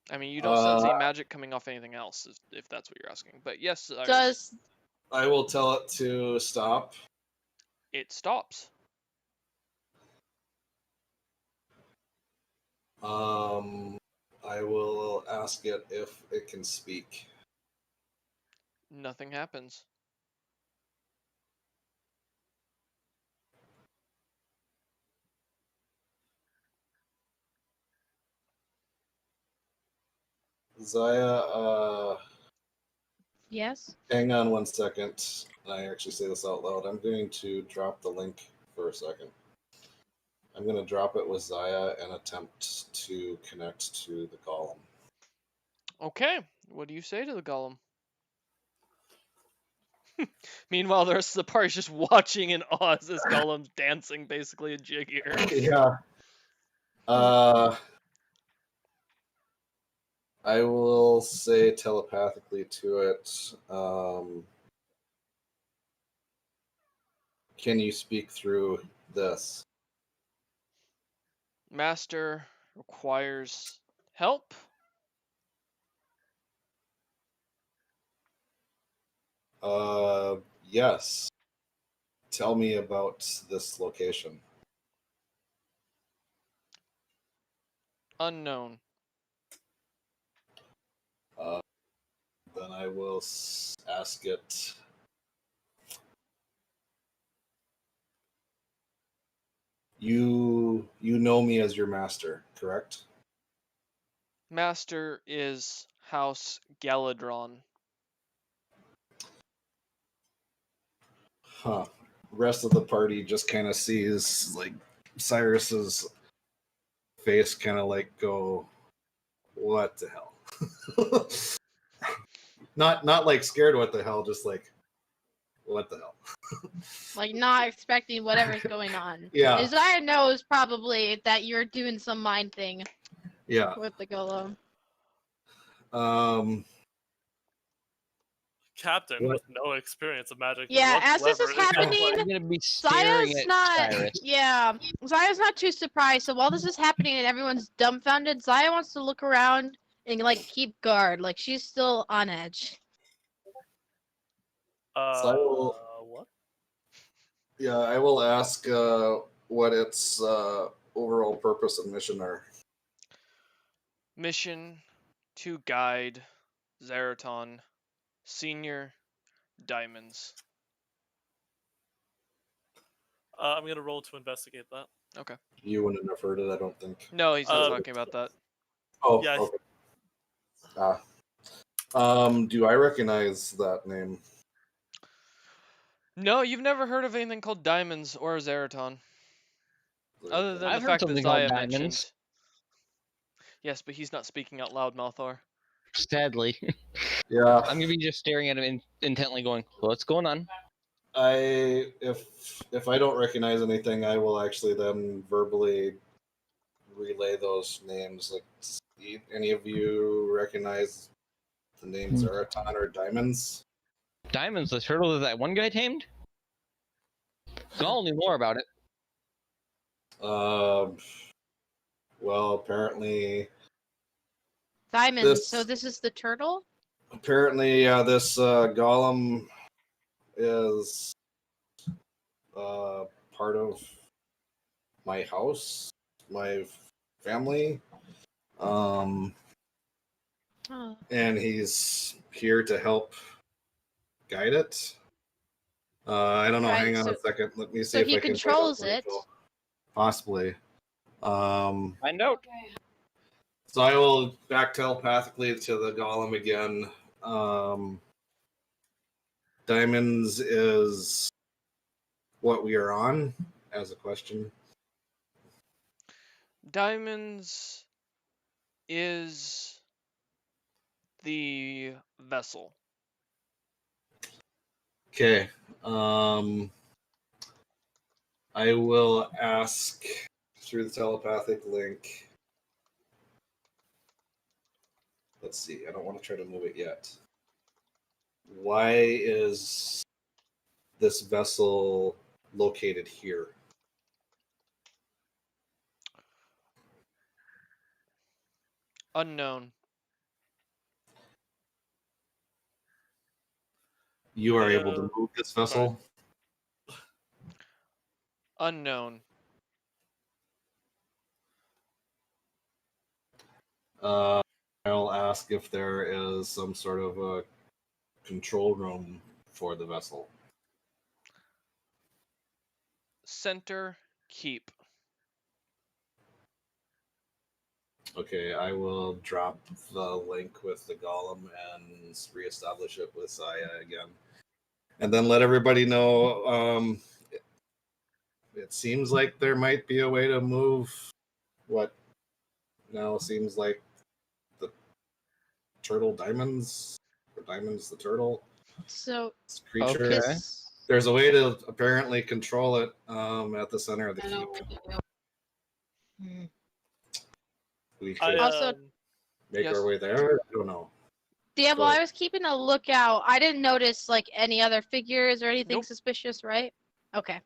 S1: I mean, you don't sense any magic coming off anything else, if that's what you're asking. But yes, Iris,
S3: Does
S2: I will tell it to stop.
S1: it stops.
S2: I will ask it if it can speak.
S1: Nothing happens.
S2: Zaya,
S3: yes?
S2: hang on 1 second. I actually say this out loud. I'm going to drop the link for a second. I'm going to drop it with Zaya and attempt to connect to the golem.
S1: Okay, what do you say to the golem? Meanwhile, the rest of the party's just watching in awe as this golem's dancing basically a jig here.
S2: Yeah. I will say telepathically to it, can you speak through this?
S1: Master requires help.
S2: Yes. Tell me about this location.
S1: Unknown.
S2: Then I will ask it. You know me as your master, correct?
S1: Master is House Galadron.
S2: Huh. Rest of the party just kind of sees like Cyrus's face kind of like go, what the hell? not like scared, what the hell, just like, what the hell?
S3: Like not expecting whatever's going on.
S2: Yeah.
S3: Isaiah knows probably that you're doing some mind thing
S2: Yeah.
S3: with the golem.
S4: Captain
S2: What?
S4: with no experience of magic.
S3: Yeah, as this is
S4: whatsoever is
S3: happening,
S4: like,
S6: I'm gonna be staring
S3: Zaya's
S6: at
S3: not.
S6: Cyrus.
S3: Yeah, Zaya's not too surprised. So while this is happening and everyone's dumbfounded, Zaya wants to look around and like keep guard. Like she's still on edge.
S4: what?
S2: Yeah, I will ask what its overall purpose and mission are.
S1: Mission to guide Zeraton, Senior Diamonds.
S4: I'm gonna roll to investigate that.
S1: Okay.
S2: You wouldn't have heard it, I don't think.
S1: No, he's not
S4: Uh,
S1: talking about that.
S2: Oh,
S4: Yeah.
S2: okay. Do I recognize that name?
S1: No, you've never heard of anything called Diamonds or Zeraton. Other than
S6: I've
S1: the
S6: heard
S1: fact that
S6: something called
S1: Zaya
S6: Diamonds.
S1: mentioned. Yes, but he's not speaking out loud, Malthor.
S6: Sadly,
S2: Yeah,
S6: I'm gonna be just staring at him intently, going, "What's going on?"
S2: if I don't recognize anything, I will actually then verbally relay those names. Like, any of you recognize the name Zeraton or Diamonds?
S6: Diamond's the turtle that one guy tamed. Gaul knew more about it.
S2: Well, apparently,
S3: Diamonds. So this is the turtle.
S2: this golem is part of my house, my family,
S3: Oh.
S2: and he's here to help guide it. I don't know.
S3: Right,
S2: Hang on
S3: so-
S2: a second. Let me see
S3: so
S2: if
S3: he
S2: I can find
S3: controls
S2: out
S3: it.
S2: info. Possibly.
S6: Find out.
S2: So I will back telepathically to the golem again. Diamonds is what we are on as a question.
S1: Diamonds is the vessel.
S2: Okay. I will ask through the telepathic link. Let's see. I don't want to try to move it yet. Why is this vessel located here?
S1: Unknown.
S2: You are able to
S4: Yeah.
S2: move this vessel?
S1: Unknown.
S2: I'll ask if there is some sort of a control room for the vessel.
S1: Center Keep.
S2: Okay, I will drop the link with the golem and reestablish it with Saya again. And then let everybody know it seems like there might be a way to move what now seems like the turtle Diamonds, or Diamonds the turtle
S3: So
S2: this creature.
S6: Okay.
S3: this.
S2: There's a way to apparently control it at the center of the keep.
S3: Hmm.
S2: We
S4: I,
S2: could
S3: Also-
S2: make
S1: Yes.
S2: our way there. I don't know.
S3: Yeah, well,
S2: Go.
S3: I was keeping a lookout. I didn't notice like any other figures or anything
S1: Nope.
S3: suspicious, right? Okay.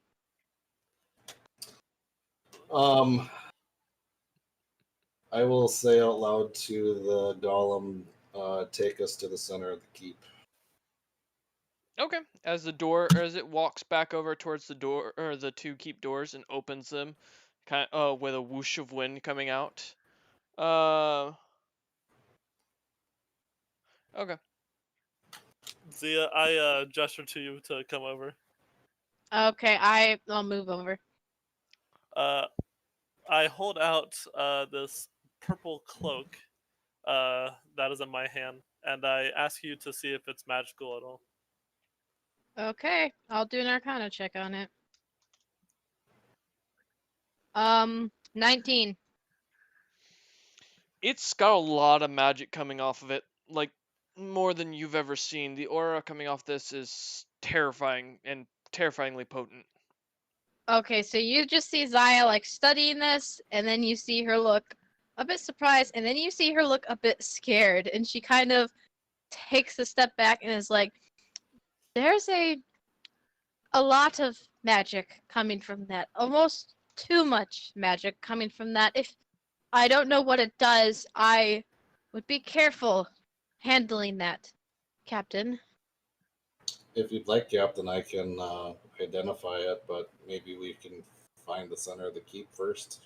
S2: I will say out loud to the golem, take us to the center of the keep.
S1: Okay. As it walks back over towards the door or the two keep doors and opens them, kind of with a whoosh of wind coming out. Okay.
S4: Zia, I gesture to you to come over.
S3: Okay, I'll move over.
S4: I hold out this purple cloak that is in my hand, and I ask you to see if it's magical at all.
S3: Okay, I'll do an Arcana check on it. 19.
S1: It's got a lot of magic coming off of it, like more than you've ever seen. The aura coming off this is terrifying and terrifyingly potent.
S3: Okay, so you just see Zaya like studying this, and then you see her look a bit surprised, and then you see her look a bit scared, and she kind of takes a step back and is like, "There's a lot of magic coming from that, almost too much magic coming from that. If I don't know what it does, I would be careful handling that, Captain."
S2: If you'd like, Captain, I can identify it, but maybe we can find the center of the keep first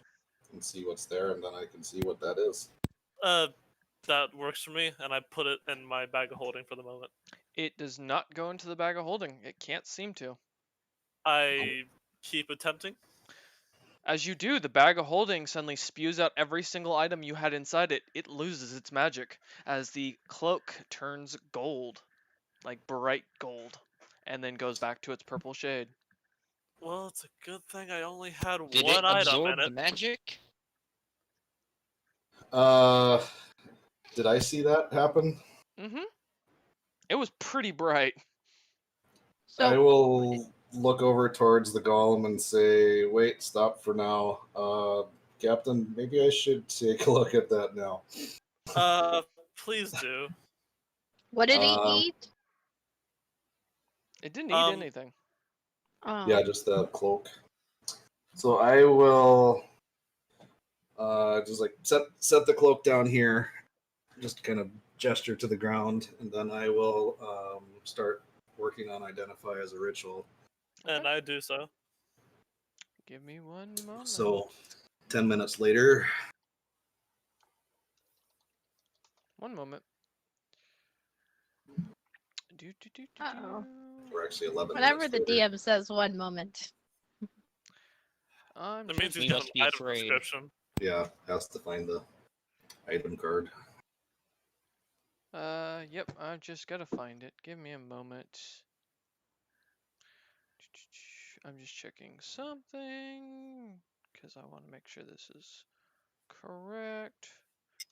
S2: and see what's there, and then I can see what that is.
S4: That works for me, and I put it in my bag of holding for the moment.
S1: It does not go into the bag of holding. It can't seem to.
S4: I keep attempting.
S1: As you do, the bag of holding suddenly spews out every single item you had inside it. It loses its magic as the cloak turns gold, like bright gold, and then goes back to its purple shade.
S4: Well, it's a good thing I only had
S5: Did
S4: one
S5: it
S4: item
S5: absorb
S4: in
S5: the
S4: it.
S5: magic?
S2: Did I see that happen?
S1: Mm-hmm. It was pretty bright.
S3: So
S2: I will look over towards the golem and say, "Wait, stop for now, Captain. Maybe I should take a look at that now."
S4: Please do.
S3: what did he
S2: Um,
S3: eat?
S1: It didn't eat anything.
S3: Oh.
S2: Yeah, just the cloak. So I will just like set the cloak down here, just kind of gesture to the ground, and then I will start working on identify as a ritual.
S4: And I do so.
S1: Give me one moment.
S2: So 10 minutes later.
S1: One moment.
S3: Uh-oh.
S2: We're actually 11
S3: Whenever
S2: minutes
S3: the
S2: later.
S3: DM says 1 moment.
S1: I'm
S4: It means
S1: just
S4: he's
S5: We
S4: got
S5: must
S4: an
S5: be
S4: item
S5: afraid.
S4: description.
S2: Yeah, has to find the item card.
S1: Yep, I just gotta find it. Give me a moment. I'm just checking something because I want to make sure this is correct.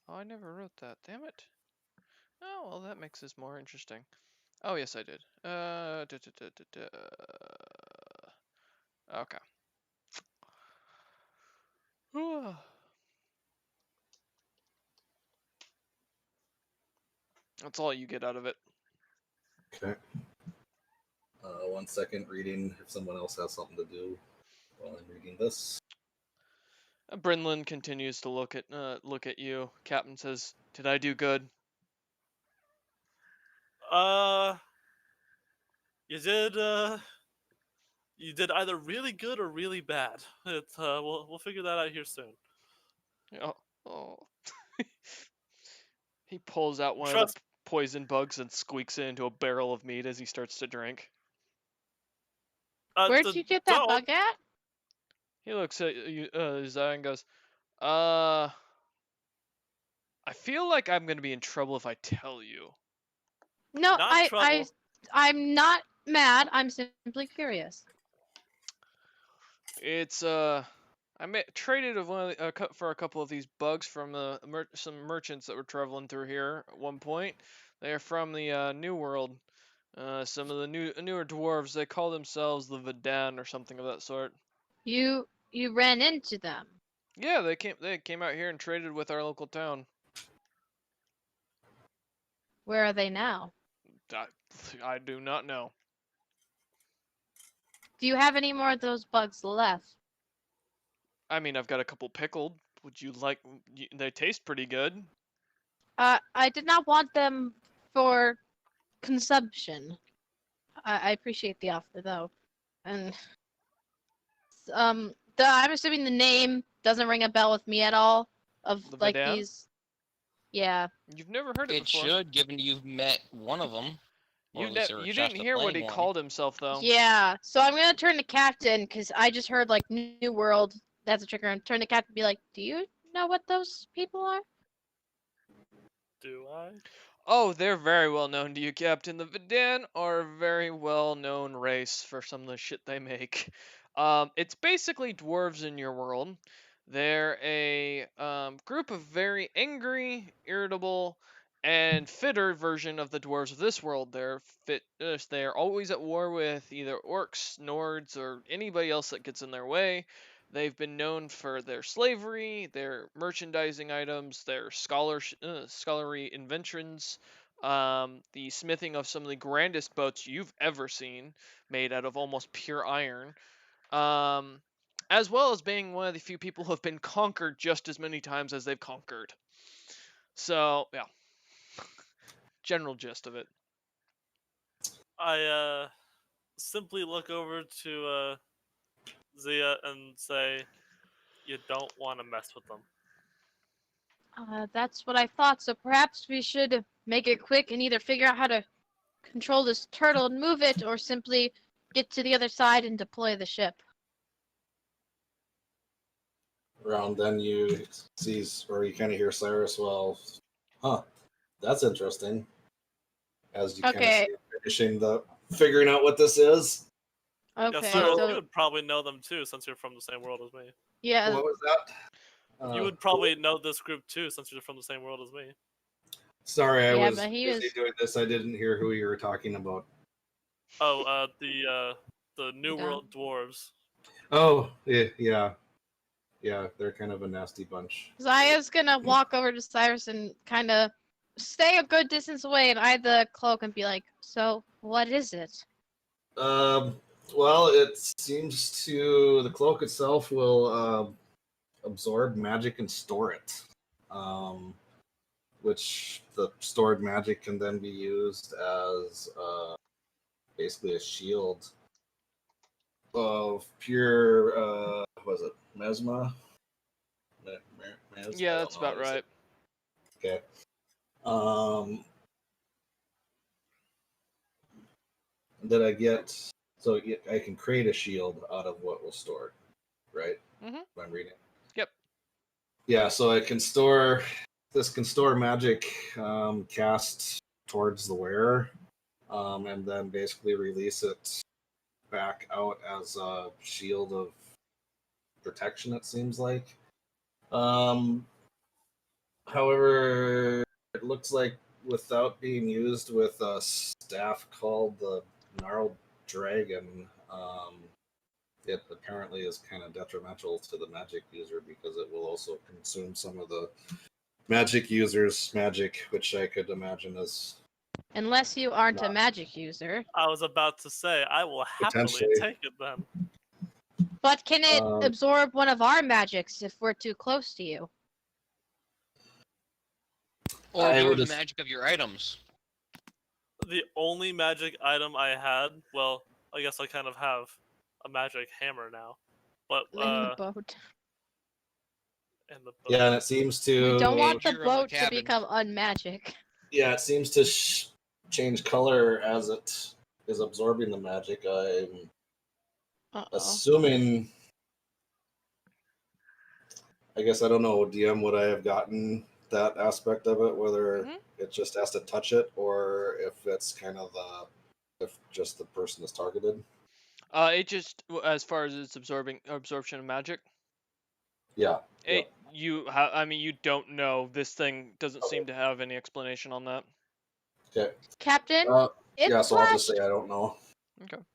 S1: Oh, I never wrote that. Damn it. Oh, well, that makes this more interesting. Oh, yes, I did. Okay. That's all you get out of it.
S2: Okay. 1 second, reading if someone else has something to do while I'm reading this.
S1: Brinlin continues to look at you. Captain says, "Did I do good?"
S4: You did either really good or really bad. We'll figure that out here soon.
S1: Oh. He pulls out one of
S4: Trust.
S1: the poison bugs and squeaks it into a barrel of meat as he starts to drink.
S3: Where'd you get that
S4: don't.
S3: bug at?
S1: He looks at you, Zaya, and goes, I feel like I'm gonna be in trouble if I tell you."
S3: No,
S4: Not trouble.
S3: I'm not mad. I'm simply curious.
S1: It's traded of one of the, for a couple of these bugs from some merchants that were traveling through here at one point. They are from the New World. Some of the newer dwarves. They call themselves the Vidan or something of that sort.
S3: You ran into them.
S1: Yeah, they came out here and traded with our local town.
S3: Where are they now?
S1: I do not know.
S3: Do you have any more of those bugs left?
S1: I mean, I've got a couple pickled. Would you like? They taste pretty good.
S3: I did not want them for consumption. I appreciate the offer though, and I'm assuming the name doesn't ring a bell with me at all. Of
S1: The
S3: like
S1: Vidan?
S3: these, yeah.
S1: You've never heard it
S5: It
S1: before.
S5: should, given you've met one of them.
S1: You you didn't hear what he called himself though.
S3: Yeah, so I'm gonna turn to Captain because I just heard like New World. That's a trigger. And turn to Captain and be like, "Do you know what those people are?"
S4: Do I?
S1: Oh, they're very well known to you, Captain. The Vidan are a very well known race for some of the shit they make. It's basically dwarves in your world. They're a group of very angry, irritable, and fitter version of the dwarves of this world. They're always at war with either orcs, nords, or anybody else that gets in their way. They've been known for their slavery, their merchandising items, their scholarly inventions, the smithing of some of the grandest boats you've ever seen, made out of almost pure iron, as well as being one of the few people who have been conquered just as many times as they've conquered. So, yeah. General gist of it.
S4: I simply look over to Zia and say, "You don't want to mess with them."
S3: That's what I thought. So perhaps we should make it quick and either figure out how to control this turtle and move it, or simply get to the other side and deploy the ship.
S2: Around then you see, or you kind of hear Cyrus. Well, that's interesting. As you kind of
S3: Okay.
S2: finishing figuring out what this is.
S4: Yeah,
S3: Okay,
S4: Cyril,
S3: so
S4: you would probably know them too, since you're from the same world as me.
S3: yeah,
S2: What was that?
S4: You would probably know this group too, since you're from the same world as me.
S2: Sorry, I
S3: Yeah,
S2: was
S3: but he
S2: busy
S3: was-
S2: doing this. I didn't hear who you were talking about.
S4: Oh, the New
S3: Yeah.
S4: World dwarves.
S2: Oh, yeah. They're kind of a nasty bunch.
S3: Zaya's gonna walk over to Cyrus and kind of stay a good distance away and eye the cloak and be like, "So, what is it?"
S2: Well, it seems the cloak itself will absorb magic and store it. Which the stored magic can then be used as basically a shield of pure was it mesma?
S1: Yeah, that's about right.
S2: Okay. That I get, so I can create a shield out of what was stored, right?
S1: Mhm.
S2: If I'm reading.
S1: Yep.
S2: Yeah, so I can store. This can store magic cast towards the wearer, and then basically release it back out as a shield of protection. It seems like. However, it looks like without being used with a staff called the Gnarled Dragon, it apparently is kind of detrimental to the magic user because it will also consume some of the magic user's magic, which I could imagine is
S3: Unless you aren't a
S2: Not-
S3: magic user.
S4: I was about to say, I will happily
S2: Potentially.
S4: take it then.
S3: But can it
S2: Um,
S3: absorb one of our magics if we're too close to you?
S5: Or
S2: I
S5: absorb
S2: would
S5: the
S2: ass-
S5: magic of your items.
S4: The only magic item I had, well, I guess I kind of have a magic hammer now, but
S3: In the boat.
S4: in the boat.
S2: yeah, and it seems to.
S3: We don't want the
S5: Danger of the
S3: boat to
S5: cabin.
S3: become unmagic.
S2: Yeah, it seems to change color as it is absorbing the magic. I'm
S3: Uh-oh.
S2: assuming. I guess I don't know, DM, would I have gotten that aspect of it, whether
S1: Mhm.
S2: it just has to touch it or if it's kind of if just the person is targeted.
S1: It just as far as its absorption of magic.
S2: Yeah.
S1: It I mean, you don't know. This thing doesn't seem to have any explanation on that.
S2: Okay.
S3: Captain, it
S2: Yeah, so I'll just
S3: flashed
S2: say I don't know.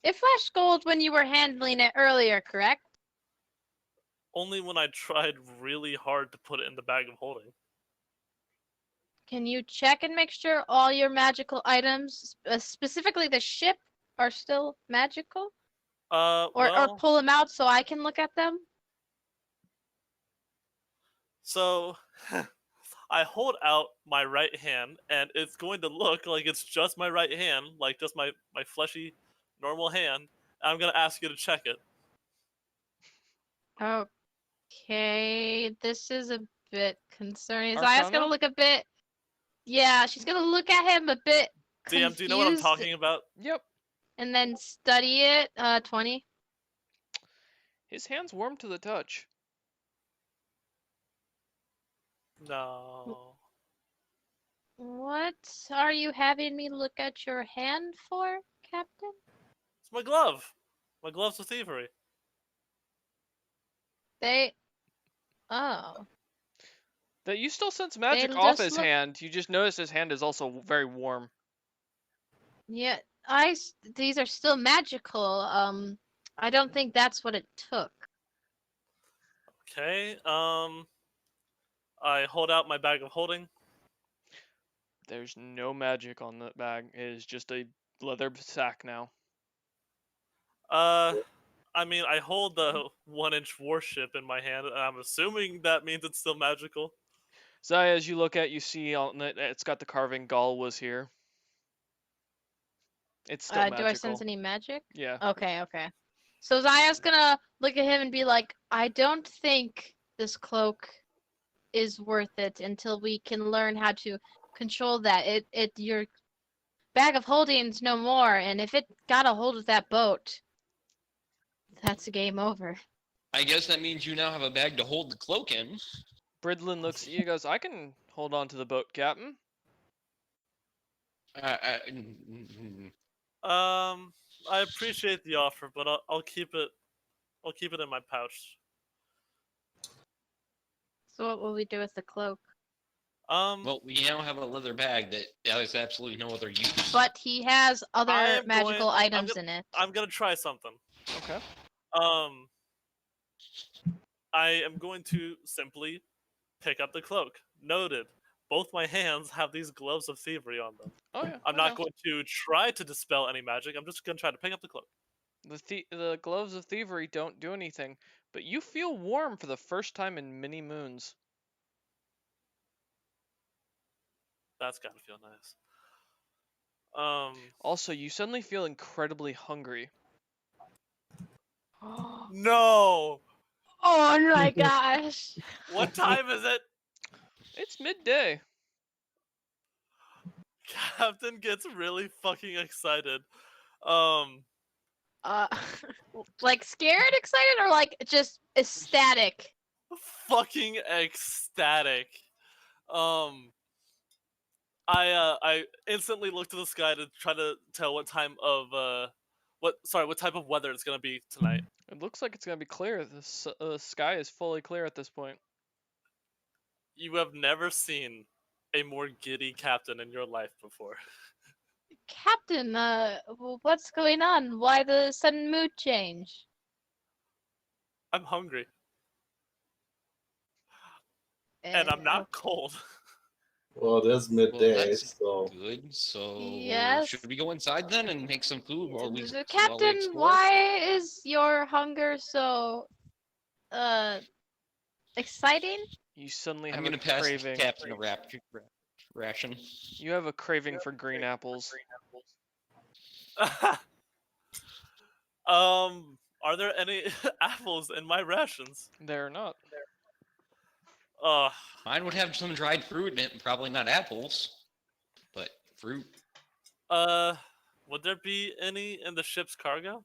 S3: it flashed gold when you were handling it earlier, correct?
S4: Only when I tried really hard to put it in the bag of holding.
S3: Can you check and make sure all your magical items, specifically the ship, are still magical? Or
S4: Well,
S3: pull them out so I can look at them?
S4: So I hold out my right hand, and it's going to look like it's just my right hand, like just my fleshy, normal hand. I'm gonna ask you to check it.
S3: Okay, this is a bit concerning. Zaya's
S1: Arcana?
S3: gonna look a bit. Yeah, she's gonna look at him a bit
S4: DM, do you know what I'm
S3: confused
S4: talking about?
S1: Yep.
S3: and then study it. 20.
S1: His hand's warm to the touch.
S4: No.
S3: What are you having me look at your hand for, Captain?
S4: It's my glove. My gloves of thievery.
S3: They. Oh.
S1: That you still sense magic
S3: They
S1: off
S3: just
S1: his
S3: look-
S1: hand. You just notice his hand is also very warm.
S3: Yeah, these are still magical. I don't think that's what it took.
S4: Okay. I hold out my bag of holding.
S1: There's no magic on the bag. It is just a leather sack now.
S4: I mean, I hold the 1-inch warship in my hand, and I'm assuming that means it's still magical.
S1: Zaya, as you look at, you see on it, it's got the carving Gaul was here. It's still magical.
S3: Do I sense any magic?
S1: Yeah.
S3: Okay. So Zaya's gonna look at him and be like, I don't think this cloak is worth it until we can learn how to control that. Your bag of holding's no more, and if it got a hold of that boat, that's a game over.
S5: I guess that means you now have a bag to hold the cloak in.
S1: Bridlin looks at you and goes, I can hold on to the boat, Captain.
S4: I appreciate the offer, but I'll keep it. I'll keep it in my pouch.
S3: So what will we do with the cloak?
S5: Well, we now have a leather bag that has absolutely no other use.
S3: But he has
S4: I
S3: other
S4: am
S3: magical
S4: going- I'm
S3: items
S4: go-
S3: in it.
S4: I'm gonna try something.
S1: Okay.
S4: I am going to simply pick up the cloak. Noted. Both my hands have these gloves of thievery on them.
S1: Oh yeah.
S4: I'm
S1: I
S4: not
S1: know.
S4: going to try to dispel any magic. I'm just gonna try to pick up the cloak.
S1: The gloves of thievery don't do anything, but you feel warm for the first time in many moons.
S4: That's gotta feel nice.
S1: Also, you suddenly feel incredibly hungry.
S4: No.
S3: Oh my gosh.
S4: What time is it?
S1: It's midday.
S4: Captain gets really fucking excited.
S3: Like scared, excited, or like just ecstatic?
S4: Fucking ecstatic. I instantly look to the sky to try to tell what time of what type of weather it's gonna be tonight.
S1: It looks like it's gonna be clear. The sky is fully clear at this point.
S4: You have never seen a more giddy captain in your life before.
S3: Captain, what's going on? Why the sudden mood change?
S4: I'm hungry. And I'm not cold.
S2: Well, it is midday,
S5: that's
S2: so
S5: Good. So
S3: Yes.
S5: should we go inside then and make some food while we
S3: So,
S5: while we
S3: Captain,
S5: explore?
S3: why is your hunger so exciting?
S1: You suddenly
S5: I'm
S1: have
S5: gonna
S1: a
S5: pass
S1: craving.
S5: Captain a ration.
S1: You have a craving for green apples.
S4: Are there any apples in my rations?
S1: They're not.
S5: Mine would have some dried fruit in it, and probably not apples, but fruit.
S4: Would there be any in the ship's cargo?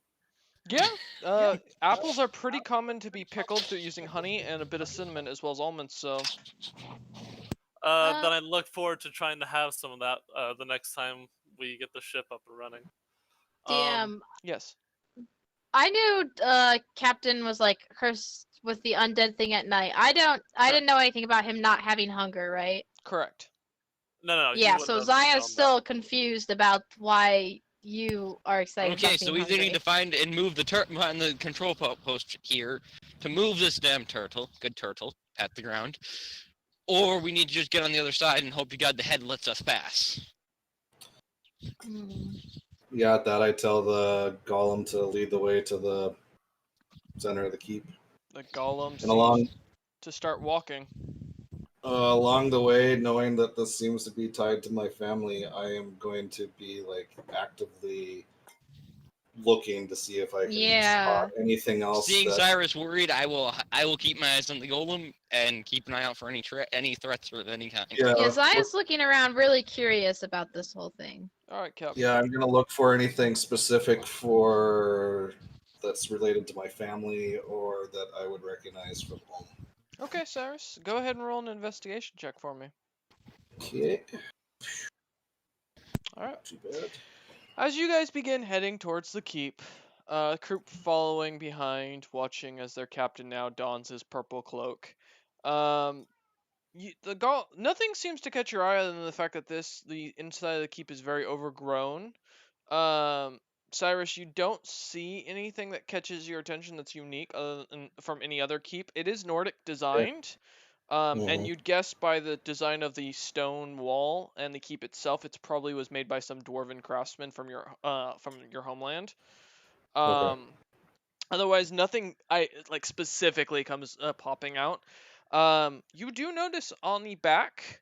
S1: Yeah. Apples are pretty common to be pickled through using honey and a bit of cinnamon as well as almonds. So
S4: Then I look forward to trying to have some of that the next time we get the ship up and running.
S3: DM,
S1: yes.
S3: I knew Captain was like cursed with the undead thing at night. I didn't know anything about him not having hunger, right?
S1: Correct.
S4: No. you
S3: Yeah,
S4: wouldn't
S3: so
S4: have
S3: Zaya's
S4: known
S3: still confused about why you are excited
S5: Okay,
S3: about
S5: so
S3: being
S5: we either
S3: hungry.
S5: need to find and move on the control post here to move this damn turtle, good turtle, at the ground, or we need to just get on the other side and hope to God the head lets us pass.
S3: Hmm.
S2: yeah, at that I tell the golem to lead the way to the center of the keep.
S1: The golem
S2: And along
S1: seems to start walking.
S2: Along the way, knowing that this seems to be tied to my family, I am going to be like actively looking to see if I can
S3: Yeah.
S2: spot anything else.
S5: Seeing
S2: that,
S5: Cyrus worried, I will keep my eyes on the golem and keep an eye out for any threats of any kind.
S2: Yeah,
S3: Yes, I was looking around really curious about this whole thing.
S1: All right, Cap.
S2: yeah, I'm gonna look for anything specific for that's related to my family or that I would recognize from home.
S1: Okay, Cyrus, go ahead and roll an investigation check for me.
S2: Okay,
S1: All right.
S2: too bad.
S1: As you guys begin heading towards the keep, Croup following behind, watching as their captain now dons his purple cloak. Nothing seems to catch your eye other than the fact that the inside of the keep is very overgrown. Cyrus, you don't see anything that catches your attention that's unique from any other keep. It is Nordic designed. And
S2: Mhm.
S1: you'd guess by the design of the stone wall and the keep itself, it's probably was made by some dwarven craftsman from your homeland.
S2: Okay.
S1: Otherwise, nothing specifically comes popping out. You do notice on the back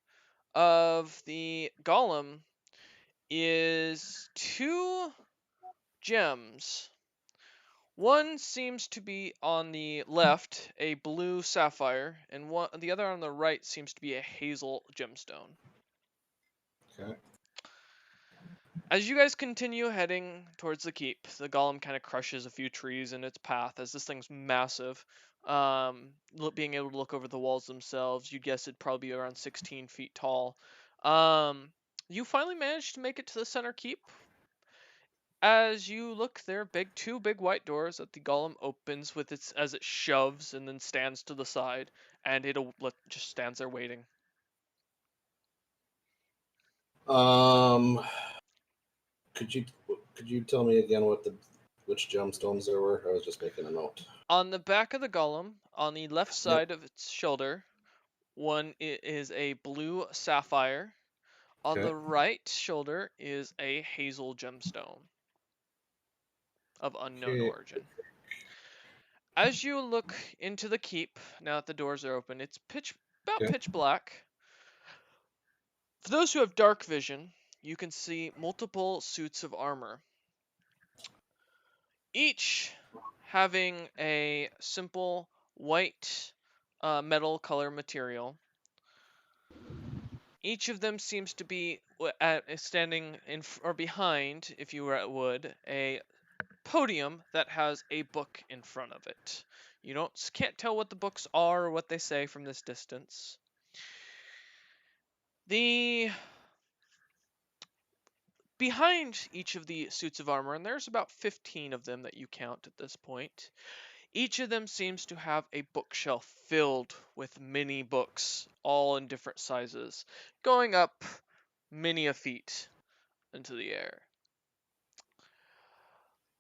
S1: of the golem is 2 gems. One seems to be on the left, a blue sapphire, and the other on the right seems to be a hazel gemstone.
S2: Okay.
S1: As you guys continue heading towards the keep, the golem kind of crushes a few trees in its path, as this thing's massive. Being able to look over the walls themselves, you'd guess it'd probably be around 16 feet tall. You finally managed to make it to the center keep. As you look, there are 2 big white doors that the golem opens with as it shoves and then stands to the side, and just stands there waiting.
S2: Could you tell me again which gemstones there were? I was just making a note.
S1: On the back of the golem, on the left side of its shoulder, one is a blue sapphire. On
S2: Okay.
S1: the right shoulder is a hazel gemstone of unknown
S2: Okay.
S1: origin. As you look into the keep, now that the doors are open, it's
S2: Okay.
S1: pitch black. For those who have dark vision, you can see multiple suits of armor, each having a simple white metal color material. Each of them seems to be standing or behind, if you were at wood, a podium that has a book in front of it. You can't tell what the books are or what they say from this distance. Behind each of the suits of armor, and there's about 15 of them that you count at this point, each of them seems to have a bookshelf filled with many books, all in different sizes, going up many a feet into the air.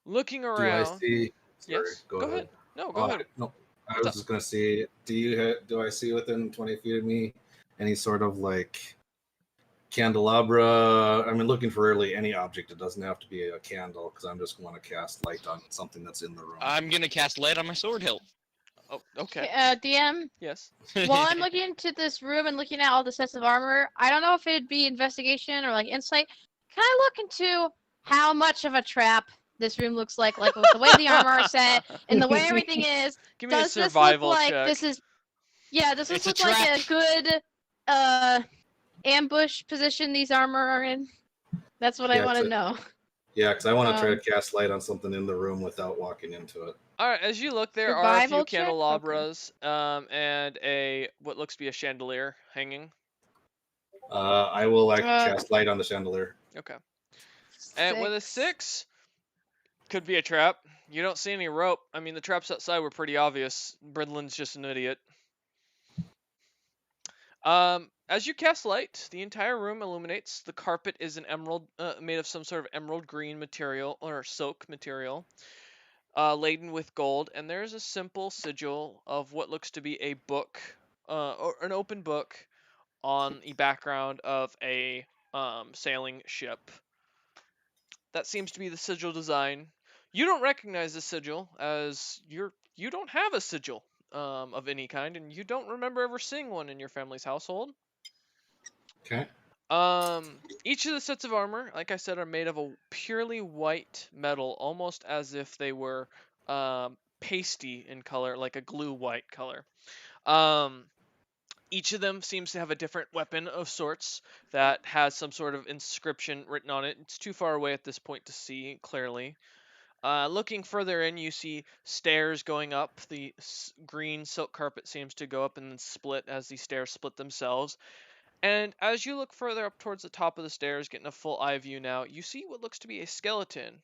S1: Looking
S2: Do I
S1: around.
S2: see? Sorry,
S1: Yes,
S2: go ahead.
S1: No, go ahead.
S2: No, I
S1: What's
S2: was just gonna see. Do I see within 20 feet of me any sort of like candelabra? I mean, looking for really any object. It doesn't have to be a candle because I'm just going to cast light on something that's in the room.
S5: I'm gonna cast light on my sword hilt.
S1: Oh, okay.
S3: DM,
S1: Yes.
S3: while I'm looking into this room and looking at all the sets of armor, I don't know if it'd be investigation or like insight. Can I look into how much of a trap this room looks like with the way the armor are set and the way everything is?
S1: Give me a
S3: Does this look
S1: survival
S3: like
S1: check.
S3: this is? Yeah, does
S5: It's
S3: this
S5: a
S3: look like a good ambush position these armor are in? That's what I
S2: Yeah,
S3: want to
S2: so-
S3: know.
S2: Yeah, because I want to try to cast light on something in the room without walking into it.
S1: All right, as you look, there are a few
S3: Survival check? Okay.
S1: candelabras, and what looks to be a chandelier hanging.
S2: I will cast light on the chandelier.
S1: Okay. And with a 6, could be a trap. You don't see any rope. I mean, the traps outside were pretty obvious. Bridlin's just an idiot. As you cast light, the entire room illuminates. The carpet is an emerald, made of some sort of emerald green material or silk material, laden with gold. And there's a simple sigil of what looks to be a book, or an open book, on the background of a sailing ship. That seems to be the sigil design. You don't recognize the sigil as you don't have a sigil of any kind, and you don't remember ever seeing one in your family's household.
S2: Okay.
S1: Each of the sets of armor, like I said, are made of a purely white metal, almost as if they were pasty in color, like a glue white color. Each of them seems to have a different weapon of sorts that has some sort of inscription written on it. It's too far away at this point to see clearly. Looking further in, you see stairs going up. The green silk carpet seems to go up and then split as the stairs split themselves. And as you look further up towards the top of the stairs, getting a full eye view now, you see what looks to be a skeleton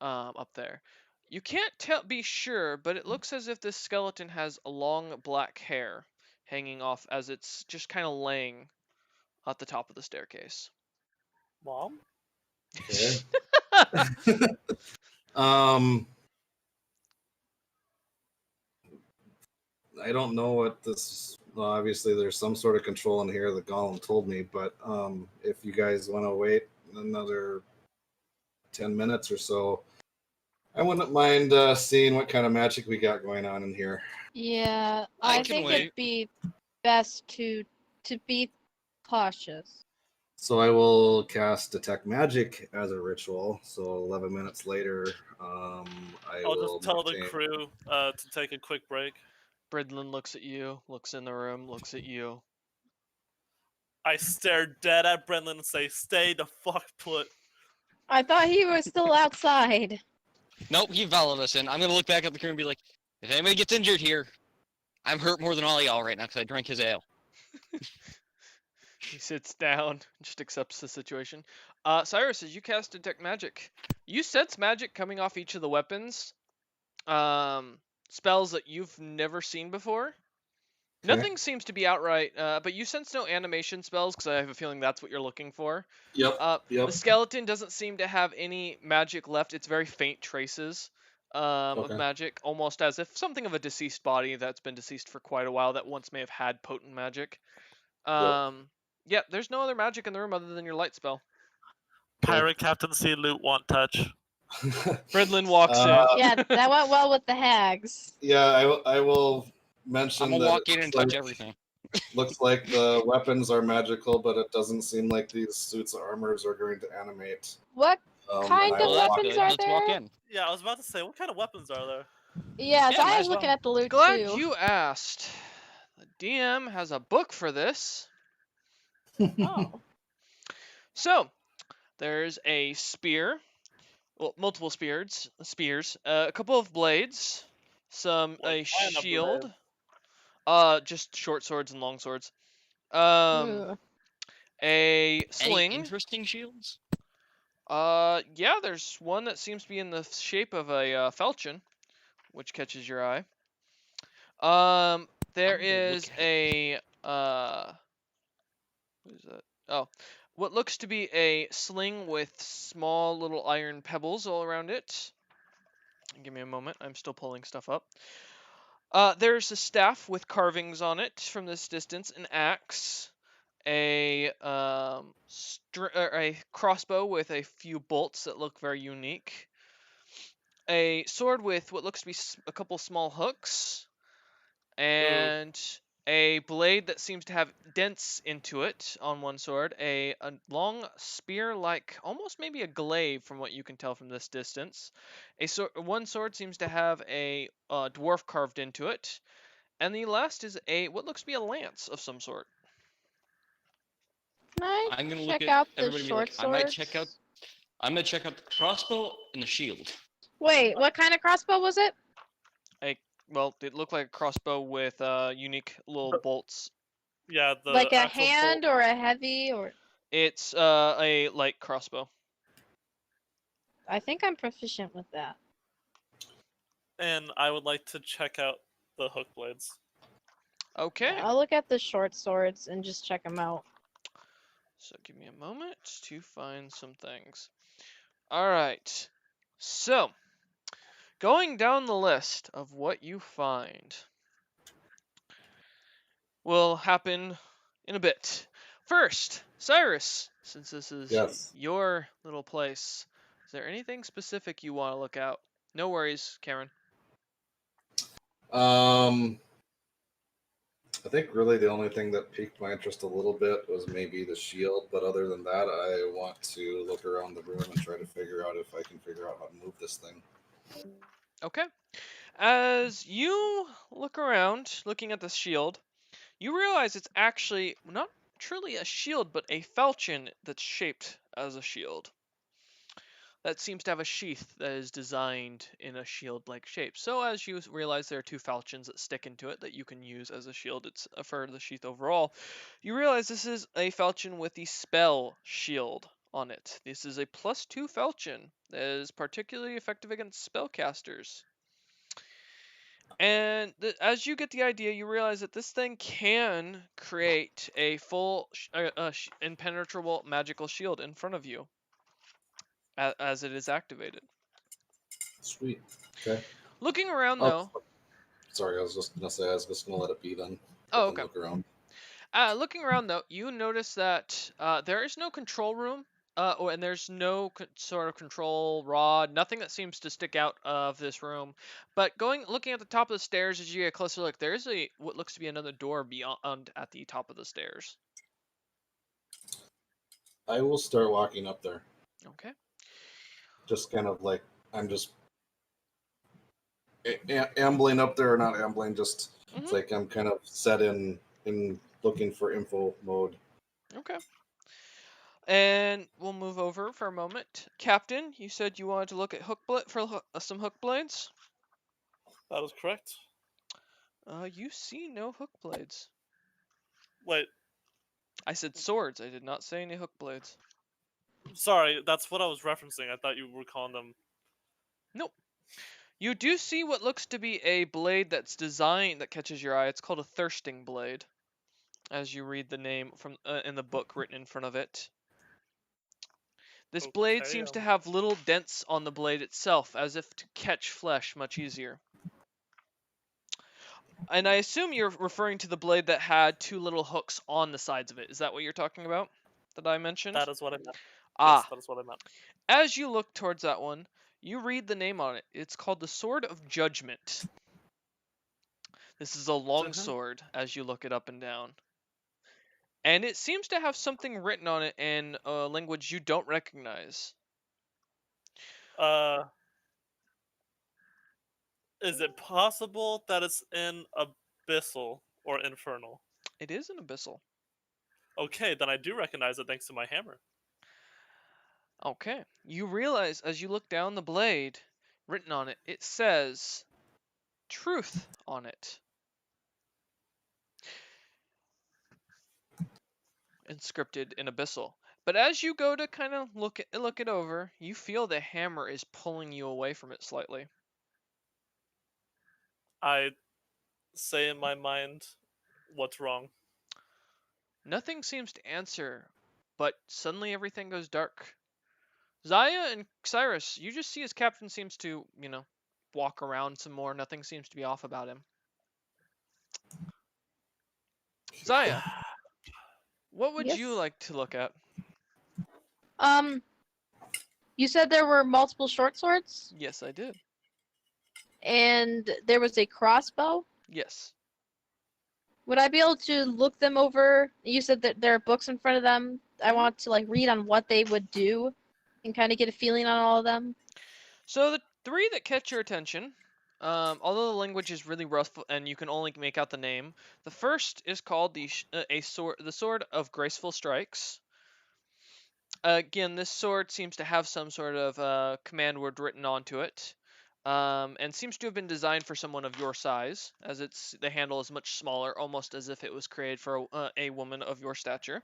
S1: up there. You can't be sure, but it looks as if this skeleton has a long black hair hanging off as it's just kind of laying at the top of the staircase.
S4: Mom?
S2: Okay. I don't know what this. Well, obviously, there's some sort of control in here that Gollum told me, but if you guys want to wait another 10 minutes or so, I wouldn't mind seeing what kind of magic we got going on in here.
S3: Yeah,
S5: I
S3: I
S5: can
S3: think
S5: wait.
S3: it'd be best to be cautious.
S2: So I will cast Detect Magic as a ritual. So 11 minutes later, I
S4: I'll
S2: will
S4: just tell the
S2: maintain-
S4: crew to take a quick break.
S1: Bridlin looks at you, looks in the room, looks at you.
S4: I stare dead at Brendan and say, "Stay the fuck put."
S3: I thought he was still outside.
S5: Nope, he followed us in. I'm gonna look back at the crew and be like, if anybody gets injured here, I'm hurt more than all y'all right now because I drank his ale.
S1: He sits down, just accepts the situation. Cyrus, as you cast Detect Magic, you sense magic coming off each of the weapons. Spells that you've never seen before.
S2: Okay.
S1: Nothing seems to be outright, but you sense no animation spells because I have a feeling that's what you're looking for.
S2: Yep.
S1: The skeleton doesn't seem to have any magic left. It's very faint traces of
S2: Okay.
S1: magic, almost as if something of a deceased body that's been deceased for quite a while that once may have had potent magic. Yeah, there's no other magic in the room other than your light spell.
S4: Pirate Captain Sea Loot want touch.
S1: Bridlin walks in.
S3: Yeah, that went well with the hags.
S2: Yeah, I will mention
S5: I'm gonna
S2: that
S5: walk in
S2: it
S5: and
S2: looks
S5: touch
S2: like-
S5: everything.
S2: Looks like the weapons are magical, but it doesn't seem like these suits of armors are going to animate.
S3: What kind
S2: and I
S3: of
S2: will
S5: that's
S2: walk-
S3: weapons
S5: good.
S3: are
S5: Let's walk
S3: there?
S5: in.
S4: Yeah, I was about to say, what kind of weapons are there?
S3: Yes,
S5: Yeah, might
S3: I
S5: as
S3: was looking
S5: well.
S3: at the loot
S1: Glad
S3: too.
S1: you asked. The DM has a book for this.
S3: Oh.
S1: So, there's a spear, well, multiple spears, a couple of blades, a
S4: What kind of
S1: shield, just short swords and long swords,
S3: Ooh.
S1: a
S5: Any
S1: sling.
S5: interesting shields?
S1: Yeah, there's one that seems to be in the shape of a falchion, which catches your eye. There
S5: I'm gonna
S1: is
S5: look at
S1: a what is that? Oh, what looks to be a sling with small little iron pebbles all around it. Give me a moment. I'm still pulling stuff up. There's a staff with carvings on it from this distance, an axe, a crossbow with a few bolts that look very unique, a sword with what looks to be a couple small hooks, and a blade that seems to have dents into it on one sword, a long spear-like, almost maybe a glaive from what you can tell from this distance. One sword seems to have a dwarf carved into it, and the last is what looks to be a lance of some sort.
S3: Can I
S5: I'm gonna look
S3: check
S5: at
S3: out the
S5: everybody and be
S3: short
S5: like,
S3: swords?
S5: I'm gonna check out the crossbow and the shield.
S3: Wait, what kind of crossbow was it?
S1: Well, it looked like a crossbow with unique little bolts.
S4: Yeah, the
S3: Like a
S4: actual
S3: hand
S4: bolt.
S3: or a heavy or?
S1: It's a light crossbow.
S3: I think I'm proficient with that.
S4: And I would like to check out the hook blades.
S1: Okay.
S3: I'll look at the short swords and just check them out.
S1: So give me a moment to find some things. All right. So, going down the list of what you find will happen in a bit. First, Cyrus, since this is
S2: Yes.
S1: your little place, is there anything specific you want to look out? No worries, Cameron.
S2: I think really the only thing that piqued my interest a little bit was maybe the shield, but other than that, I want to look around the room and try to figure out if I can figure out how to move this thing.
S1: Okay. As you look around, looking at the shield, you realize it's actually not truly a shield, but a falchion that's shaped as a shield. That seems to have a sheath that is designed in a shield-like shape. So as you realize there are two falchions that stick into it that you can use as a shield, it's for the sheath overall. You realize this is a falchion with the spell shield on it. This is a +2 falchion that is particularly effective against spellcasters. And as you get the idea, you realize that this thing can create a full impenetrable magical shield in front of you as it is activated.
S2: Sweet. Okay.
S1: Looking around
S2: Oh,
S1: though.
S2: sorry, I was just gonna say I was just gonna let it be then.
S1: Oh,
S2: Let them
S1: okay.
S2: look around.
S1: Looking around though, you notice that there is no control room, and there's no sort of control rod, nothing that seems to stick out of this room. But looking at the top of the stairs, as you get a closer look, there's what looks to be another door beyond at the top of the stairs.
S2: I will start walking up there.
S1: Okay.
S2: Just kind of like I'm just ambling up there, or not ambling. Just
S1: Mhm.
S2: it's like I'm kind of set in looking for info mode.
S1: Okay. And we'll move over for a moment. Captain, you said you wanted to look at some hook blades.
S4: That is correct.
S1: You see no hook blades.
S4: Wait,
S1: I said swords. I did not say any hook blades.
S4: sorry, that's what I was referencing. I thought you were calling them.
S1: Nope. You do see what looks to be a blade that's designed that catches your eye. It's called a thirsting blade, as you read the name from in the book written in front of it. This blade
S4: Okay,
S1: seems to have little dents on the blade itself, as if to catch flesh much easier. And I assume you're referring to the blade that had two little hooks on the sides of it. Is that what you're talking about? That I mentioned?
S4: That is what I meant.
S1: Ah.
S4: Yes, that is what I meant.
S1: As you look towards that one, you read the name on it. It's called the Sword of Judgment. This is a long sword as you look it up and down. And it seems to have something written on it in a language you don't recognize.
S4: Is it possible that it's in Abyssal or Infernal?
S1: It is an abyssal.
S4: Okay, then I do recognize it thanks to my hammer.
S1: Okay. You realize as you look down the blade, written on it, it says truth on it. Inscripted in abyssal. But as you go to kind of look it over, you feel the hammer is pulling you away from it slightly.
S4: I say in my mind, what's wrong?
S1: Nothing seems to answer, but suddenly everything goes dark. Zaya and Cyrus, you just see his captain seems to, walk around some more. Nothing seems to be off about him. Zaya, what would you
S3: Yes?
S1: like to look at?
S3: You said there were multiple short swords,
S1: Yes, I did.
S3: and there was a crossbow.
S1: Yes.
S3: Would I be able to look them over? You said that there are books in front of them. I want to read on what they would do, and kind of get a feeling on all of them.
S1: So the three that catch your attention, although the language is really rough and you can only make out the name, the first is called the Sword of Graceful Strikes. Again, this sword seems to have some sort of command word written onto it, and seems to have been designed for someone of your size, as the handle is much smaller, almost as if it was created for a woman of your stature.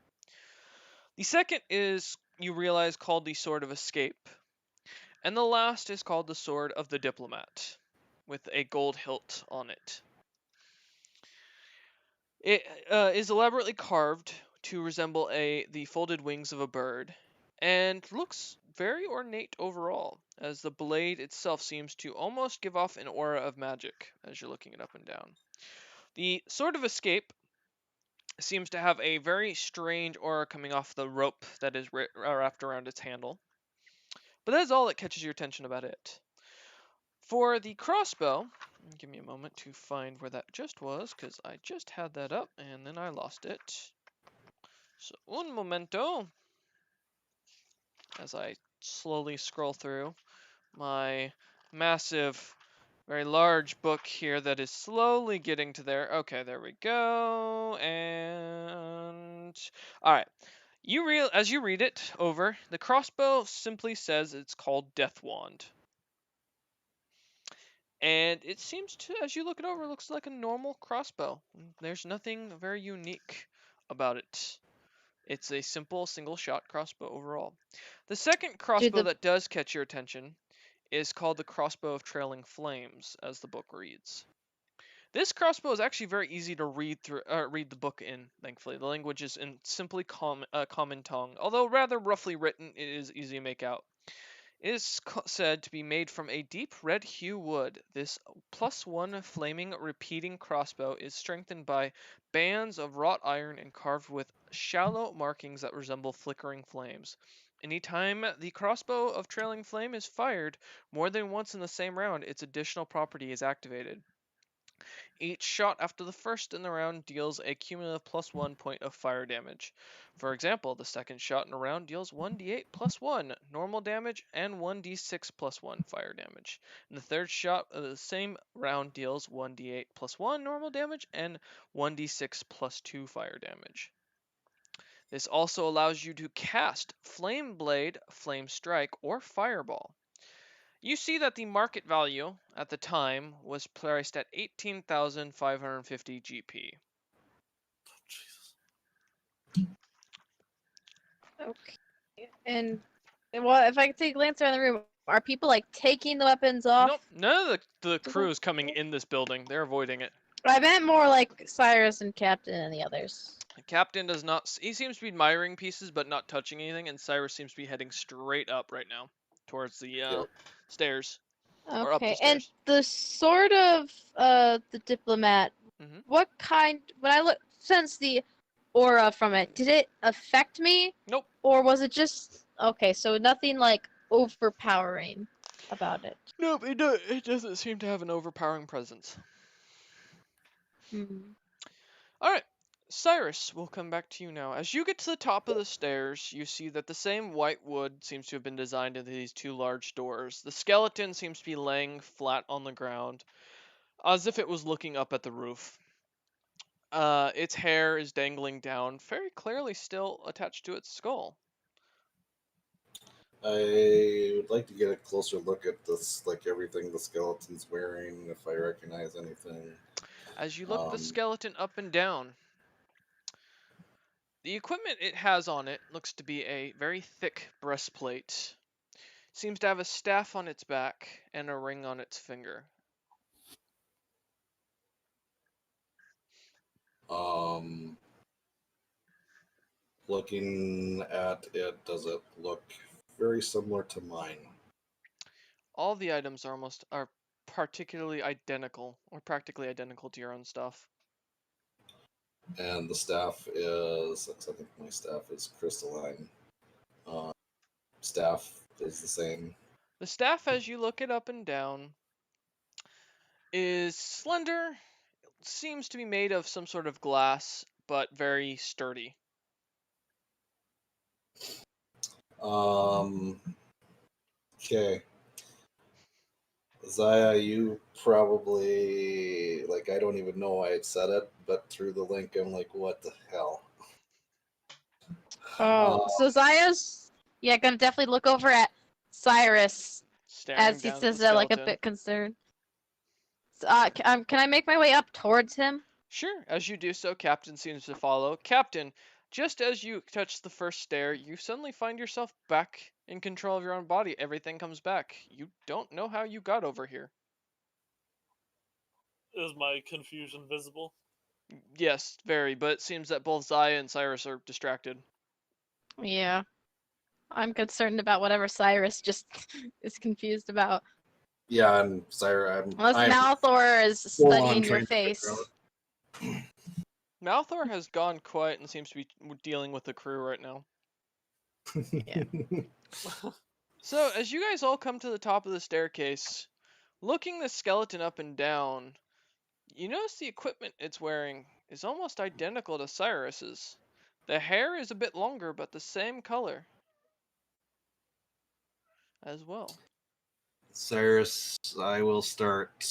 S1: The second is, you realize, called the Sword of Escape, and the last is called the Sword of the Diplomat, with a gold hilt on it. It is elaborately carved to resemble the folded wings of a bird, and looks very ornate overall, as the blade itself seems to almost give off an aura of magic as you're looking it up and down. The Sword of Escape seems to have a very strange aura coming off the rope that is wrapped around its handle, but that is all that catches your attention about it. For the crossbow, Give me a moment to find where that just was, because I just had that up and then I lost it. So, un momento. As I slowly scroll through my massive, very large book here that is slowly getting to there. Okay, there we go. And all right. As you read it over, the crossbow simply says it's called Death Wand. And it seems to, as you look it over, it looks like a normal crossbow. There's nothing very unique about it. It's a simple single-shot crossbow overall. The second crossbow that does catch your attention is called the Crossbow of Trailing Flames, as the book reads. This crossbow is actually very easy to read the book in, thankfully. The language is in simply common tongue. Although rather roughly written, it is easy to make out. It is said to be made from a deep red hue wood. This +1 flaming repeating crossbow is strengthened by bands of wrought iron and carved with shallow markings that resemble flickering flames. Anytime the crossbow of trailing flame is fired more than once in the same round, its additional property is activated. Each shot after the first in the round deals a cumulative +1 point of fire damage. For example, the second shot in a round deals 1d8 +1 normal damage and 1d6 +1 fire damage. And the third shot of the same round deals 1d8 +1 normal damage and 1d6 +2 fire damage. This also allows you to cast Flame Blade, Flame Strike, or Fireball. You see that the market value at the time was priced at 18,550 GP.
S4: Jesus.
S3: Okay. And well, if I could take a glance around the room, are people like taking the weapons off?
S1: Nope, none of the crew is coming in this building. They're avoiding it.
S3: I meant more like Cyrus and Captain and the others.
S1: The captain does not. He seems to be admiring pieces, but not touching anything. And Cyrus seems to be heading straight up right now, towards the stairs. Or up the
S3: Okay, and
S1: stairs.
S3: the sort of the diplomat.
S1: Mhm.
S3: What kind? When I sense the aura from it, did it affect me?
S1: Nope.
S3: Or was it just okay? So nothing like overpowering about it.
S1: Nope, it doesn't seem to have an overpowering presence.
S3: Hmm.
S1: All right, Cyrus, we'll come back to you now. As you get to the top of the stairs, you see that the same white wood seems to have been designed into these two large doors. The skeleton seems to be laying flat on the ground, as if it was looking up at the roof. Its hair is dangling down, very clearly still attached to its skull.
S2: I would like to get a closer look at this, like everything the skeleton's wearing, if I recognize anything.
S1: As you look the skeleton up and down, the equipment it has on it looks to be a very thick breastplate. Seems to have a staff on its back and a ring on its finger.
S2: Looking at it, does it look very similar to mine?
S1: All the items are particularly identical, or practically identical to your own stuff.
S2: And the staff is, I think my staff is crystalline. Staff is the same.
S1: The staff, as you look it up and down, is slender, seems to be made of some sort of glass, but very sturdy.
S2: Okay. Zaya, you probably, like, I don't even know why I said it, but through the link, I'm like, what the hell?
S3: Oh, so Zaya's gonna definitely look over at Cyrus
S1: Staring
S3: as he
S1: down at
S3: says
S1: the
S3: that, like a
S1: skeleton.
S3: bit concerned. So, can I make my way up towards him?
S1: Sure, as you do so, Captain seems to follow. Captain, just as you touch the first stair, you suddenly find yourself back in control of your own body. Everything comes back. You don't know how you got over here.
S4: Is my confusion visible?
S1: Yes, very, but it seems that both Zaya and Cyrus are distracted.
S3: Yeah. I'm concerned about whatever Cyrus just is confused about.
S2: Yeah, and Syra,
S3: Unless
S2: I'm
S3: Malthor is
S2: full on
S3: studying your
S2: trying to figure
S3: face.
S1: Malthor has gone quiet and seems to be dealing with the crew right now.
S3: Yeah.
S1: So, as you guys all come to the top of the staircase, Looking the skeleton up and down, you notice the equipment it's wearing is almost identical to Cyrus's. The hair is a bit longer, but the same color as well.
S2: Cyrus, I will start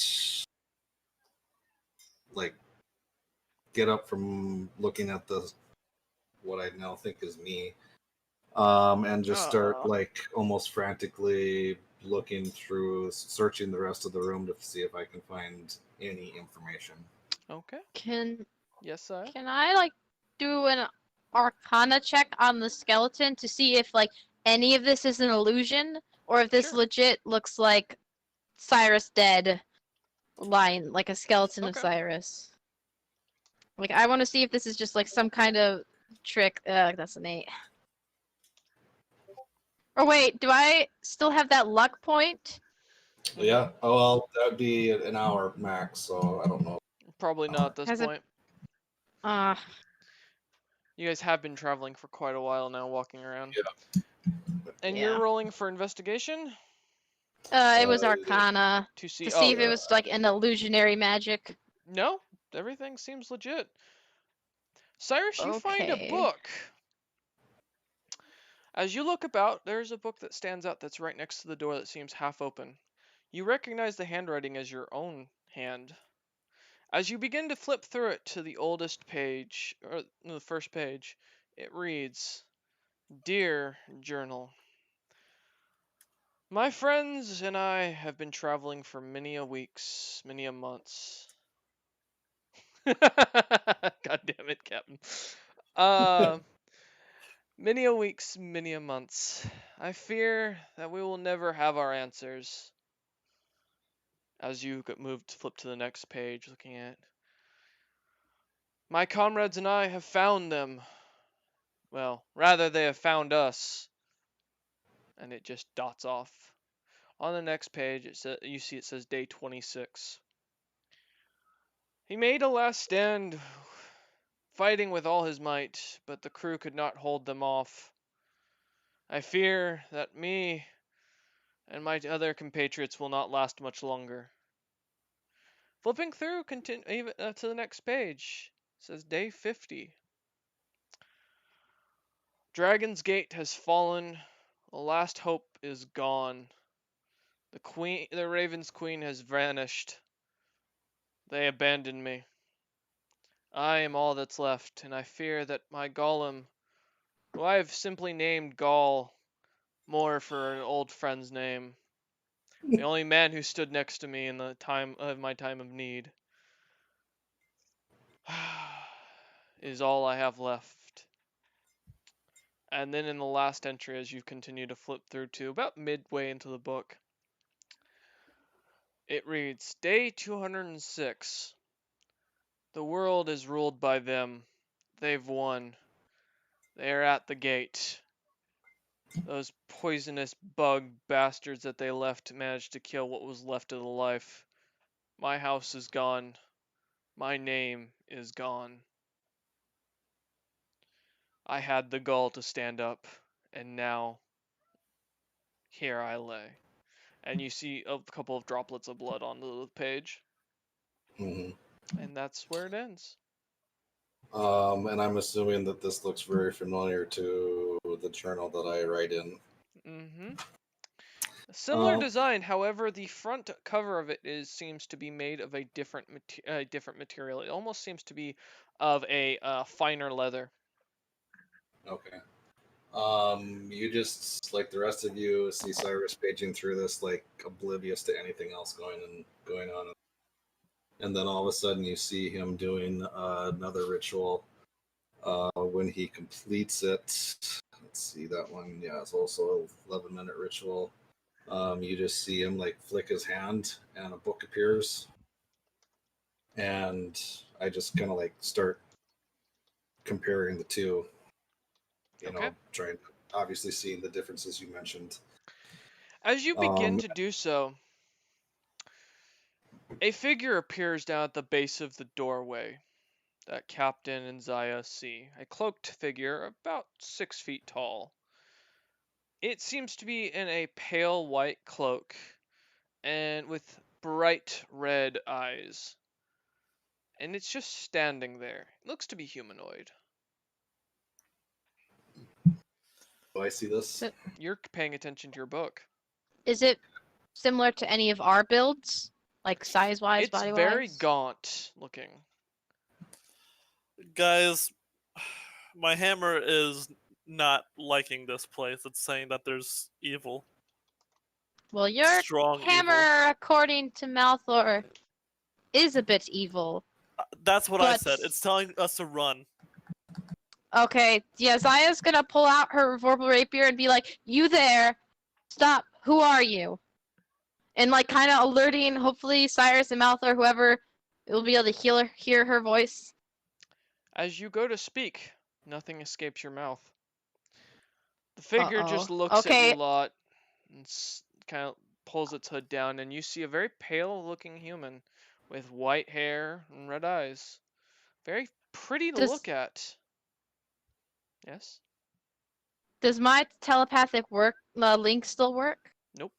S2: like get up from looking at the what I now think is me, and just start
S1: Oh.
S2: like almost frantically looking through, searching the rest of the room to see if I can find any information.
S1: Okay.
S3: Can
S1: Yes, sir.
S3: can I like do an Arcana check on the skeleton to see if like any of this is an illusion or if this
S1: Sure.
S3: legit looks like Cyrus dead, lying like a skeleton of
S1: Okay.
S3: Cyrus? Like I want to see if this is just like some kind of trick. That's an 8. Or wait, do I still have that luck point?
S2: Yeah. Oh well, that'd be an hour max. So I don't know.
S1: Probably not at this
S3: Has it-
S1: point.
S3: Uh,
S1: You guys have been traveling for quite a while now, walking around.
S2: Yeah.
S1: And
S3: Yeah.
S1: you're rolling for investigation
S3: it was
S2: Uh,
S3: Arcana
S1: to see.
S3: to see if
S2: yeah.
S3: it was like an illusionary magic.
S1: No, everything seems legit. Cyrus, you find a
S3: Okay.
S1: book. As you look about, there's a book that stands out that's right next to the door that seems half open. You recognize the handwriting as your own hand. As you begin to flip through it to the oldest page, or the first page, it reads, Dear Journal, my friends and I have been traveling for many a weeks, many a months. God damn it, Captain. Many a weeks, many a months. I fear that we will never have our answers. As you flip to the next page, looking at my comrades and I have found them. Well, rather they have found us. And it just dots off. On the next page, you see it says day 26. He made a last stand, fighting with all his might, but the crew could not hold them off. I fear that me and my other compatriots will not last much longer. Flipping through to the next page, it says day 50. Dragon's Gate has fallen. The last hope is gone. The Raven's Queen has vanished. They abandoned me. I am all that's left, and I fear that my golem, who I have simply named Gaul, more for an old friend's name, the only man who stood next to me in the time of my time of need, is all I have left. And then in the last entry, as you continue to flip through to about midway into the book, it reads, Day 206. The world is ruled by them. They've won. They are at the gate. Those poisonous bug bastards that they left managed to kill what was left of the life. My house is gone. My name is gone. I had the gall to stand up, and now here I lay. And you see a couple of droplets of blood on the page,
S2: Mhm.
S1: and that's where it ends.
S2: And I'm assuming that this looks very familiar to the journal that I write in.
S1: Mm-hmm. A similar
S2: Um,
S1: design, however, the front cover of it seems to be made of a different material. It almost seems to be of a finer leather.
S2: Okay. You just like the rest of you see Cyrus paging through this, like oblivious to anything else going on, and then all of a sudden you see him doing another ritual. When he completes it, let's see that one. Yeah, it's also an 11-minute ritual. You just see him like flick his hand, and a book appears, and I just kind of like start comparing the two.
S1: Okay.
S2: Trying obviously seeing the differences you mentioned.
S1: As you begin to do so, a figure appears down at the base of the doorway that Captain and Zaya see. A cloaked figure about 6 feet tall. It seems to be in a pale white cloak and with bright red eyes. And it's just standing there. It looks to be humanoid.
S2: Do I see this?
S3: So-
S1: You're paying attention to your book.
S3: Is it similar to any of our builds? Like size-wise,
S1: It's
S3: body-wise?
S1: very gaunt looking.
S4: Guys, my hammer is not liking this place. It's saying that there's evil.
S3: Well, your
S4: Strong
S3: hammer,
S4: evil.
S3: according to Malthor, is a bit evil.
S4: That's what I said.
S3: But-
S4: It's telling us to run.
S3: Okay, yeah, Zaya's gonna pull out her vorpal rapier and be like, "You there? Stop! Who are you?" And like, kind of alerting, hopefully Cyrus and Malthor, whoever, will be able to hear her voice.
S1: As you go to speak, nothing escapes your mouth. The figure just
S3: Uh-oh.
S1: looks at
S3: Okay.
S1: you lot and kind of pulls its hood down, and you see a very pale-looking human with white hair and red eyes. Very pretty to
S3: Does-
S1: look at. Yes?
S3: Does my telepathic link still work?
S1: Nope.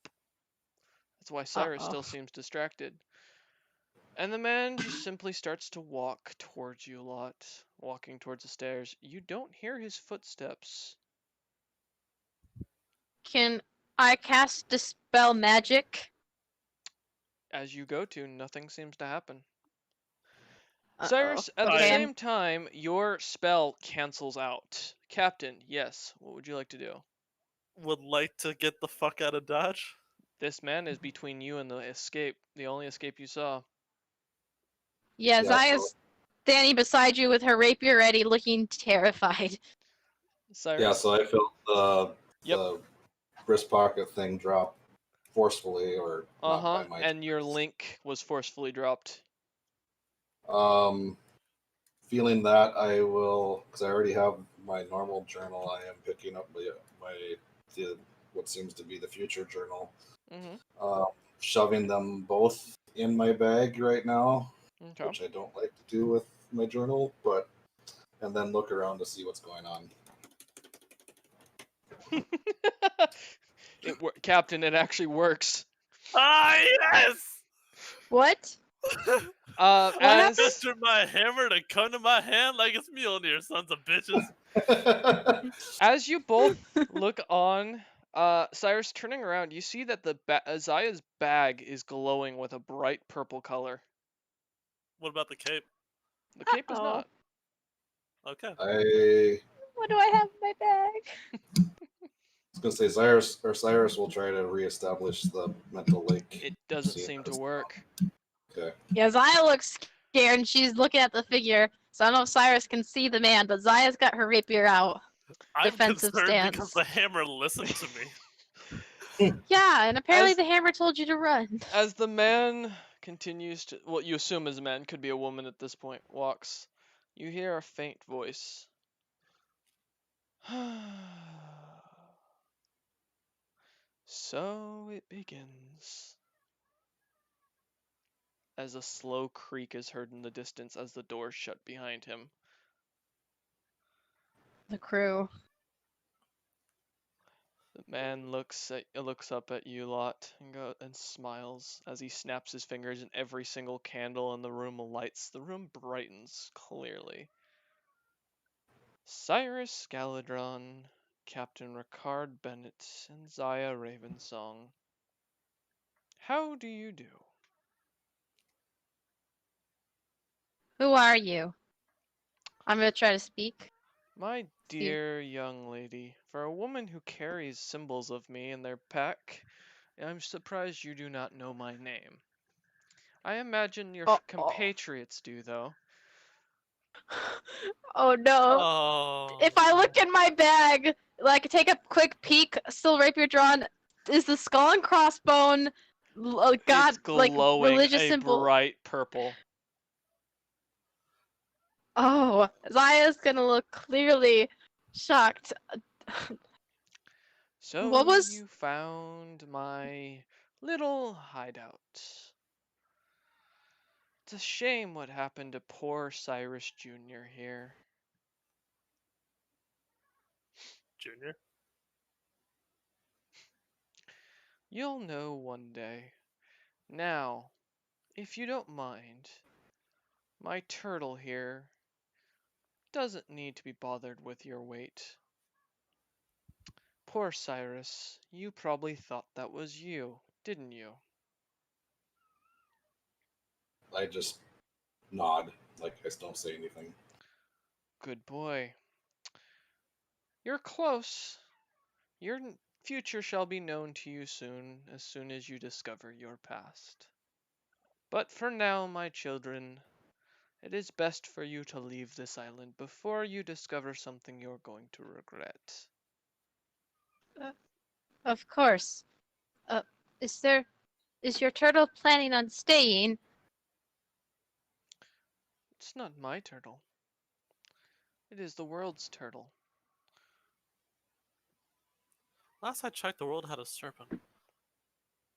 S1: That's why Cyrus
S3: Uh-oh.
S1: still seems distracted. And the man just simply starts to walk towards you lot, walking towards the stairs. You don't hear his footsteps.
S3: Can I cast Dispel Magic?
S1: As you go to, nothing seems to happen.
S3: Uh-oh.
S1: Cyrus, at the
S3: Okay,
S1: same time, your spell cancels out. Captain, yes, what would you like to do?
S4: Would like to get the fuck out of Dodge.
S1: This man is between you and the escape, the only escape you saw.
S3: Yeah,
S2: Yeah,
S3: Zaya's standing beside you with her rapier ready, looking terrified.
S1: Cyrus?
S2: Yeah, so I felt
S1: Yep.
S2: the wrist pocket thing drop forcefully, or not
S1: Uh-huh,
S2: by my
S1: and your
S2: choice.
S1: link was forcefully dropped.
S2: Feeling that, I will, because I already have my normal journal. I am picking up what seems to be the future journal.
S1: Mm-hmm.
S2: Shoving them both in my bag right now,
S1: Okay.
S2: which I don't like to do with my journal, and then look around to see what's going on.
S1: Captain, it actually works.
S4: Ah, yes!
S3: What?
S1: As
S4: Picture my hammer to come to my hand like it's Mjolnir, sons of bitches.
S1: as you both look on, Cyrus turning around, you see that the Zaya's bag is glowing with a bright purple color.
S4: What about the cape?
S1: The cape is
S3: Uh-oh.
S1: not.
S4: Okay.
S3: What do I have in my bag?
S2: I was gonna say Cyrus will try to reestablish the mental link.
S1: It doesn't
S2: See if
S1: seem to
S2: that's-
S1: work.
S2: Okay.
S3: Yeah, Zaya looks scared and she's looking at the figure. So I don't know if Cyrus can see the man, but Zaya's got her rapier out.
S4: I'm
S3: Defensive
S4: concerned because
S3: stance.
S4: the hammer listened to me.
S3: Yeah, and apparently
S1: As-
S3: the hammer told you to run.
S1: As the man continues to, well, you assume is a man, could be a woman at this point, walks, you hear a faint voice. So it begins. As a slow creak is heard in the distance as the doors shut behind him.
S3: The crew.
S1: The man looks up at you lot and smiles as he snaps his fingers, and every single candle in the room lights. The room brightens clearly. Cyrus Galadron, Captain Ricard Bennett, and Zaya Ravensong. How do you do?
S3: Who are you? I'm gonna try to speak.
S1: My
S3: See-
S1: dear young lady, for a woman who carries symbols of me in their pack, I'm surprised you do not know my name. I imagine your
S3: Uh-oh.
S1: compatriots do, though.
S3: Oh no.
S4: Oh.
S3: If I look in my bag, like take a quick peek, still rapier drawn, is the skull and crossbone god
S1: It's
S3: like
S1: glowing
S3: religious
S1: a
S3: symbol?
S1: bright purple.
S3: Oh, Zaya's gonna look clearly shocked.
S1: So
S3: What was-
S1: you found my little hideout. It's a shame what happened to poor Cyrus Jr. here.
S4: Junior?
S1: You'll know one day. Now, if you don't mind, my turtle here doesn't need to be bothered with your weight. Poor Cyrus, you probably thought that was you, didn't you?
S2: I just nod, like I don't say anything.
S1: Good boy. You're close. Your future shall be known to you soon as you discover your past. But for now, my children, it is best for you to leave this island before you discover something you're going to regret.
S3: Of course. Uh, is your turtle planning on staying?
S1: It's not my turtle. It is the world's turtle.
S4: Last I checked, the world had a serpent.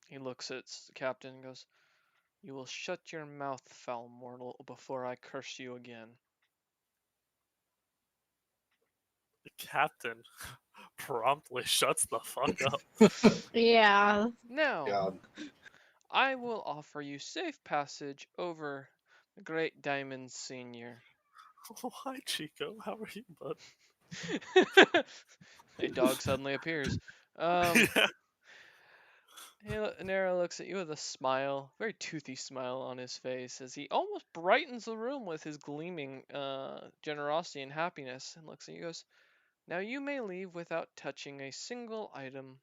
S1: He looks at the captain and goes, "You will shut your mouth, foul mortal, before I curse you again."
S4: The captain promptly shuts the fuck up.
S3: Yeah.
S1: Now,
S2: God.
S1: I will offer you safe passage over the Great Diamond Senior.
S4: Hi, Chico. How are you, bud?
S1: A dog suddenly appears. Nero looks at you with a smile, very toothy smile on his face, as he almost brightens the room with his gleaming generosity and happiness, and looks at you and goes, "Now you may leave without touching a single item.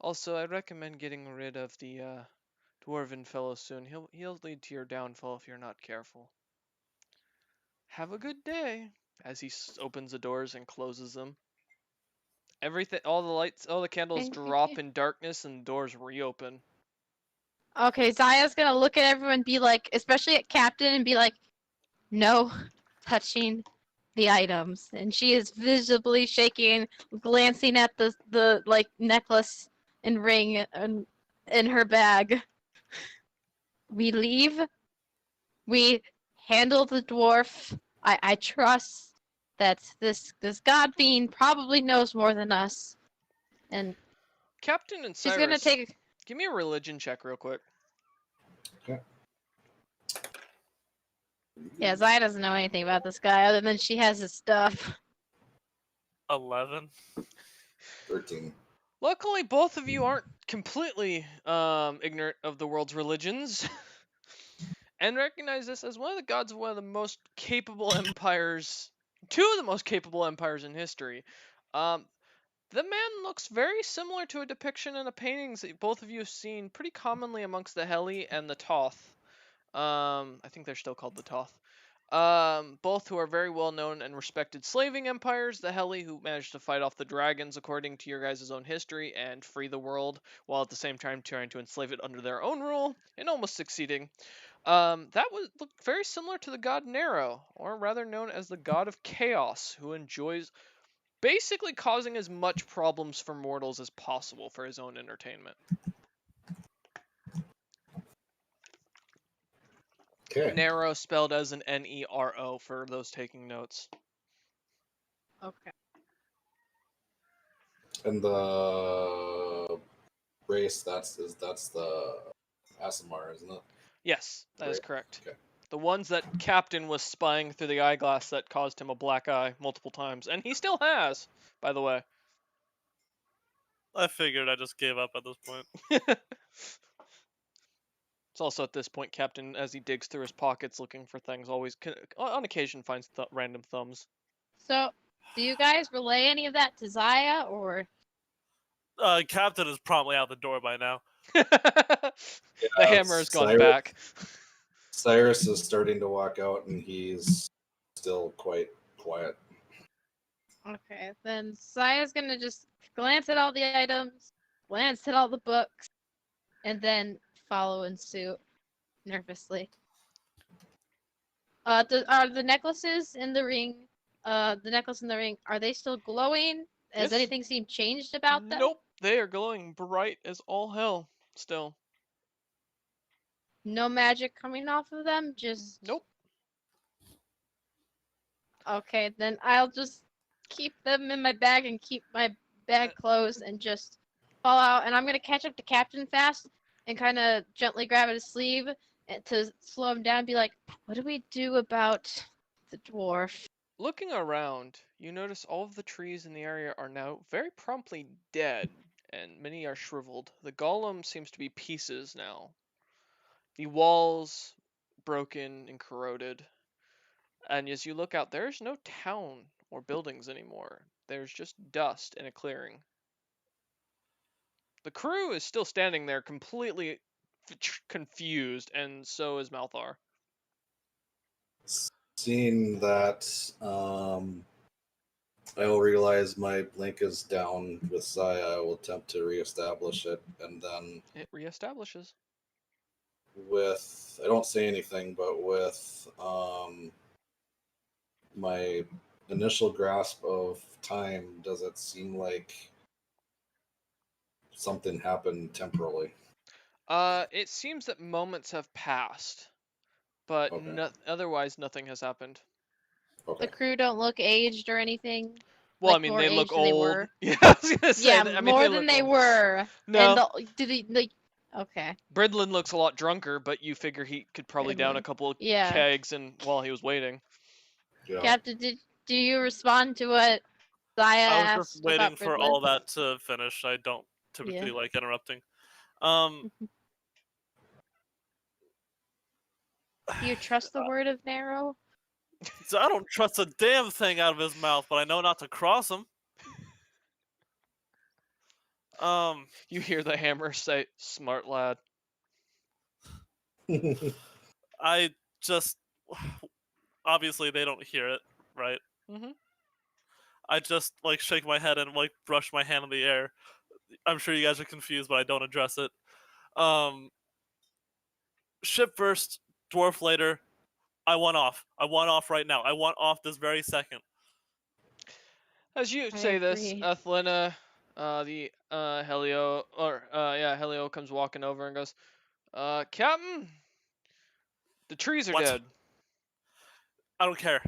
S1: Also, I recommend getting rid of the dwarven fellow soon. He'll lead to your downfall if you're not careful. Have a good day." As he opens the doors and closes them. Everything, all the lights, all the candles drop in darkness, and the doors reopen.
S3: Okay, Zaya's gonna look at everyone and be like, especially at Captain, and be like, no touching the items. And she is visibly shaking, glancing at the like necklace and ring in her bag. We leave. We handle the dwarf. I trust that this god being probably knows more than us. And
S1: Captain and
S3: she's
S1: Cyrus,
S3: gonna take.
S1: give me a religion check real quick.
S3: Yeah, Zaya doesn't know anything about this guy other than she has his stuff.
S4: 11.
S2: 13.
S1: Luckily, both of you aren't completely ignorant of the world's religions, and recognize this as one of the gods of one of the most capable empires, two of the most capable empires in history. The man looks very similar to a depiction in the paintings that both of you have seen pretty commonly amongst the Heli and the Toth. I think they're still called the Toth. Both who are very well known and respected slaving empires. The Heli, who managed to fight off the dragons according to your guys' own history and free the world, while at the same time trying to enslave it under their own rule and almost succeeding. That would look very similar to the god Nero, or rather known as the god of chaos, who enjoys basically causing as much problems for mortals as possible for his own entertainment.
S2: Okay.
S1: Nero spelled as an Nero for those taking notes.
S3: Okay.
S2: And the race that's the Asimar, isn't it?
S1: Yes, that is
S2: Right.
S1: correct.
S2: Okay.
S1: The ones that Captain was spying through the eyeglass that caused him a black eye multiple times. And he still has, by the way.
S4: I figured I just gave up at this point.
S1: It's also at this point, Captain, as he digs through his pockets looking for things, always, on occasion, finds random thumbs.
S3: So, do you guys relay any of that to Zaya, or?
S4: Captain is probably out the door by now.
S1: The hammer has gone
S2: Cyrus-
S1: back.
S2: Cyrus is starting to walk out, and he's still quite quiet.
S3: Okay, then Zaya's gonna just glance at all the items, glance at all the books, and then follow in suit, nervously. Are the necklaces in the ring, the necklace in the ring, are they still glowing? Has
S1: Yes.
S3: anything seemed changed about them?
S1: Nope, they are glowing bright as all hell still.
S3: No magic coming off of them? Just.
S1: Nope.
S3: Okay, then I'll just keep them in my bag and keep my bag closed and just fall out. And I'm gonna catch up to Captain fast and kind of gently grab at his sleeve to slow him down. And be like, "What do we do about the dwarf?"
S1: Looking around, you notice all of the trees in the area are now very promptly dead, and many are shriveled. The golem seems to be pieces now. The walls broken and corroded. And as you look out, there's no town or buildings anymore. There's just dust and a clearing. The crew is still standing there completely confused, and so is Malthar.
S2: Seeing that, I will realize my blink is down with Saya. I will attempt to reestablish it, and then
S1: It reestablishes.
S2: I don't say anything, but with my initial grasp of time, does it seem like something happened temporally?
S1: It seems that moments have passed, but
S2: Okay.
S1: otherwise nothing has happened.
S2: Okay.
S3: The crew don't look aged or anything.
S1: Well, I
S3: Like,
S1: mean,
S3: more
S1: they look
S3: aged than they
S1: old.
S3: were.
S1: Yeah, I was gonna say
S3: Yeah,
S1: that. I mean,
S3: more
S1: they
S3: than
S1: look
S3: they
S1: old.
S3: were.
S1: No,
S3: And did he like? Okay.
S1: Bridlin looks a lot drunker, but you figure he could probably down a
S3: Bridlin.
S1: couple of
S3: Yeah.
S1: kegs and while he was waiting.
S2: Yeah.
S3: Captain, do you respond to what Zaya
S4: I was
S3: asked
S4: just waiting
S3: about
S4: for
S3: Bridlin?
S4: all that to finish. I don't typically like interrupting.
S3: Do you trust the word of Narrow?
S4: So I don't trust a damn thing out of his mouth, but I know not to cross him.
S1: You hear the hammer say, "Smart lad."
S4: I just obviously they don't hear it, right?
S1: Mhm.
S4: I just like shake my head and like brush my hand in the air. I'm sure you guys are confused, but I don't address it. Ship first, dwarf later. I want off. I want off right now. I want off this very second.
S1: As you
S3: I
S1: say this,
S3: agree.
S1: Athlena, Helio comes walking over and goes, Captain, the trees are
S4: What?
S1: dead.
S4: I don't care.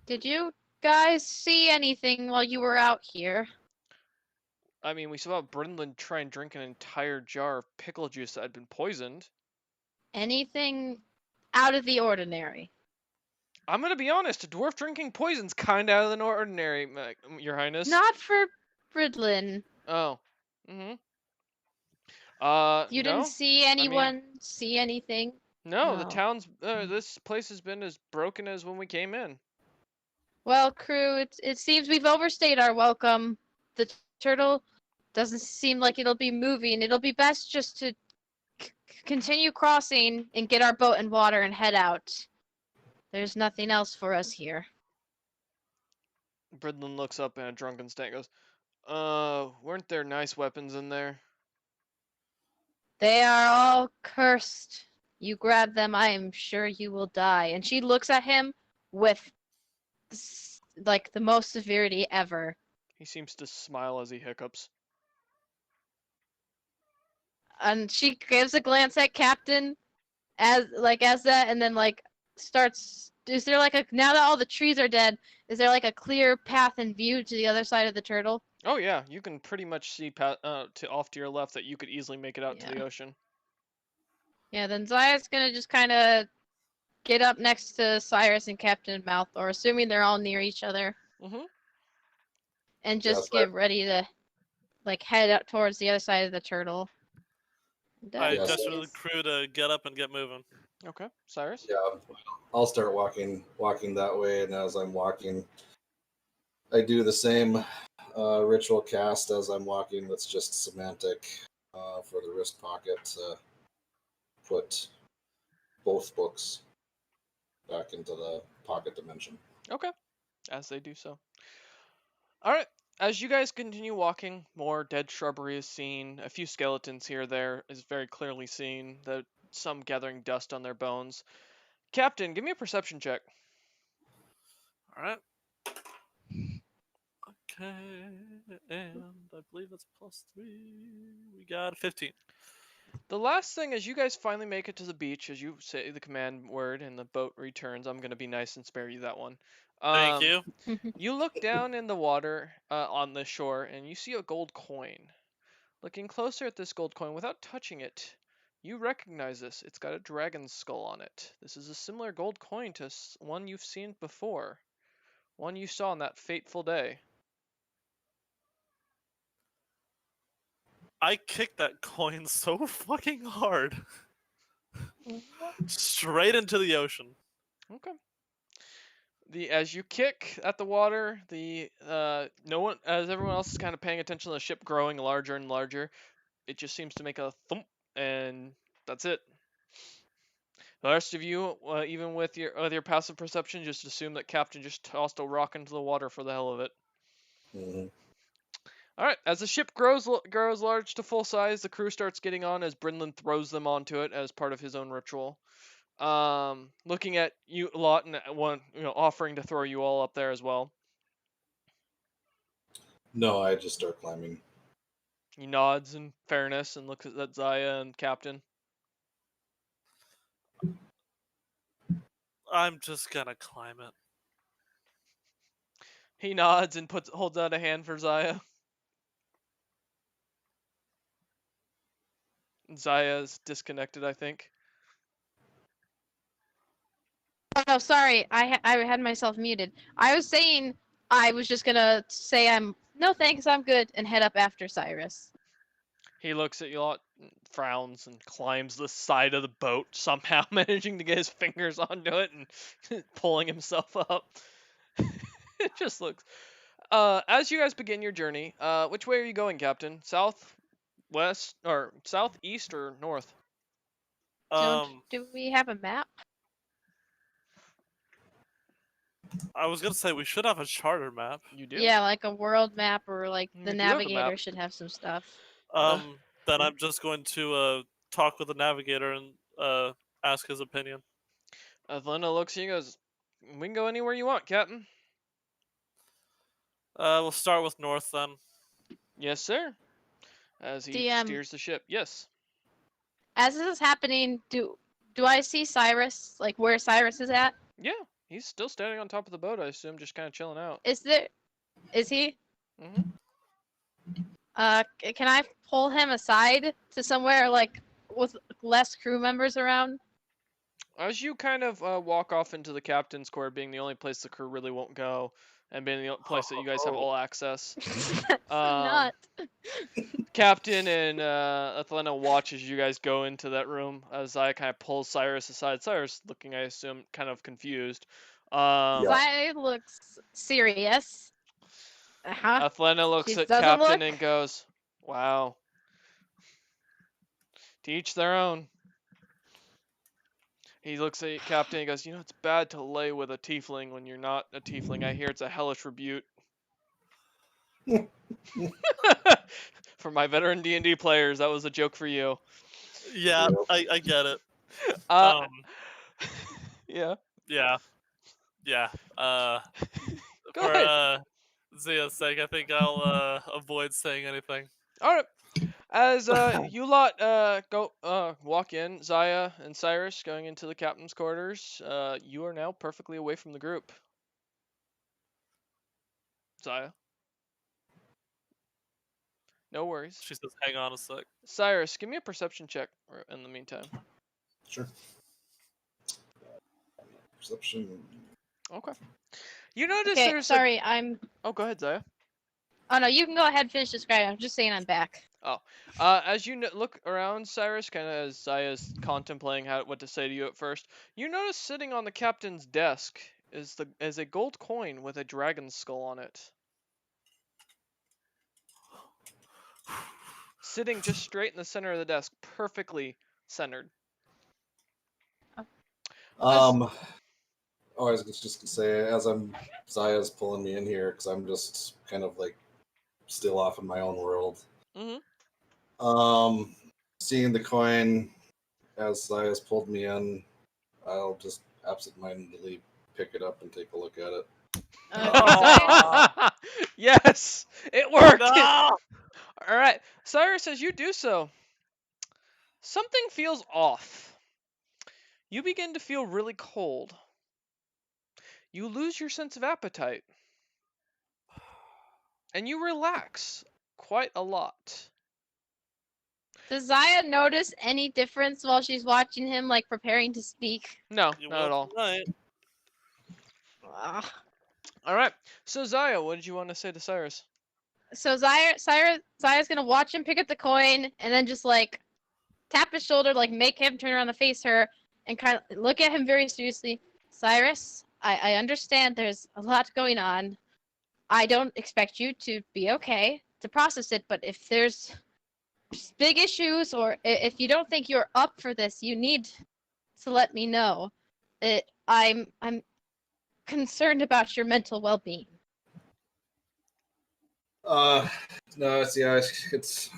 S3: Did you guys see anything while you were out here?
S1: I mean, we saw Brinlin try and drink an entire jar of pickle juice that had been poisoned.
S3: Anything out of the ordinary?
S1: I'm gonna be honest, a dwarf drinking poison's kind of out of the ordinary, Your Highness.
S3: Not for Bridlin.
S1: Oh. Mm-hmm.
S3: You
S1: No.
S3: didn't see anyone see anything?
S1: No, the
S3: Oh.
S1: town's, this place has been as broken as when we came in.
S3: Well, crew, it seems we've overstayed our welcome. The turtle doesn't seem like it'll be moving. It'll be best just to continue crossing and get our boat in water and head out. There's nothing else for us here.
S1: Bridlin looks up in a drunken state and goes, weren't there nice weapons in there?
S3: They are all cursed. You grab them, I am sure you will die. And she looks at him with like the most severity ever.
S1: He seems to smile as he hiccups.
S3: And she gives a glance at Captain as that, and then like starts. Is there like a, now that all the trees are dead, is there like a clear path in view to the other side of the turtle?
S1: Oh yeah, you can pretty much see off to your left that you could easily make it out to the ocean.
S3: Yeah, then Zaya's gonna just kind of get up next to Cyrus and Captain Malthor, assuming they're all near each other.
S1: Mhm.
S3: And just get ready to like head up towards the other side of the turtle.
S4: I gesture to the crew to get up and get moving.
S1: Okay, Cyrus?
S2: Yeah, I'll start walking that way, and as I'm walking, I do the same ritual cast as I'm walking. That's just semantic for the wrist pocket to put both books back into the pocket dimension.
S1: Okay, as they do so. Alright, as you guys continue walking, more dead shrubbery is seen. A few skeletons here or there is very clearly seen. Some gathering dust on their bones. Captain, give me a perception check.
S4: Alright. Okay, and I believe that's +3. We got 15.
S1: The last thing, as you guys finally make it to the beach, as you say the command word and the boat returns, I'm going to be nice and spare you that one.
S4: Thank you.
S1: You look down in the water on the shore and you see a gold coin. Looking closer at this gold coin without touching it, You recognize this. It's got a dragon's skull on it. This is a similar gold coin to one you've seen before. One you saw on that fateful day.
S4: I kicked that coin so fucking hard. Straight into the ocean.
S1: Okay. As you kick at the water, no one, as everyone else is kind of paying attention to the ship growing larger and larger, it just seems to make a thump, and that's it. The rest of you, even with your passive perception, just assume that Captain just tossed a rock into the water for the hell of it.
S2: Mhm.
S1: All right. As the ship grows large to full size, the crew starts getting on as Brynlin throws them onto it as part of his own ritual. Looking at you a lot and offering to throw you all up there as well.
S2: No, I just start climbing.
S1: He nods in fairness and looks at Zaya and Captain.
S4: I'm just gonna climb it.
S1: He nods and holds out a hand for Zaya. Zaya's disconnected, I think.
S3: Oh, sorry. I had myself muted. I was saying I was just gonna say no thanks, I'm good, and head up after Cyrus.
S1: He looks at you lot, frowns, and climbs the side of the boat, somehow managing to get his fingers onto it and pulling himself up. It just looks. As you guys begin your journey, which way are you going, Captain? South, west, or southeast, or north?
S3: Do we have a map?
S4: I was gonna say we should have a charter map.
S1: You do.
S3: Yeah, like a world map, or like
S1: You
S3: the
S1: do have a
S3: navigator
S1: map.
S3: should have some stuff.
S4: Then I'm just going to talk with the navigator and ask his opinion.
S1: Athlena looks at you and goes, "We can go anywhere you want, Captain."
S4: We'll start with north then.
S1: Yes, sir. As he
S3: DM.
S1: steers the ship. Yes.
S3: As this is happening, do I see Cyrus? Like where Cyrus is at?
S1: Yeah. He's still standing on top of the boat, I assume, just kind of chilling out.
S3: Is he?
S1: Mm-hmm.
S3: Can I pull him aside to somewhere like with less crew members around?
S1: As you kind of walk off into the captain's quarter, being the only place the crew really won't go, and being the only place that you guys have all access,
S3: Not.
S1: Captain and Athlena watch as you guys go into that room. As I kind of pulls Cyrus aside. Cyrus looking, I assume, kind of confused.
S3: Zai looks serious.
S1: Athlena looks
S3: She
S1: at
S3: doesn't
S1: Captain
S3: look-
S1: and goes, "Wow. To each their own." He looks at Captain and goes, "It's bad to lay with a tiefling when you're not a tiefling. I hear it's a hellish rebuke." For my veteran D&D players, that was a joke for you.
S4: Yeah, I get it.
S1: Yeah.
S4: Yeah.
S1: Go
S4: For
S1: ahead.
S4: Zia's sake, I think I'll avoid saying anything.
S1: All right. As you lot walk in, Zaya and Cyrus going into the captain's quarters, you are now perfectly away from the group. Zaya. No worries.
S4: She says, "Hang on a sec."
S1: Cyrus, give me a perception check in the meantime.
S2: Sure. Perception.
S1: Okay. You notice
S3: Okay,
S1: there's
S3: sorry,
S1: Oh, go ahead, Zaya.
S3: Oh no, you can go ahead and finish describing. I'm just saying I'm back.
S1: As you look around, Cyrus, kind of as Zaya's contemplating what to say to you at first, you notice sitting on the captain's desk is a gold coin with a dragon's skull on it. Sitting just straight in the center of the desk, perfectly centered.
S2: I was just gonna say, as Zaya's pulling me in here, because I'm just kind of like still off in my own world.
S1: Mm-hmm.
S2: Seeing the coin as Zaya's pulled me in, I'll just absentmindedly pick it up and take a look at it.
S1: Yes, it worked.
S4: No!
S1: All right, Cyrus, as you do so, something feels off. You begin to feel really cold. You lose your sense of appetite. And you relax quite a lot.
S3: Does Zaya notice any difference while she's watching him, like preparing to speak?
S1: No,
S4: You
S1: not at
S4: will
S1: all.
S4: tonight.
S3: Ugh.
S1: All right. So Zaya, what did you want to say to Cyrus?
S3: So Zaya's gonna watch him pick up the coin and then just like tap his shoulder, like make him turn around and face her, and kind of look at him very seriously. Cyrus, I understand there's a lot going on. I don't expect you to be okay to process it, but if there's big issues or if you don't think you're up for this, you need to let me know. I'm concerned about your mental well-being.
S2: No, it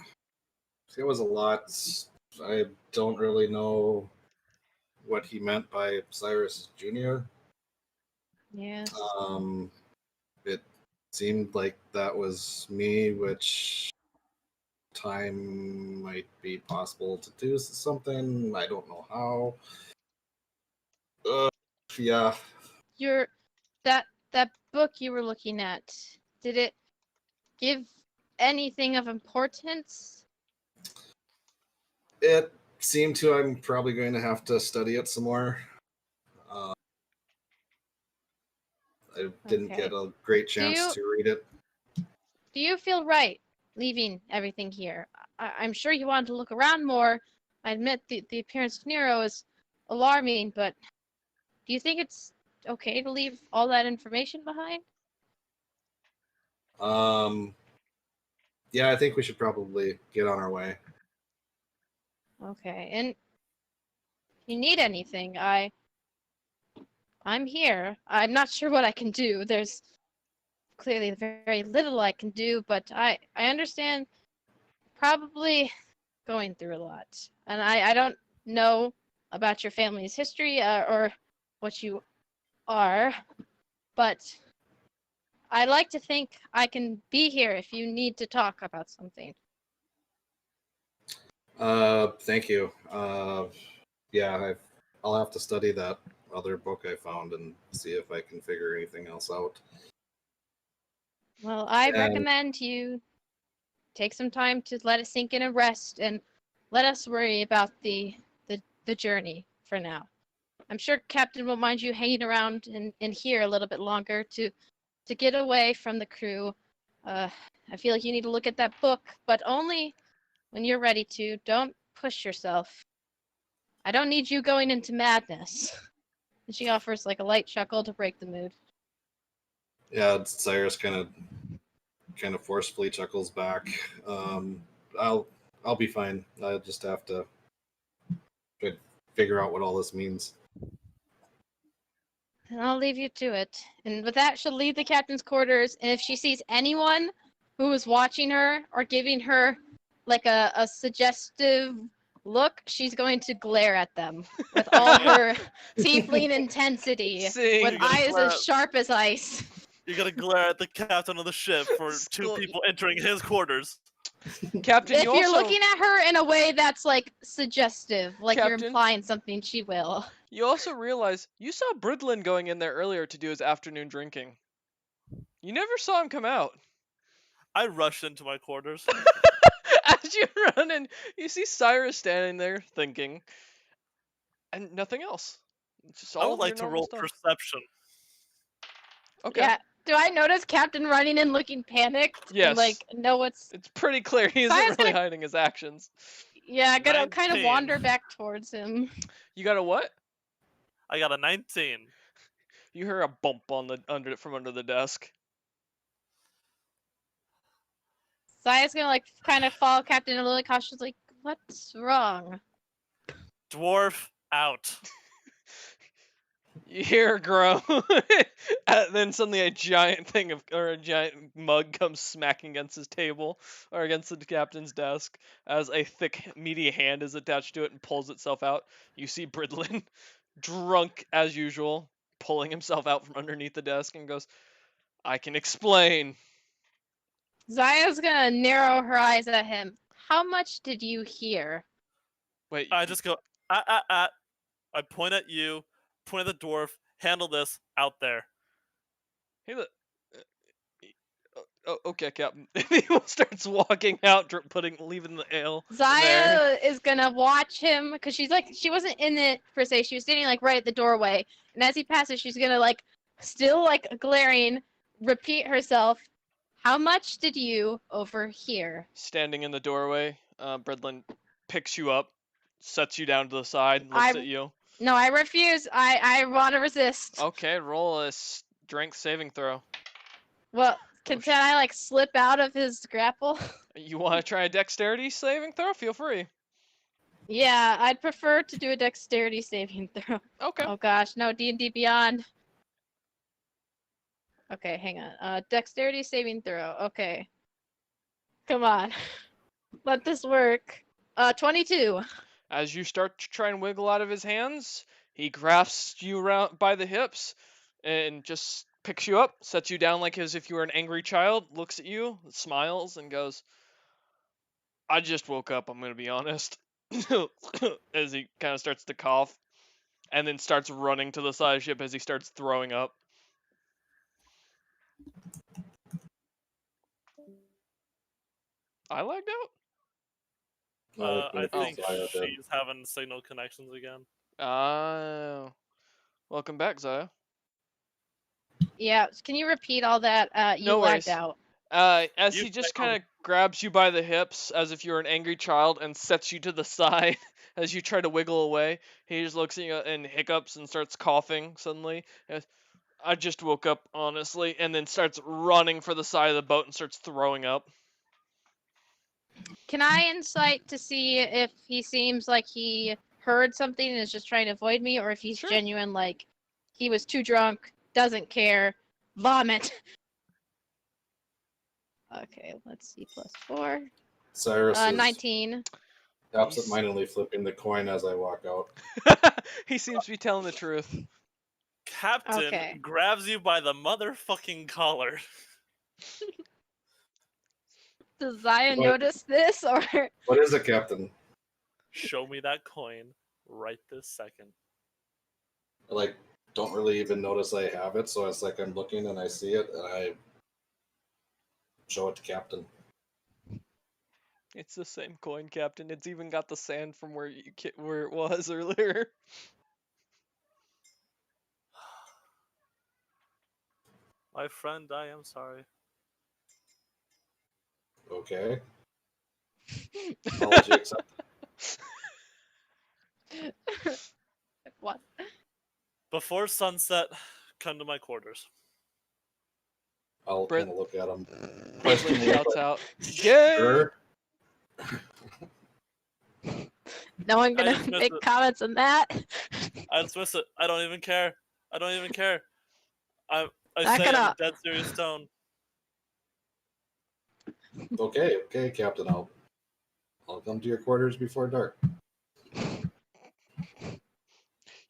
S2: was a lot. I don't really know what he meant by Cyrus Jr.
S3: Yes.
S2: It seemed like that was me, which time might be possible to do something. I don't know how. Yeah.
S3: That book you were looking at, did it give anything of importance?
S2: It seemed to. I'm probably going to have to study it some more. I didn't
S3: Okay.
S2: get a great chance
S3: you-
S2: to read it.
S3: Do you feel right leaving everything here? I'm sure you wanted to look around more. I admit the appearance of Nero is alarming, but do you think it's okay to leave all that information behind?
S2: Yeah, I think we should probably get on our way.
S3: Okay, and if you need anything, I'm here. I'm not sure what I can do. There's clearly very little I can do, but I understand probably going through a lot. And I don't know about your family's history or what you are, but I like to think I can be here if you need to talk about something.
S2: Thank you. Yeah, I'll have to study that other book I found and see if I can figure anything else out.
S3: Well, I
S2: And-
S3: recommend you take some time to let it sink in and rest, and let us worry about the journey for now. I'm sure Captain won't mind you hanging around in here a little bit longer to get away from the crew. I feel like you need to look at that book, but only when you're ready to. Don't push yourself. I don't need you going into madness. And she offers like a light chuckle to break the mood.
S2: Yeah, Cyrus kind of forcefully chuckles back. I'll be fine. I just have to figure out what all this means.
S3: And I'll leave you to it. And with that, she'll leave the captain's quarters. And if she sees anyone who is watching her or giving her like a suggestive look, she's going to glare at them with all her tiefling intensity,
S1: Sing.
S3: with
S4: You're gonna
S3: eyes
S4: glare
S3: as
S4: at-
S3: sharp as ice.
S4: You're gonna glare at the captain of the ship for two
S1: Skull-
S4: people entering his quarters.
S1: Captain,
S3: If
S1: you
S3: you're
S1: also
S3: looking at her in a way that's like suggestive, like you're
S1: Captain?
S3: implying something she will.
S1: you also realize you saw Bridlin going in there earlier to do his afternoon drinking. You never saw him come out.
S4: I rushed into my quarters.
S1: As you run in, you see Cyrus standing there thinking, and nothing else. It's just all
S4: I
S1: of
S4: would like
S1: your
S4: to
S1: normal
S4: roll
S1: stuff.
S4: perception.
S1: Okay.
S3: Yeah. Do I notice Captain running in looking panicked?
S1: Yes.
S3: And like know what's
S1: It's pretty clear he isn't
S3: Cyrus
S1: really
S3: gonna-
S1: hiding his actions.
S3: Yeah, gonna kind of
S4: 19.
S3: wander back towards him.
S1: You got a what?
S4: I got a 19.
S1: You hear a bump on the from under the desk.
S3: Zaya's gonna like kind of follow Captain a little cautious, like, what's wrong?
S4: Dwarf out.
S1: You hear a groan, and then suddenly a giant a giant mug comes smacking against his table or against the captain's desk as a thick, meaty hand is attached to it and pulls itself out. You see Bridlin, drunk as usual, pulling himself out from underneath the desk and goes, "I can explain."
S3: Zaya's gonna narrow her eyes at him. How much did you hear?
S1: Wait,
S4: I just go, I point at you, point at the dwarf, handle this, out there.
S1: hey, look. Oh, okay, Captain. He starts walking out, leaving the ale there.
S3: Zaya is gonna watch him because she's like she wasn't in it per se. She was standing like right at the doorway, and as he passes, she's gonna like still like glaring, repeat herself. How much did you overhear?
S1: Standing in the doorway, Bredlin picks you up, sets you down to the side, and looks at you.
S3: No, I refuse. I want to resist.
S1: Okay, roll a strength saving throw.
S3: Well, can I like slip out of his grapple?
S1: You want to try a dexterity saving throw? Feel free.
S3: Yeah, I'd prefer to do a dexterity saving throw.
S1: Okay.
S3: Oh gosh, no, D&D Beyond. Okay, hang on. Dexterity saving throw. Okay. Come on. Let this work. 22.
S1: As you start to try and wiggle out of his hands, he grasps you around by the hips and just picks you up, sets you down like as if you were an angry child, looks at you, smiles, and goes, I just woke up, I'm going to be honest. As he kind of starts to cough and then starts running to the side of the ship as he starts throwing up. I lagged out?
S4: I think
S2: Zaya did.
S4: she's having signal connections again.
S1: Oh. Welcome back, Zaya.
S3: Yeah, can you repeat all that? You
S1: No
S3: lagged
S1: worries.
S3: out.
S1: As
S4: You
S1: he just
S4: failed.
S1: kind of grabs you by the hips as if you're an angry child and sets you to the side as you try to wiggle away. He just looks at you and hiccups and starts coughing suddenly. And goes, I just woke up, honestly, and then starts running for the side of the boat and starts throwing up.
S3: Can I insight to see if he seems like he heard something and is just trying to avoid me, or if he's
S1: Sure.
S3: genuine, like he was too drunk, doesn't care, vomit. Okay, let's see. +4.
S2: Cyrus is
S3: 19.
S2: absentmindedly flipping the coin as I walk out.
S1: He seems to be telling the truth.
S4: Captain
S3: Okay.
S4: grabs you by the motherfucking collar.
S3: Does Zaya
S2: What?
S3: notice this, or
S2: What is it, Captain?
S4: Show me that coin right this second.
S2: I, like, don't really even notice I have it, so it's like I'm looking and I see it and I show it to Captain.
S1: It's the same coin, Captain. It's even got the sand from where where it was earlier.
S4: My friend, I am sorry.
S2: Okay. Apology accepted.
S3: what?
S4: Before sunset, come to my quarters.
S2: I'll
S1: Brett-
S2: kind of look at him.
S1: Bredlin shouts out, "Gay!"
S2: Sure.
S3: No one
S4: I
S3: gonna
S4: just missed
S3: make
S4: it.
S3: comments on that.
S4: I dismiss it. I don't even care. I don't even care. I
S3: Back
S4: say
S3: it
S4: it in a
S3: up.
S4: dead serious tone.
S2: Okay, Captain. I'll come to your quarters before dark.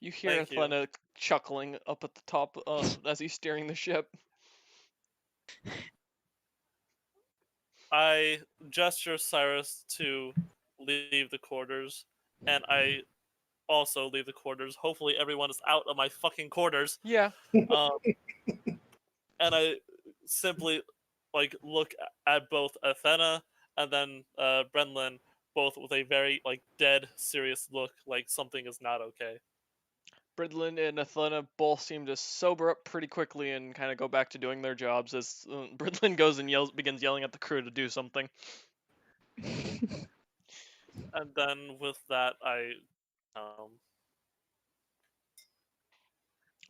S1: You hear
S4: Thank you.
S1: Athlena chuckling up at the top as he's steering the ship.
S4: I gesture Cyrus to leave the quarters, and I also leave the quarters. Hopefully, everyone is out of my fucking quarters.
S1: Yeah.
S4: And I simply like look at both Athena and then Brenlin, both with a very like dead serious look, like something is not okay.
S1: Bredlin and Athlena both seem to sober up pretty quickly and kind of go back to doing their jobs as Bredlin goes and begins yelling at the crew to do something.
S4: And then with that, I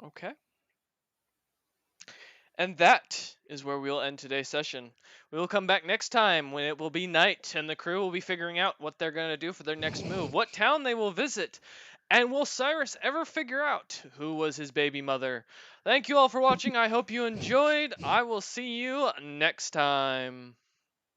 S1: Okay. And that is where we'll end today's session. We will come back next time when it will be night and the crew will be figuring out what they're going to do for their next move, what town they will visit, and will Cyrus ever figure out who was his baby mother? Thank you all for watching. I hope you enjoyed. I will see you next time.